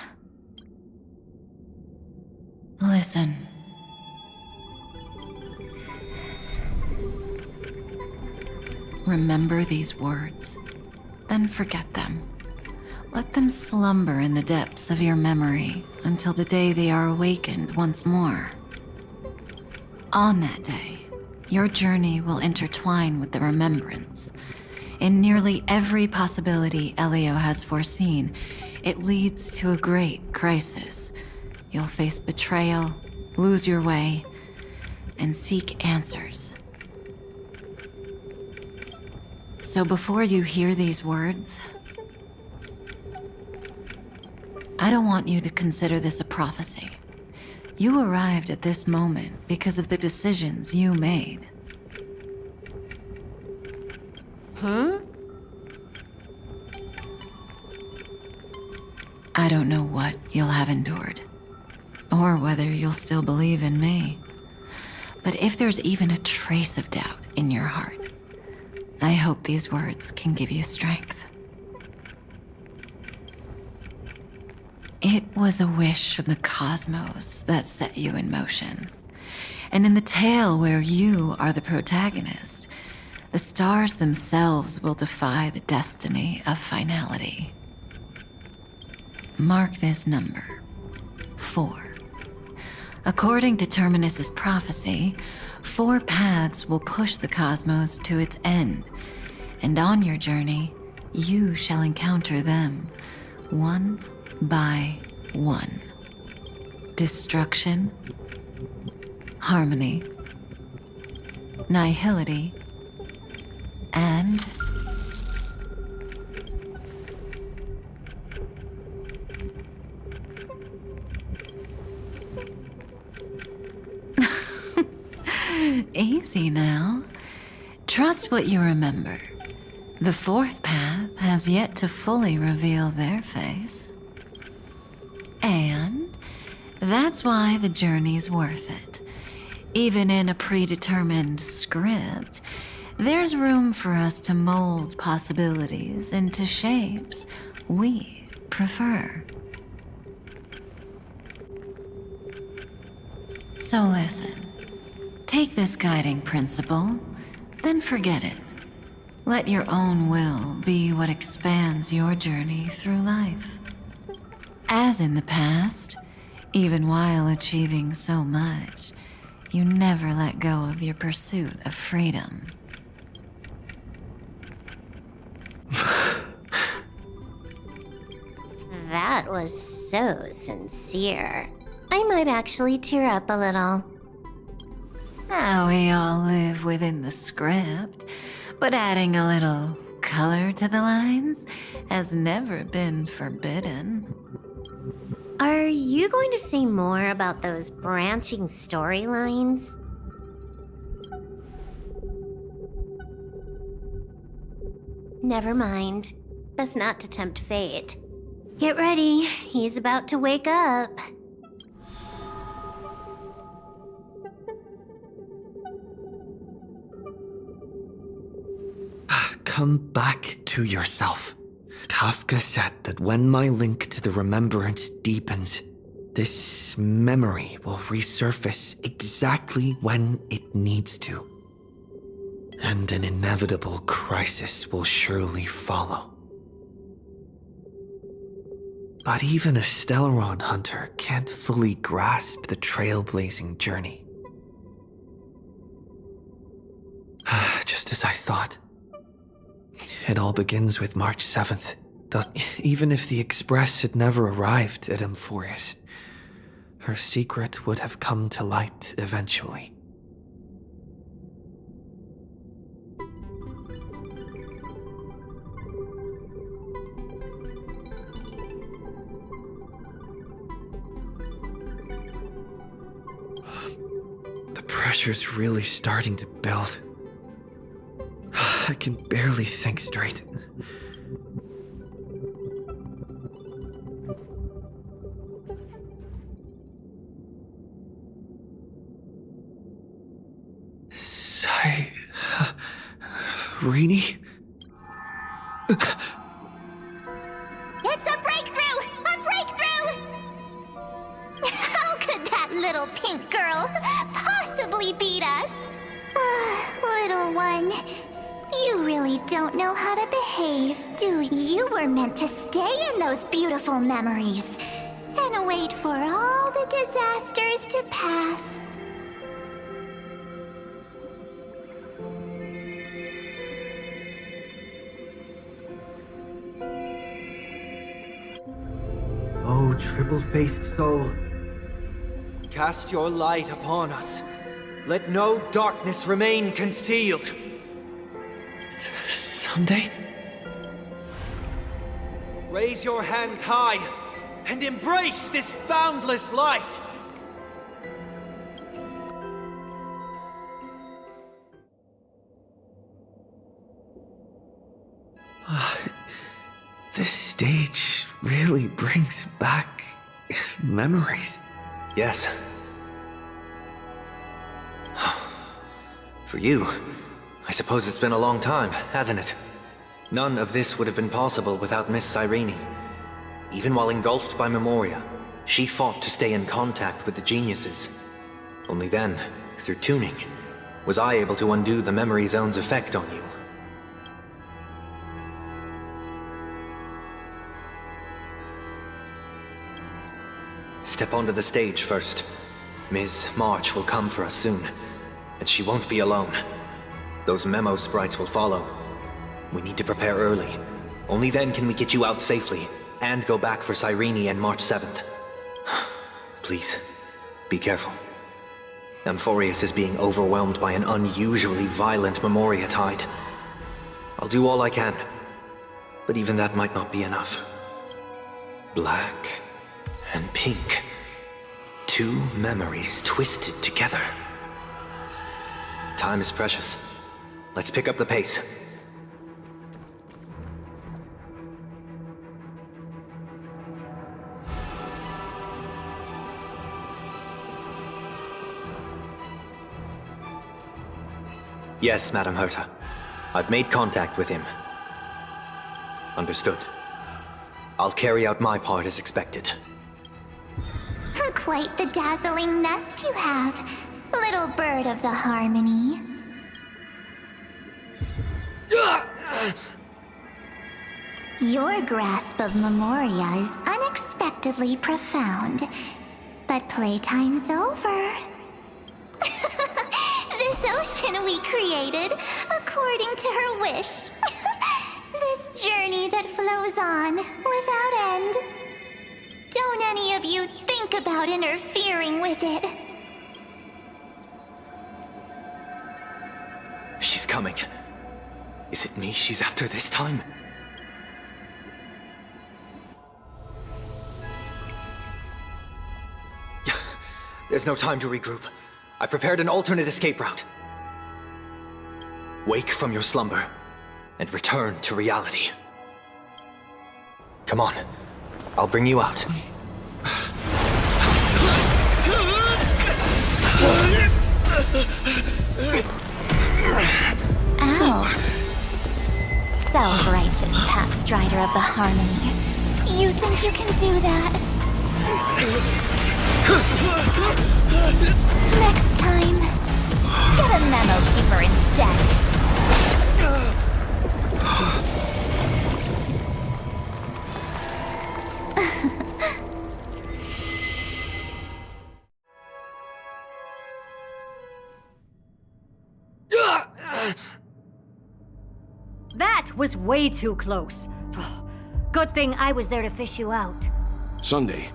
Listen. Remember these words, then forget them. Let them slumber in the depths of your memory until the day they are awakened once more. On that day, your journey will intertwine with the remembrance. In nearly every possibility Elio has foreseen, it leads to a great crisis. You'll face betrayal, lose your way, and seek answers. So before you hear these words, I don't want you to consider this a prophecy. You arrived at this moment because of the decisions you made. Huh? I don't know what you'll have endured, or whether you'll still believe in me. But if there's even a trace of doubt in your heart, I hope these words can give you strength. It was a wish of the cosmos that set you in motion. And in the tale where you are the protagonist, the stars themselves will defy the destiny of finality. Mark this number, 4. According to Terminus's prophecy, 4 paths will push the cosmos to its end, and on your journey, you shall encounter them, one by one. Destruction, harmony, nihility, and easy now. Trust what you remember. The 4th path has yet to fully reveal their face. And that's why the journey's worth it. Even in a predetermined script, there's room for us to mold possibilities into shapes we prefer. So listen, take this guiding principle, then forget it. Let your own will be what expands your journey through life. As in the past, even while achieving so much, you never let go of your pursuit of freedom. That was so sincere. I might actually tear up a little. We all live within the script, but adding a little color to the lines has never been forbidden. Are you going to say more about those branching storylines? Never mind. That's not to tempt fate. Get ready, he's about to wake up. Come back to yourself. Kafka said that when my link to the remembrance deepens, this memory will resurface exactly when it needs to. And an inevitable crisis will surely follow. But even a Stellaron hunter can't fully grasp the trailblazing journey. Just as I thought. It all begins with March 7th. Even if the Express had never arrived at Amphorius, her secret would have come to light eventually. The pressure's really starting to build. I can barely think straight. Rini? It's a breakthrough! A breakthrough! How could that little pink girl possibly beat us? Little one, you really don't know how to behave, do you? You were meant to stay in those beautiful memories and wait for all the disasters to pass. Oh, triple-faced soul, cast your light upon us. Let no darkness remain concealed. Someday? Raise your hands high and embrace this boundless light. This stage really brings back memories. Yes. For you, I suppose it's been a long time, hasn't it? None of this would have been possible without Miss Cyrene. Even while engulfed by Memoria, she fought to stay in contact with the geniuses. Only then, through tuning, was I able to undo the memory zone's effect on you. Step onto the stage first. Ms. March will come for us soon, and she won't be alone. Those memo sprites will follow. We need to prepare early. Only then can we get you out safely, and go back for Cyrene and March 7th. Please, be careful. Amphorius is being overwhelmed by an unusually violent Memoria tide. I'll do all I can, but even that might not be enough. Black and pink. Two memories twisted together. Time is precious. Let's pick up the pace. Yes, Madam Herta. I've made contact with him. Understood. I'll carry out my part as expected. Quite the dazzling nest you have, little bird of the harmony. Your grasp of Memoria is unexpectedly profound, but playtime's over. This ocean we created, according to her wish. This journey that flows on, without end. Don't any of you think about interfering with it. She's coming. Is it me she's after this time? There's no time to regroup. I prepared an alternate escape route. Wake from your slumber and return to reality. Come on, I'll bring you out. Out. Self-righteous path strider of the harmony. You think you can do that? Next time, get a memo keeper instead. That was way too close. Good thing I was there to fish you out. Sunday,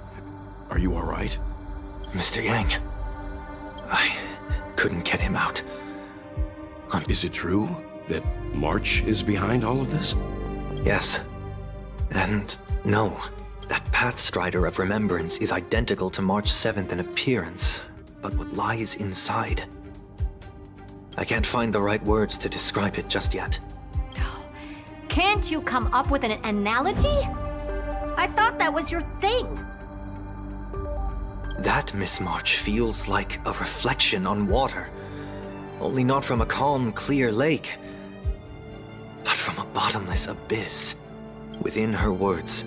are you all right? Mr. Yang, I couldn't get him out. Is it true that March is behind all of this? Yes. And no. That Pathstrider of Remembrance is identical to March 7th in appearance, but what lies inside? I can't find the right words to describe it just yet. Can't you come up with an analogy? I thought that was your thing. That Miss March feels like a reflection on water. Only not from a calm, clear lake, but from a bottomless abyss. Within her words,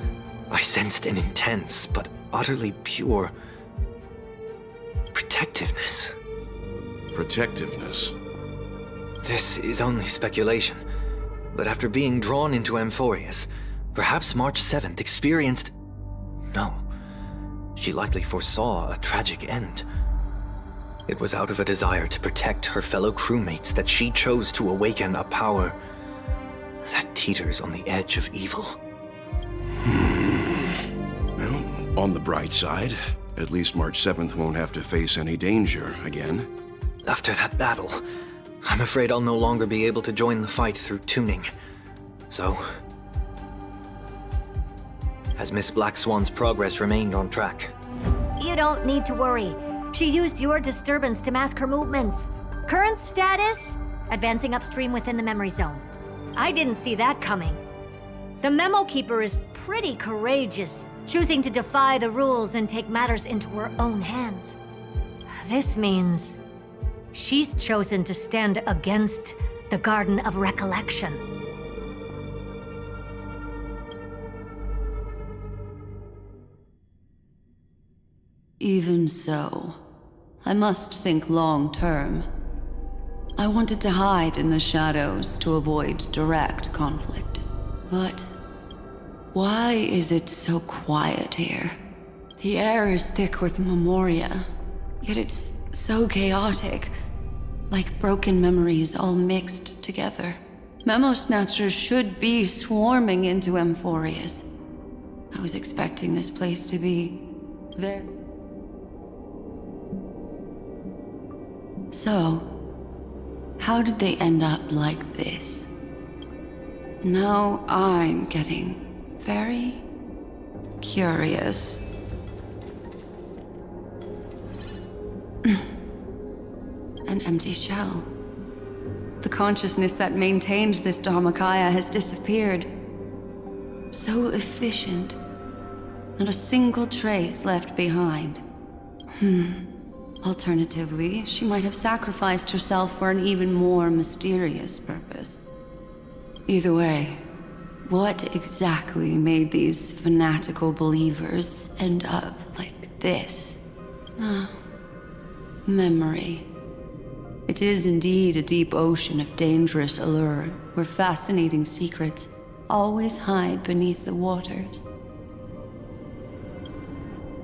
I sensed an intense but utterly pure protectiveness. Protectiveness? This is only speculation, but after being drawn into Amphorius, perhaps March 7th experienced... No. She likely foresaw a tragic end. It was out of a desire to protect her fellow crewmates that she chose to awaken a power that teeters on the edge of evil. Well, on the bright side, at least March 7th won't have to face any danger again. After that battle, I'm afraid I'll no longer be able to join the fight through tuning. So... has Miss Black Swan's progress remained on track? You don't need to worry. She used your disturbance to mask her movements. Current status? Advancing upstream within the memory zone. I didn't see that coming. The Memo Keeper is pretty courageous, choosing to defy the rules and take matters into her own hands. This means she's chosen to stand against the Garden of Recollection. Even so, I must think long-term. I wanted to hide in the shadows to avoid direct conflict. But why is it so quiet here? The air is thick with memoria, yet it's so chaotic, like broken memories all mixed together. Memo snatchers should be swarming into Amphorius. I was expecting this place to be very... So, how did they end up like this? Now I'm getting very curious. An empty shell. The consciousness that maintained this Dharmakaya has disappeared. So efficient. Not a single trace left behind. Alternatively, she might have sacrificed herself for an even more mysterious purpose. Either way, What exactly made these fanatical believers end up like this? Memory. It is indeed a deep ocean of dangerous allure, where fascinating secrets always hide beneath the waters.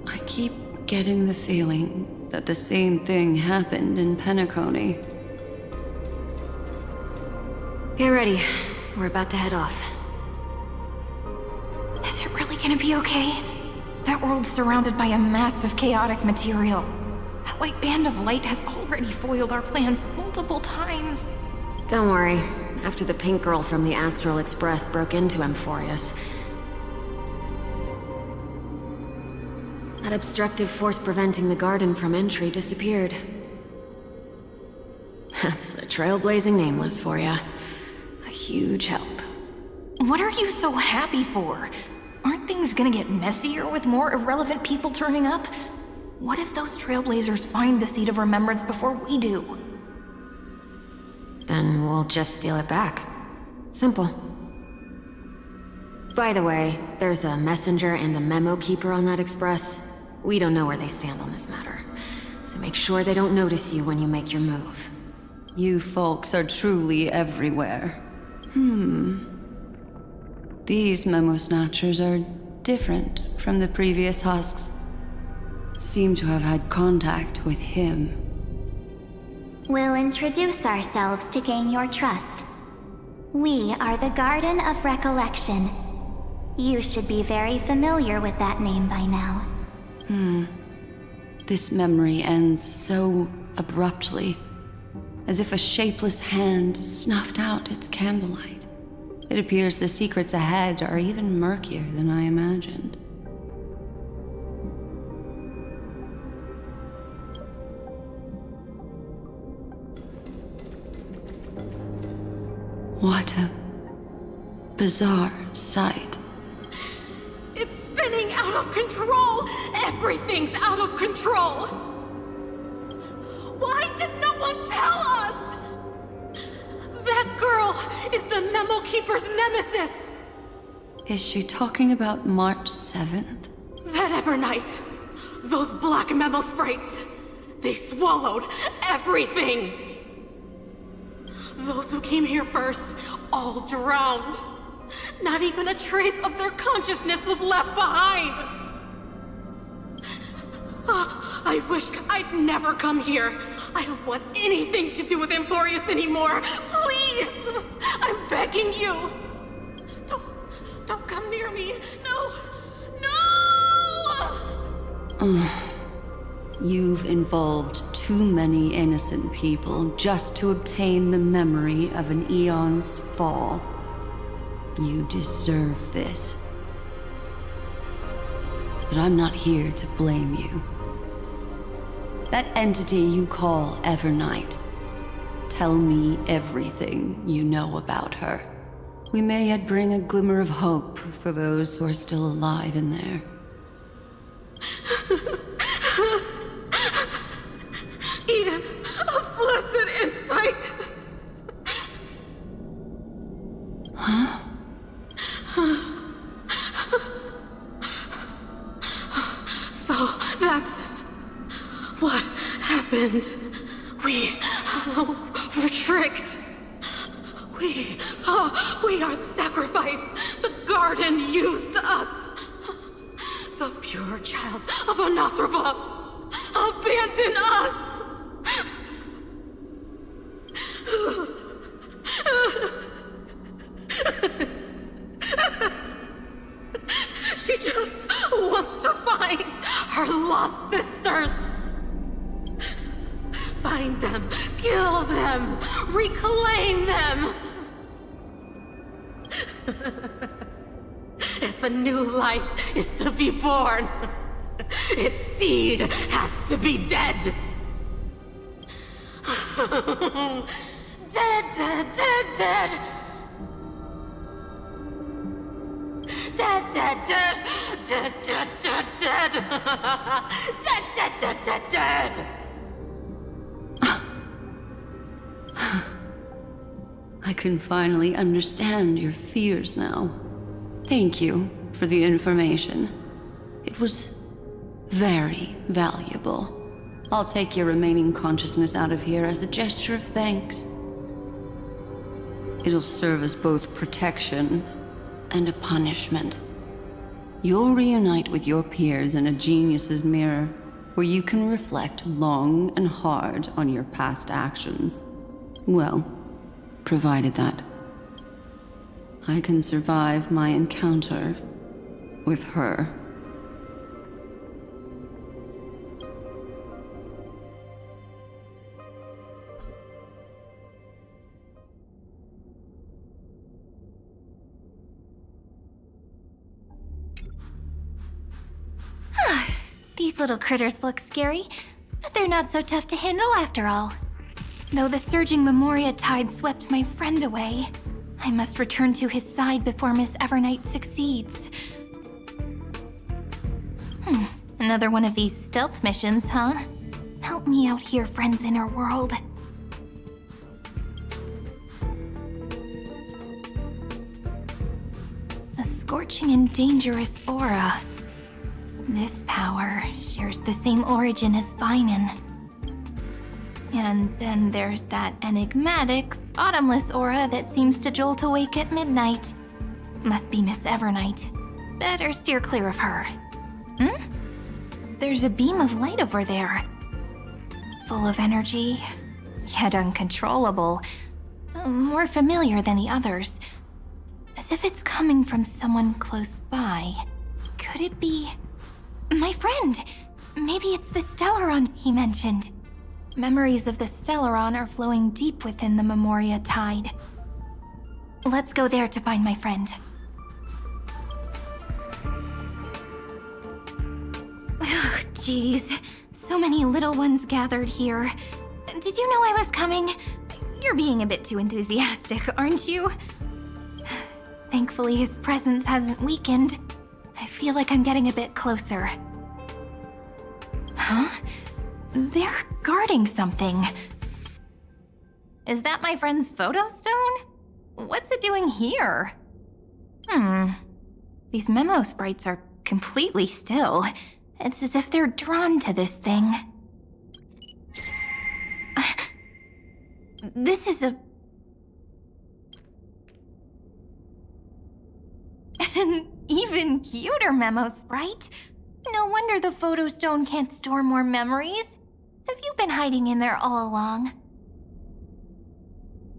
I keep getting the feeling that the same thing happened in Penacony. Get ready. We're about to head off. Is it really gonna be okay? That world's surrounded by a mass of chaotic material. That white band of light has already foiled our plans multiple times. Don't worry. After the pink girl from the Astral Express broke into Amphorius, that obstructive force preventing the garden from entry disappeared. That's the trailblazing nameless for ya. A huge help. What are you so happy for? Aren't things gonna get messier with more irrelevant people turning up? What if those trailblazers find the Seed of Remembrance before we do? Then we'll just steal it back. Simple. By the way, there's a messenger and a memo keeper on that express. We don't know where they stand on this matter, so make sure they don't notice you when you make your move. You folks are truly everywhere. These memo snatchers are different from the previous husks. Seem to have had contact with him. We'll introduce ourselves to gain your trust. We are the Garden of Recollection. You should be very familiar with that name by now. This memory ends so abruptly, as if a shapeless hand snuffed out its candlelight. It appears the secrets ahead are even murkier than I imagined. What a bizarre sight. It's spinning out of control! Everything's out of control! Why did no one tell us? That girl is the Memo Keeper's nemesis! Is she talking about March 7th? That Evernight, those black Memo sprites, they swallowed everything! Those who came here first, all drowned. Not even a trace of their consciousness was left behind. I wish I'd never come here. I don't want anything to do with Amphorius anymore. Please! I'm begging you. Don't come near me. No! No! You've involved too many innocent people just to obtain the memory of an eon's fall. You deserve this. But I'm not here to blame you. That entity you call Evernight, tell me everything you know about her. We may yet bring a glimmer of hope for those who are still alive in there. Eden, a blessed insight! Huh? So, that's what happened. We were tricked. We are the sacrifice. The garden used us. The pure child of Anasrava abandoned us. She just wants to find her lost sisters. Find them, kill them, reclaim them. If a new life is to be born, its seed has to be dead. Dead, dead, dead, dead. Dead, dead, dead, dead, dead, dead, dead. Dead, dead, dead, dead, dead. I can finally understand your fears now. Thank you for the information. It was very valuable. I'll take your remaining consciousness out of here as a gesture of thanks. It'll serve as both protection and a punishment. You'll reunite with your peers in a genius's mirror, where you can reflect long and hard on your past actions. Well, provided that I can survive my encounter with her. These little critters look scary, but they're not so tough to handle after all. Though the surging Memoria tide swept my friend away, I must return to his side before Miss Evernight succeeds. Another one of these stealth missions, huh? Help me out here, friend's inner world. A scorching and dangerous aura. This power shares the same origin as Feinen. And then there's that enigmatic, bottomless aura that seems to jolt awake at midnight. Must be Miss Evernight. Better steer clear of her. There's a beam of light over there. Full of energy, yet uncontrollable. More familiar than the others. As if it's coming from someone close by. Could it be... my friend! Maybe it's the Stellaron he mentioned. Memories of the Stellaron are flowing deep within the Memoria tide. Let's go there to find my friend. Ugh, jeez. So many little ones gathered here. Did you know I was coming? You're being a bit too enthusiastic, aren't you? Thankfully, his presence hasn't weakened. I feel like I'm getting a bit closer. Huh? They're guarding something. Is that my friend's photo stone? What's it doing here? These memo sprites are completely still. It's as if they're drawn to this thing. This is a... an even cuter memo sprite. No wonder the photo stone can't store more memories. Have you been hiding in there all along?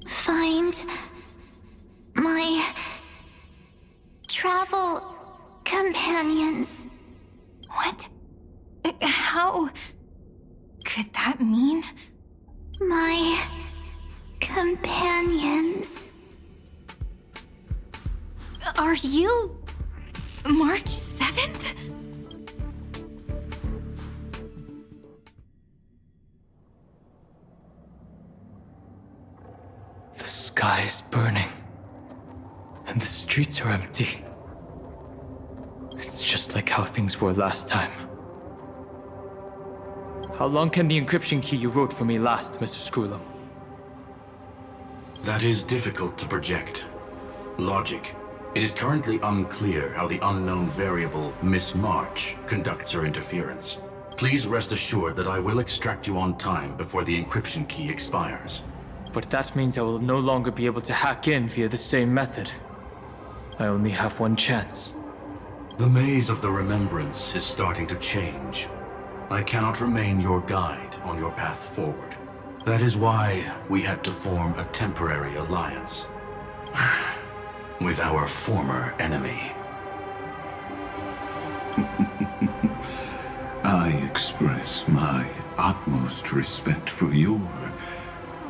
Find my travel companions. What? How could that mean? My companions. Are you March 7th? The sky is burning, and the streets are empty. It's just like how things were last time. How long can the encryption key you wrote for me last, Mr. Screwlum? That is difficult to project. Logic. It is currently unclear how the unknown variable, Miss March, conducts her interference. Please rest assured that I will extract you on time before the encryption key expires. But that means I will no longer be able to hack in via the same method. I only have one chance. The maze of the remembrance is starting to change. I cannot remain your guide on your path forward. That is why we had to form a temporary alliance with our former enemy. I express my utmost respect for your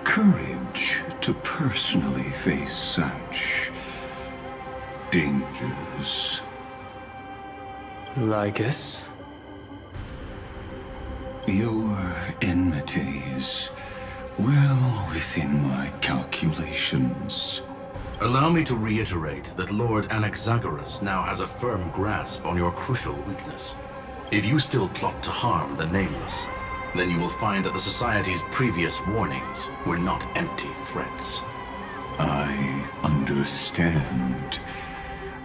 courage to personally face such dangers. Lygus? Your enmity is well within my calculations. Allow me to reiterate that Lord Anaxagoras now has a firm grasp on your crucial weakness. If you still plot to harm the Nameless, then you will find that the Society's previous warnings were not empty threats. I understand.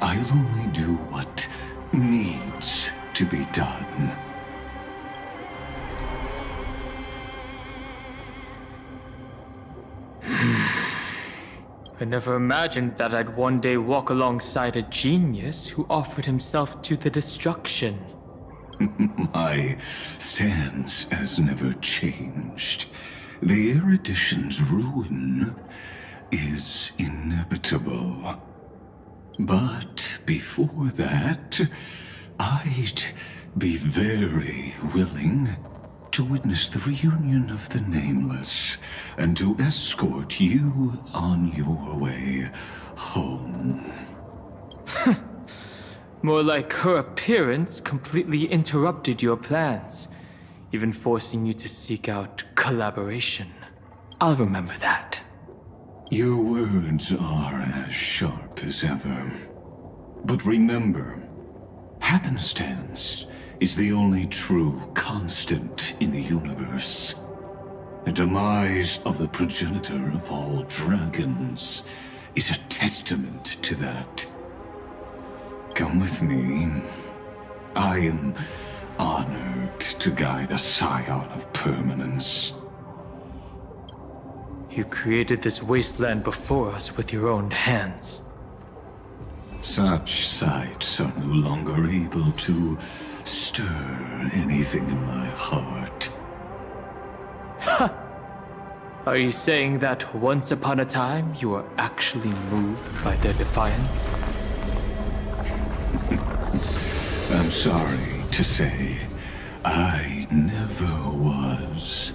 I'll only do what needs to be done. I never imagined that I'd one day walk alongside a genius who offered himself to the destruction. My stance has never changed. The erudition's ruin is inevitable. But before that, I'd be very willing to witness the reunion of the Nameless and to escort you on your way home. More like her appearance completely interrupted your plans, even forcing you to seek out collaboration. I'll remember that. Your words are as sharp as ever. But remember, happenstance is the only true constant in the universe. The demise of the progenitor of all dragons is a testament to that. Come with me. I am honored to guide a scion of permanence. You created this wasteland before us with your own hands. Such sights are no longer able to stir anything in my heart. Ha! Are you saying that once upon a time you were actually moved by their defiance? I'm sorry to say, I never was.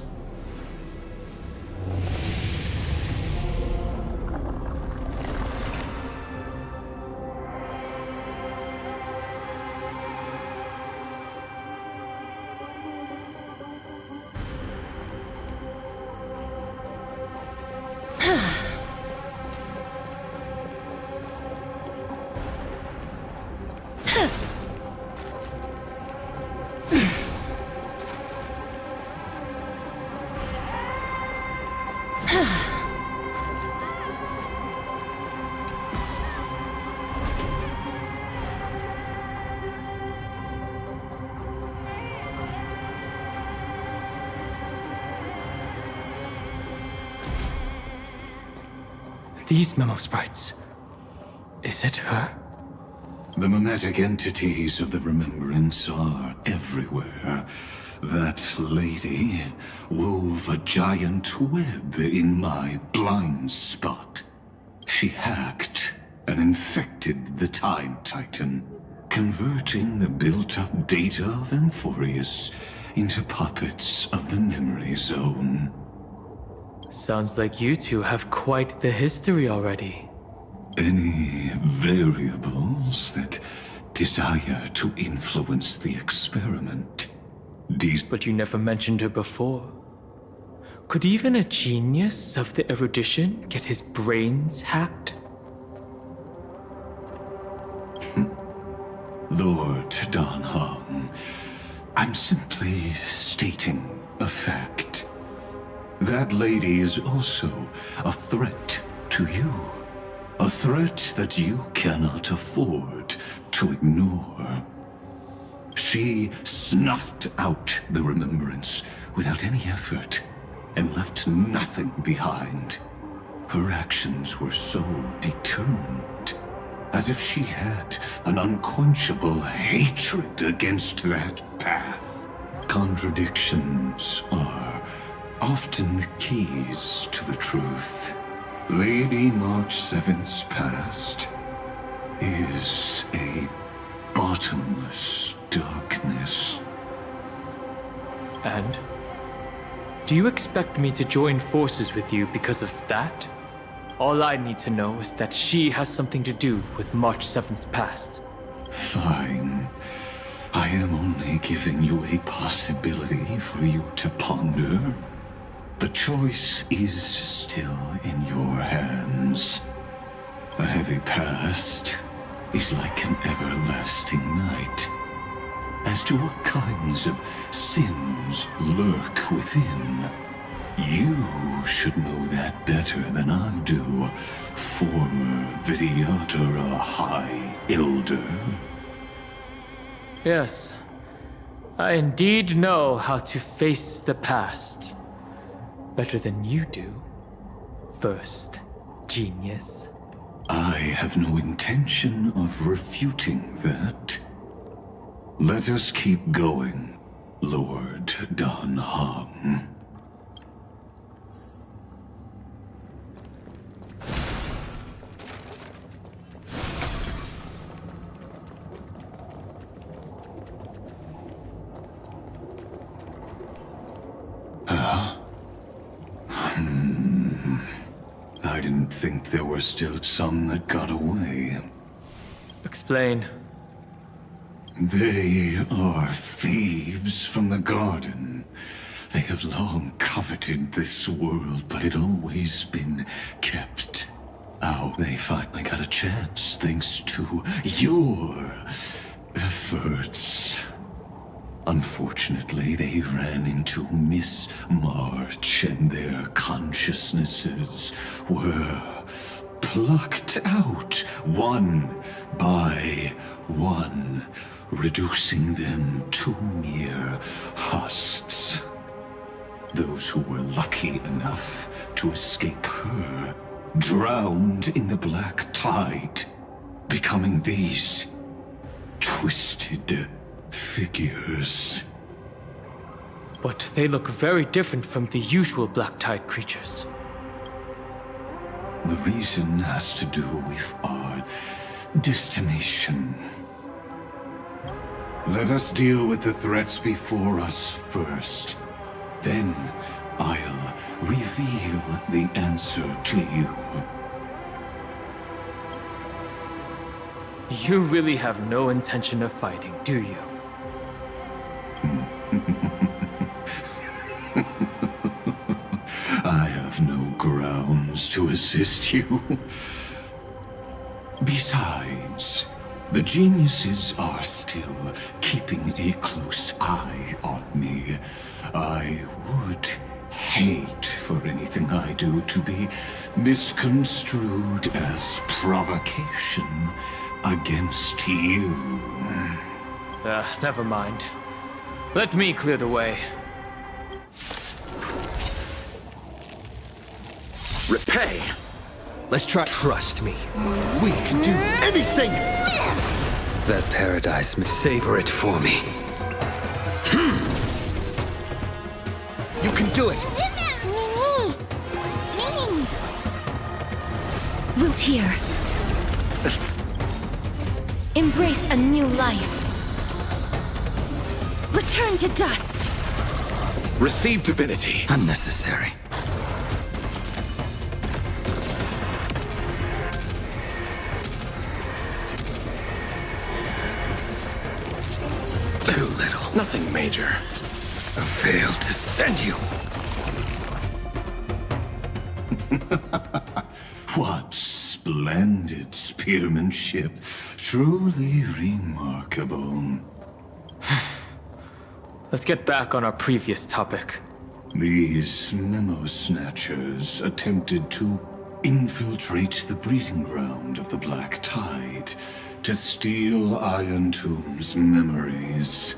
These memo sprites. Is it her? The mimetic entities of the remembrance are everywhere. That lady wove a giant web in my blind spot. She hacked and infected the Time Titan, converting the built-up data of Amphorius into puppets of the memory zone. Sounds like you two have quite the history already. Any variables that desire to influence the experiment? But you never mentioned her before. Could even a genius of the erudition get his brains hacked? Lord Don Hong, I'm simply stating a fact. That lady is also a threat to you. A threat that you cannot afford to ignore. She snuffed out the remembrance without any effort and left nothing behind. Her actions were so determined, as if she had an unquenchable hatred against that path. Contradictions are often the keys to the truth. Lady March 7th's past is a bottomless darkness. And? Do you expect me to join forces with you because of that? All I need to know is that she has something to do with March 7th's past. Fine. I am only giving you a possibility for you to ponder. The choice is still in your hands. A heavy past is like an everlasting night. As to what kinds of sins lurk within, You should know that better than I do, former Vidyatara High Elder. Yes, I indeed know how to face the past. Better than you do, first genius. I have no intention of refuting that. Let us keep going, Lord Dan Hong. I didn't think there were still some that got away. Explain. They are thieves from the garden. They have long coveted this world, but it always been kept out. They finally got a chance thanks to your efforts. Unfortunately, they ran into Miss March and their consciousnesses were plucked out one by one, reducing them to mere husks. Those who were lucky enough to escape her drowned in the black tide, becoming these twisted figures. But they look very different from the usual black tide creatures. The reason has to do with our destination. Let us deal with the threats before us first. Then I'll reveal the answer to you. You really have no intention of fighting, do you? I have no grounds to assist you. Besides, the geniuses are still keeping a close eye on me. I would hate for anything I do to be misconstrued as provocation against you. Never mind. Let me clear the way. Repay! Let's try. Trust me. We can do anything! That paradise may savor it for me. You can do it! Root here. Embrace a new life. Return to dust. Receive divinity. Unnecessary. Too little. Nothing major. I failed to send you. What splendid spearmanship. Truly remarkable. Let's get back on our previous topic. These memo snatchers attempted to infiltrate the breeding ground of the Black Tide to steal Iron Tomb's memories.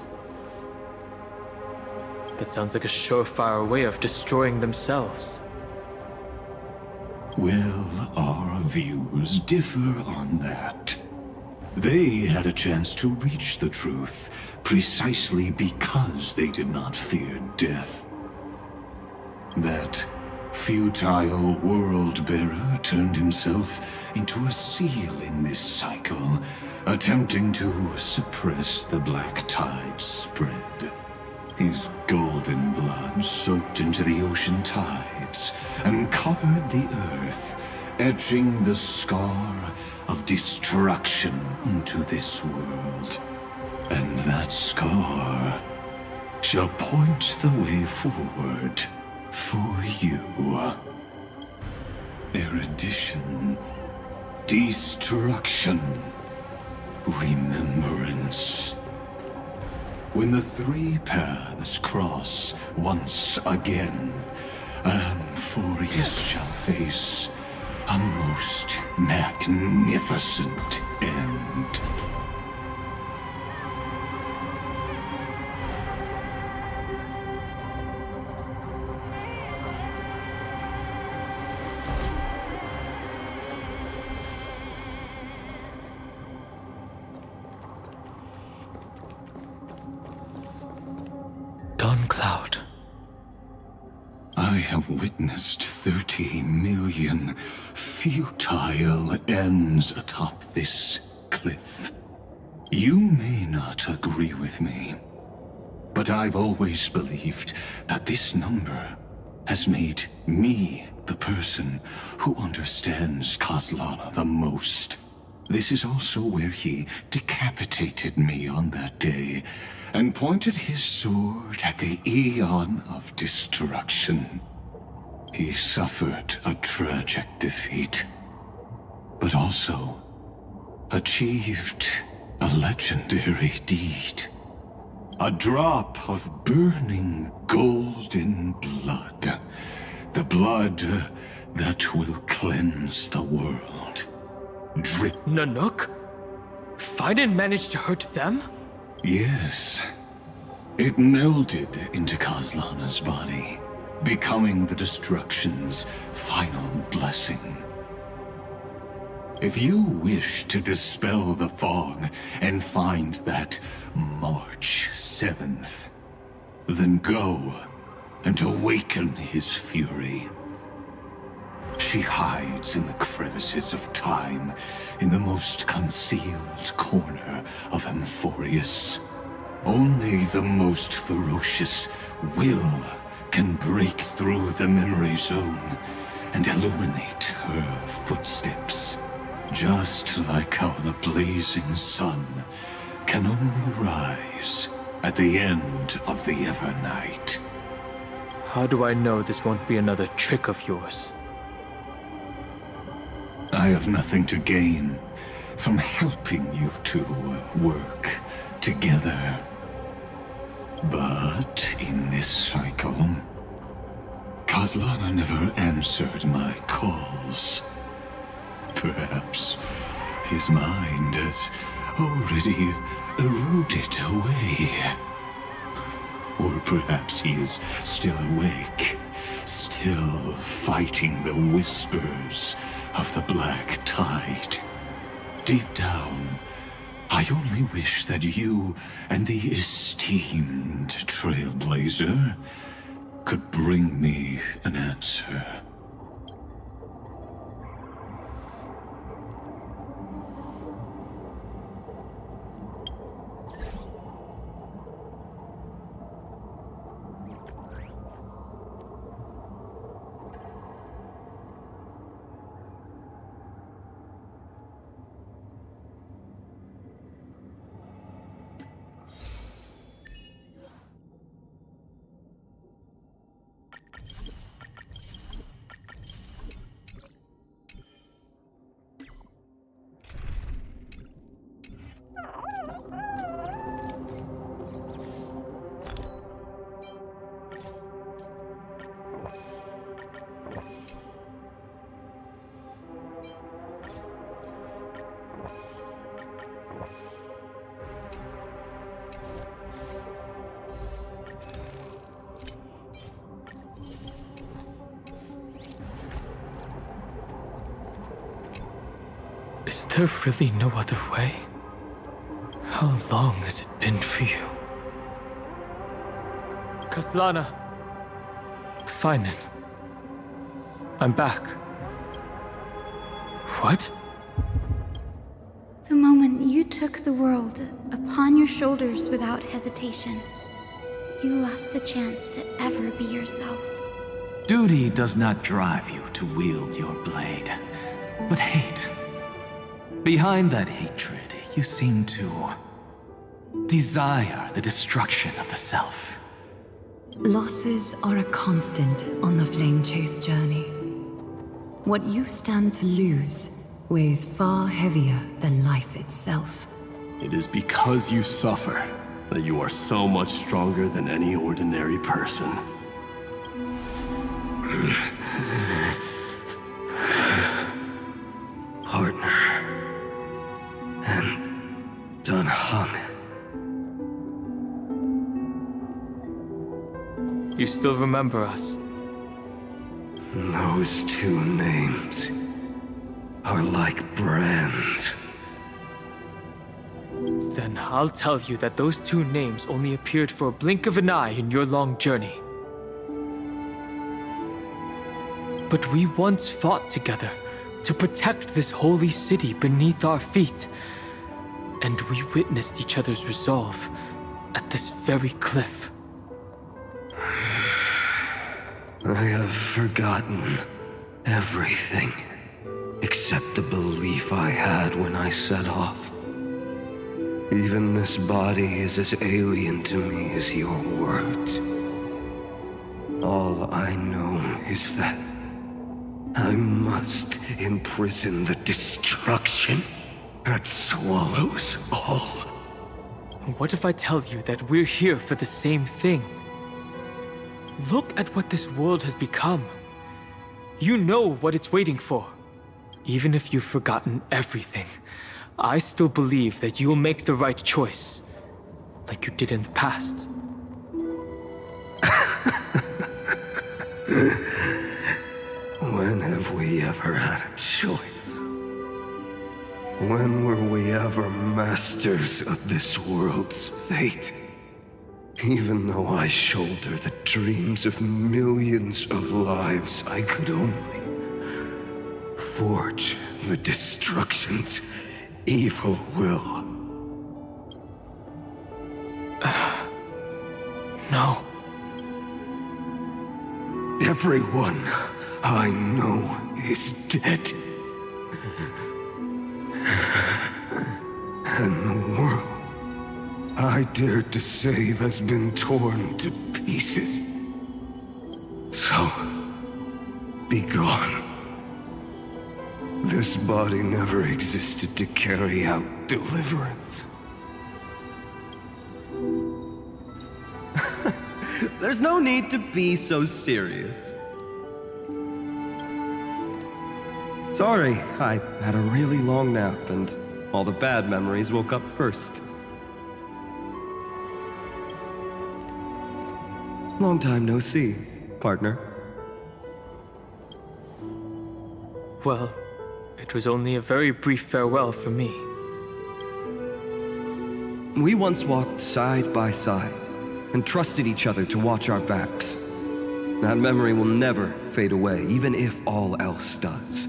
That sounds like a surefire way of destroying themselves. Well, our views differ on that. They had a chance to reach the truth precisely because they did not fear death. That futile world-bearer turned himself into a seal in this cycle, attempting to suppress the Black Tide spread. His golden blood soaked into the ocean tides and covered the earth, etching the scar of destruction into this world. And that scar shall point the way forward for you. Erudition, destruction, remembrance. When the three paths cross once again, Amphorius shall face a most magnificent end. Cloud. I have witnessed 30 million futile ends atop this cliff. You may not agree with me, but I've always believed that this number has made me the person who understands Kozlana the most. This is also where he decapitated me on that day, and pointed his sword at the Eon of Destruction. He suffered a tragic defeat, but also achieved a legendary deed. A drop of burning golden blood. The blood that will cleanse the world. Drip. Nanook? Fiden managed to hurt them? Yes. It melded into Kozlana's body, becoming the Destruction's final blessing. If you wish to dispel the fog and find that March 7th, then go and awaken his fury. She hides in the crevices of time, in the most concealed corner of Amphorius. Only the most ferocious will can break through the memory zone and illuminate her footsteps. Just like how the blazing sun can only rise at the end of the Evernight. How do I know this won't be another trick of yours? I have nothing to gain from helping you two work together. But in this cycle, Kozlana never answered my calls. Perhaps his mind has already eroded away. Or perhaps he is still awake, still fighting the whispers of the black tide. Deep down, I only wish that you and the esteemed Trailblazer could bring me an answer. Is there really no other way? How long has it been for you? Kozlana. Finen. I'm back. What? The moment you took the world upon your shoulders without hesitation, you lost the chance to ever be yourself. Duty does not drive you to wield your blade, but hate. Behind that hatred, you seem to desire the destruction of the self. Losses are a constant on the flame chase journey. What you stand to lose weighs far heavier than life itself. It is because you suffer that you are so much stronger than any ordinary person. Partner. And unhung. You still remember us? Those two names are like brands. Then I'll tell you that those two names only appeared for a blink of an eye in your long journey. But we once fought together to protect this holy city beneath our feet. And we witnessed each other's resolve at this very cliff. I have forgotten everything except the belief I had when I set off. Even this body is as alien to me as your words. All I know is that I must imprison the destruction that swallows all. What if I tell you that we're here for the same thing? Look at what this world has become. You know what it's waiting for. Even if you've forgotten everything, I still believe that you'll make the right choice, like you did in the past. When have we ever had a choice? When were we ever masters of this world's fate? Even though I shoulder the dreams of millions of lives, I could only forge the destruction's evil will. No. Everyone I know is dead. And the world I dared to save has been torn to pieces. So, be gone. This body never existed to carry out deliverance. There's no need to be so serious. Sorry, I had a really long nap and all the bad memories woke up first. Long time no see, partner. Well, it was only a very brief farewell for me. We once walked side by side and trusted each other to watch our backs. That memory will never fade away, even if all else does.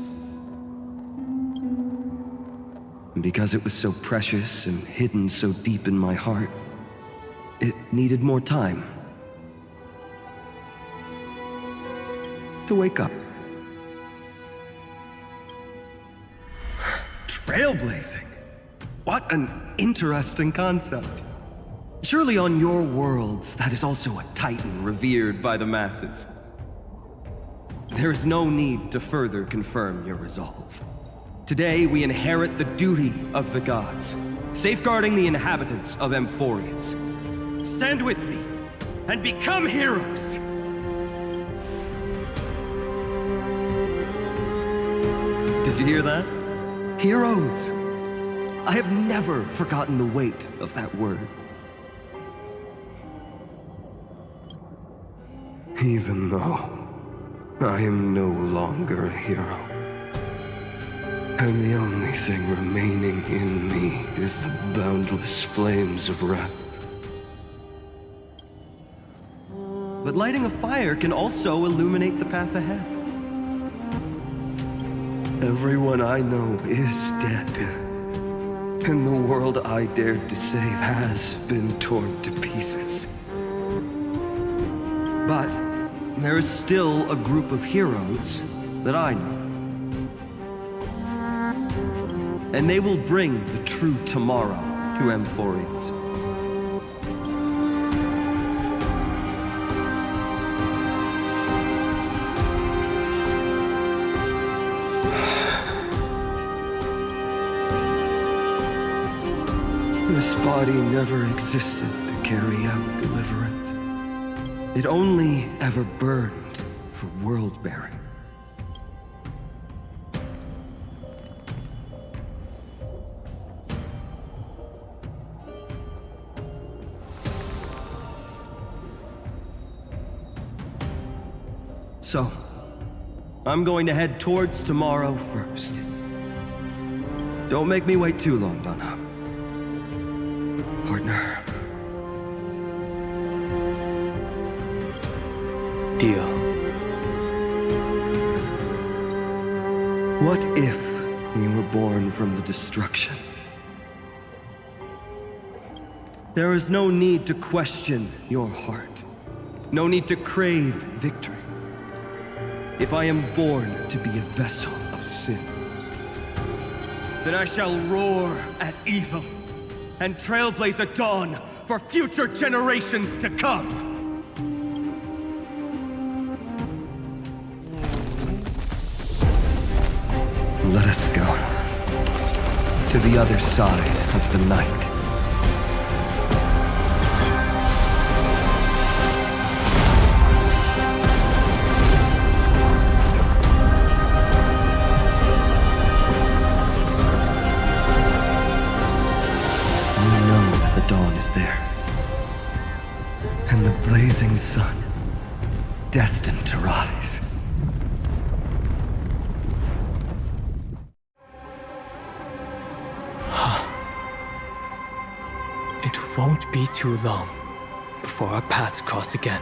And because it was so precious and hidden so deep in my heart, it needed more time to wake up. Trailblazing? What an interesting concept. Surely on your worlds, that is also a titan revered by the masses. There is no need to further confirm your resolve. Today, we inherit the duty of the gods, safeguarding the inhabitants of Amphorius. Stand with me, and become heroes! Did you hear that? Heroes! I have never forgotten the weight of that word. Even though I am no longer a hero, and the only thing remaining in me is the boundless flames of wrath. But lighting a fire can also illuminate the path ahead. Everyone I know is dead, and the world I dared to save has been torn to pieces. But there is still a group of heroes that I know. And they will bring the true tomorrow to Amphorians. This body never existed to carry out deliverance. It only ever burned for world bearing. So, I'm going to head towards tomorrow first. Don't make me wait too long, Donna. Partner. Deal. What if we were born from the destruction? There is no need to question your heart. No need to crave victory. If I am born to be a vessel of sin, then I shall roar at evil and trailblaze a dawn for future generations to come. Let us go to the other side of the night. Dawn is there, and the blazing sun, destined to rise. It won't be too long before our paths cross again.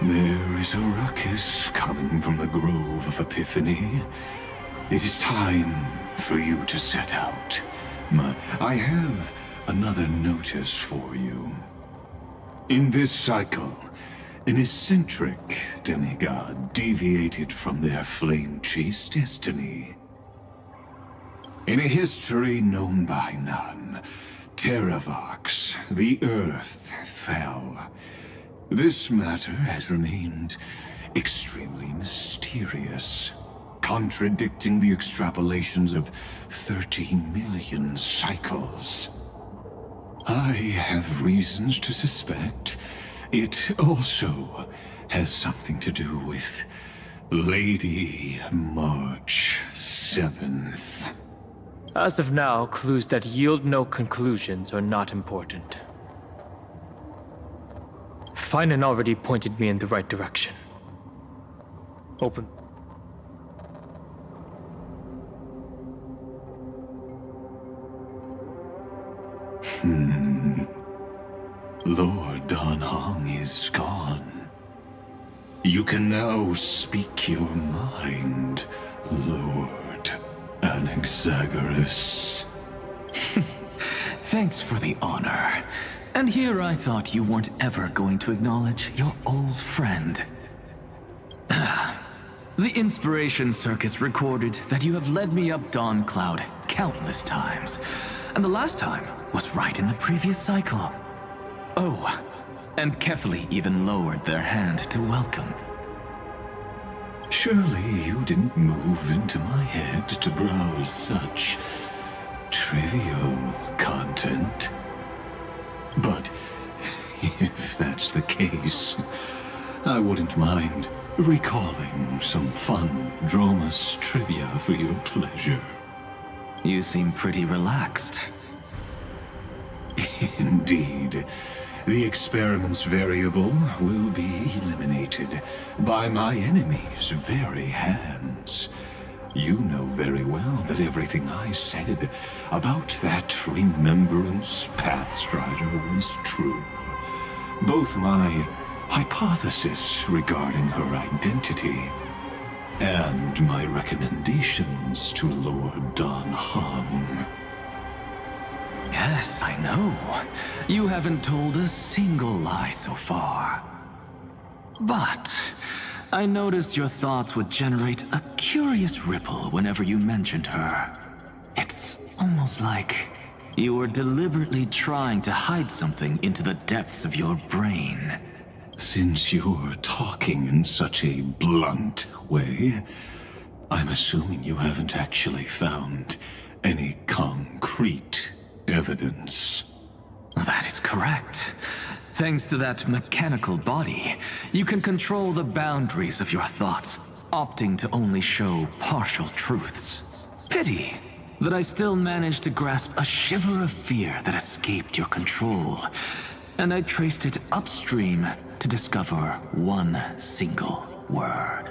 There is a ruckus coming from the Grove of Epiphany. It is time for you to set out. I have another notice for you. In this cycle, an eccentric demigod deviated from their flame-chased destiny. In a history known by none, Terravox, the Earth, fell. This matter has remained extremely mysterious, contradicting the extrapolations of 30 million cycles. I have reasons to suspect it also has something to do with Lady March 7th. As of now, clues that yield no conclusions are not important. Finan already pointed me in the right direction. Open. Lord Don Hong is gone. You can now speak your mind, Lord Anaxagoras. Thanks for the honor. And here I thought you weren't ever going to acknowledge your old friend. The Inspiration Circus recorded that you have led me up Dawn Cloud countless times. And the last time was right in the previous cycle. Oh, and Kefali even lowered their hand to welcome. Surely you didn't move into my head to browse such trivial content. But if that's the case, I wouldn't mind recalling some fun Dromus trivia for your pleasure. You seem pretty relaxed. Indeed. The experiment's variable will be eliminated by my enemy's very hands. You know very well that everything I said about that Remembrance Pathstrider was true. Both my hypothesis regarding her identity and my recommendations to Lord Don Hong. Yes, I know. You haven't told a single lie so far. But I noticed your thoughts would generate a curious ripple whenever you mentioned her. It's almost like you were deliberately trying to hide something into the depths of your brain. Since you're talking in such a blunt way, I'm assuming you haven't actually found any concrete evidence. That is correct. Thanks to that mechanical body, you can control the boundaries of your thoughts, opting to only show partial truths. Pity that I still managed to grasp a shiver of fear that escaped your control, and I traced it upstream to discover one single word.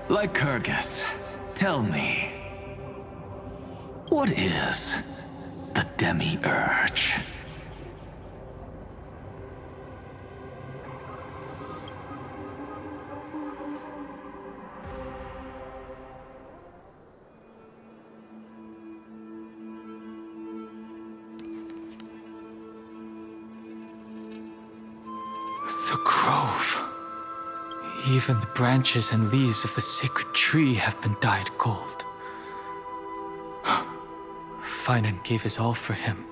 Lycurgus, tell me, what is the demiurge? The grove. Even the branches and leaves of the sacred tree have been dyed gold. Finan gave his all for him.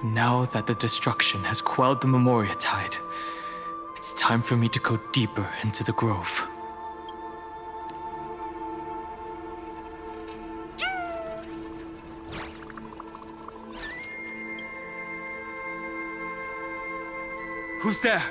Now that the destruction has quelled the Memoria tide, it's time for me to go deeper into the grove. Who's there?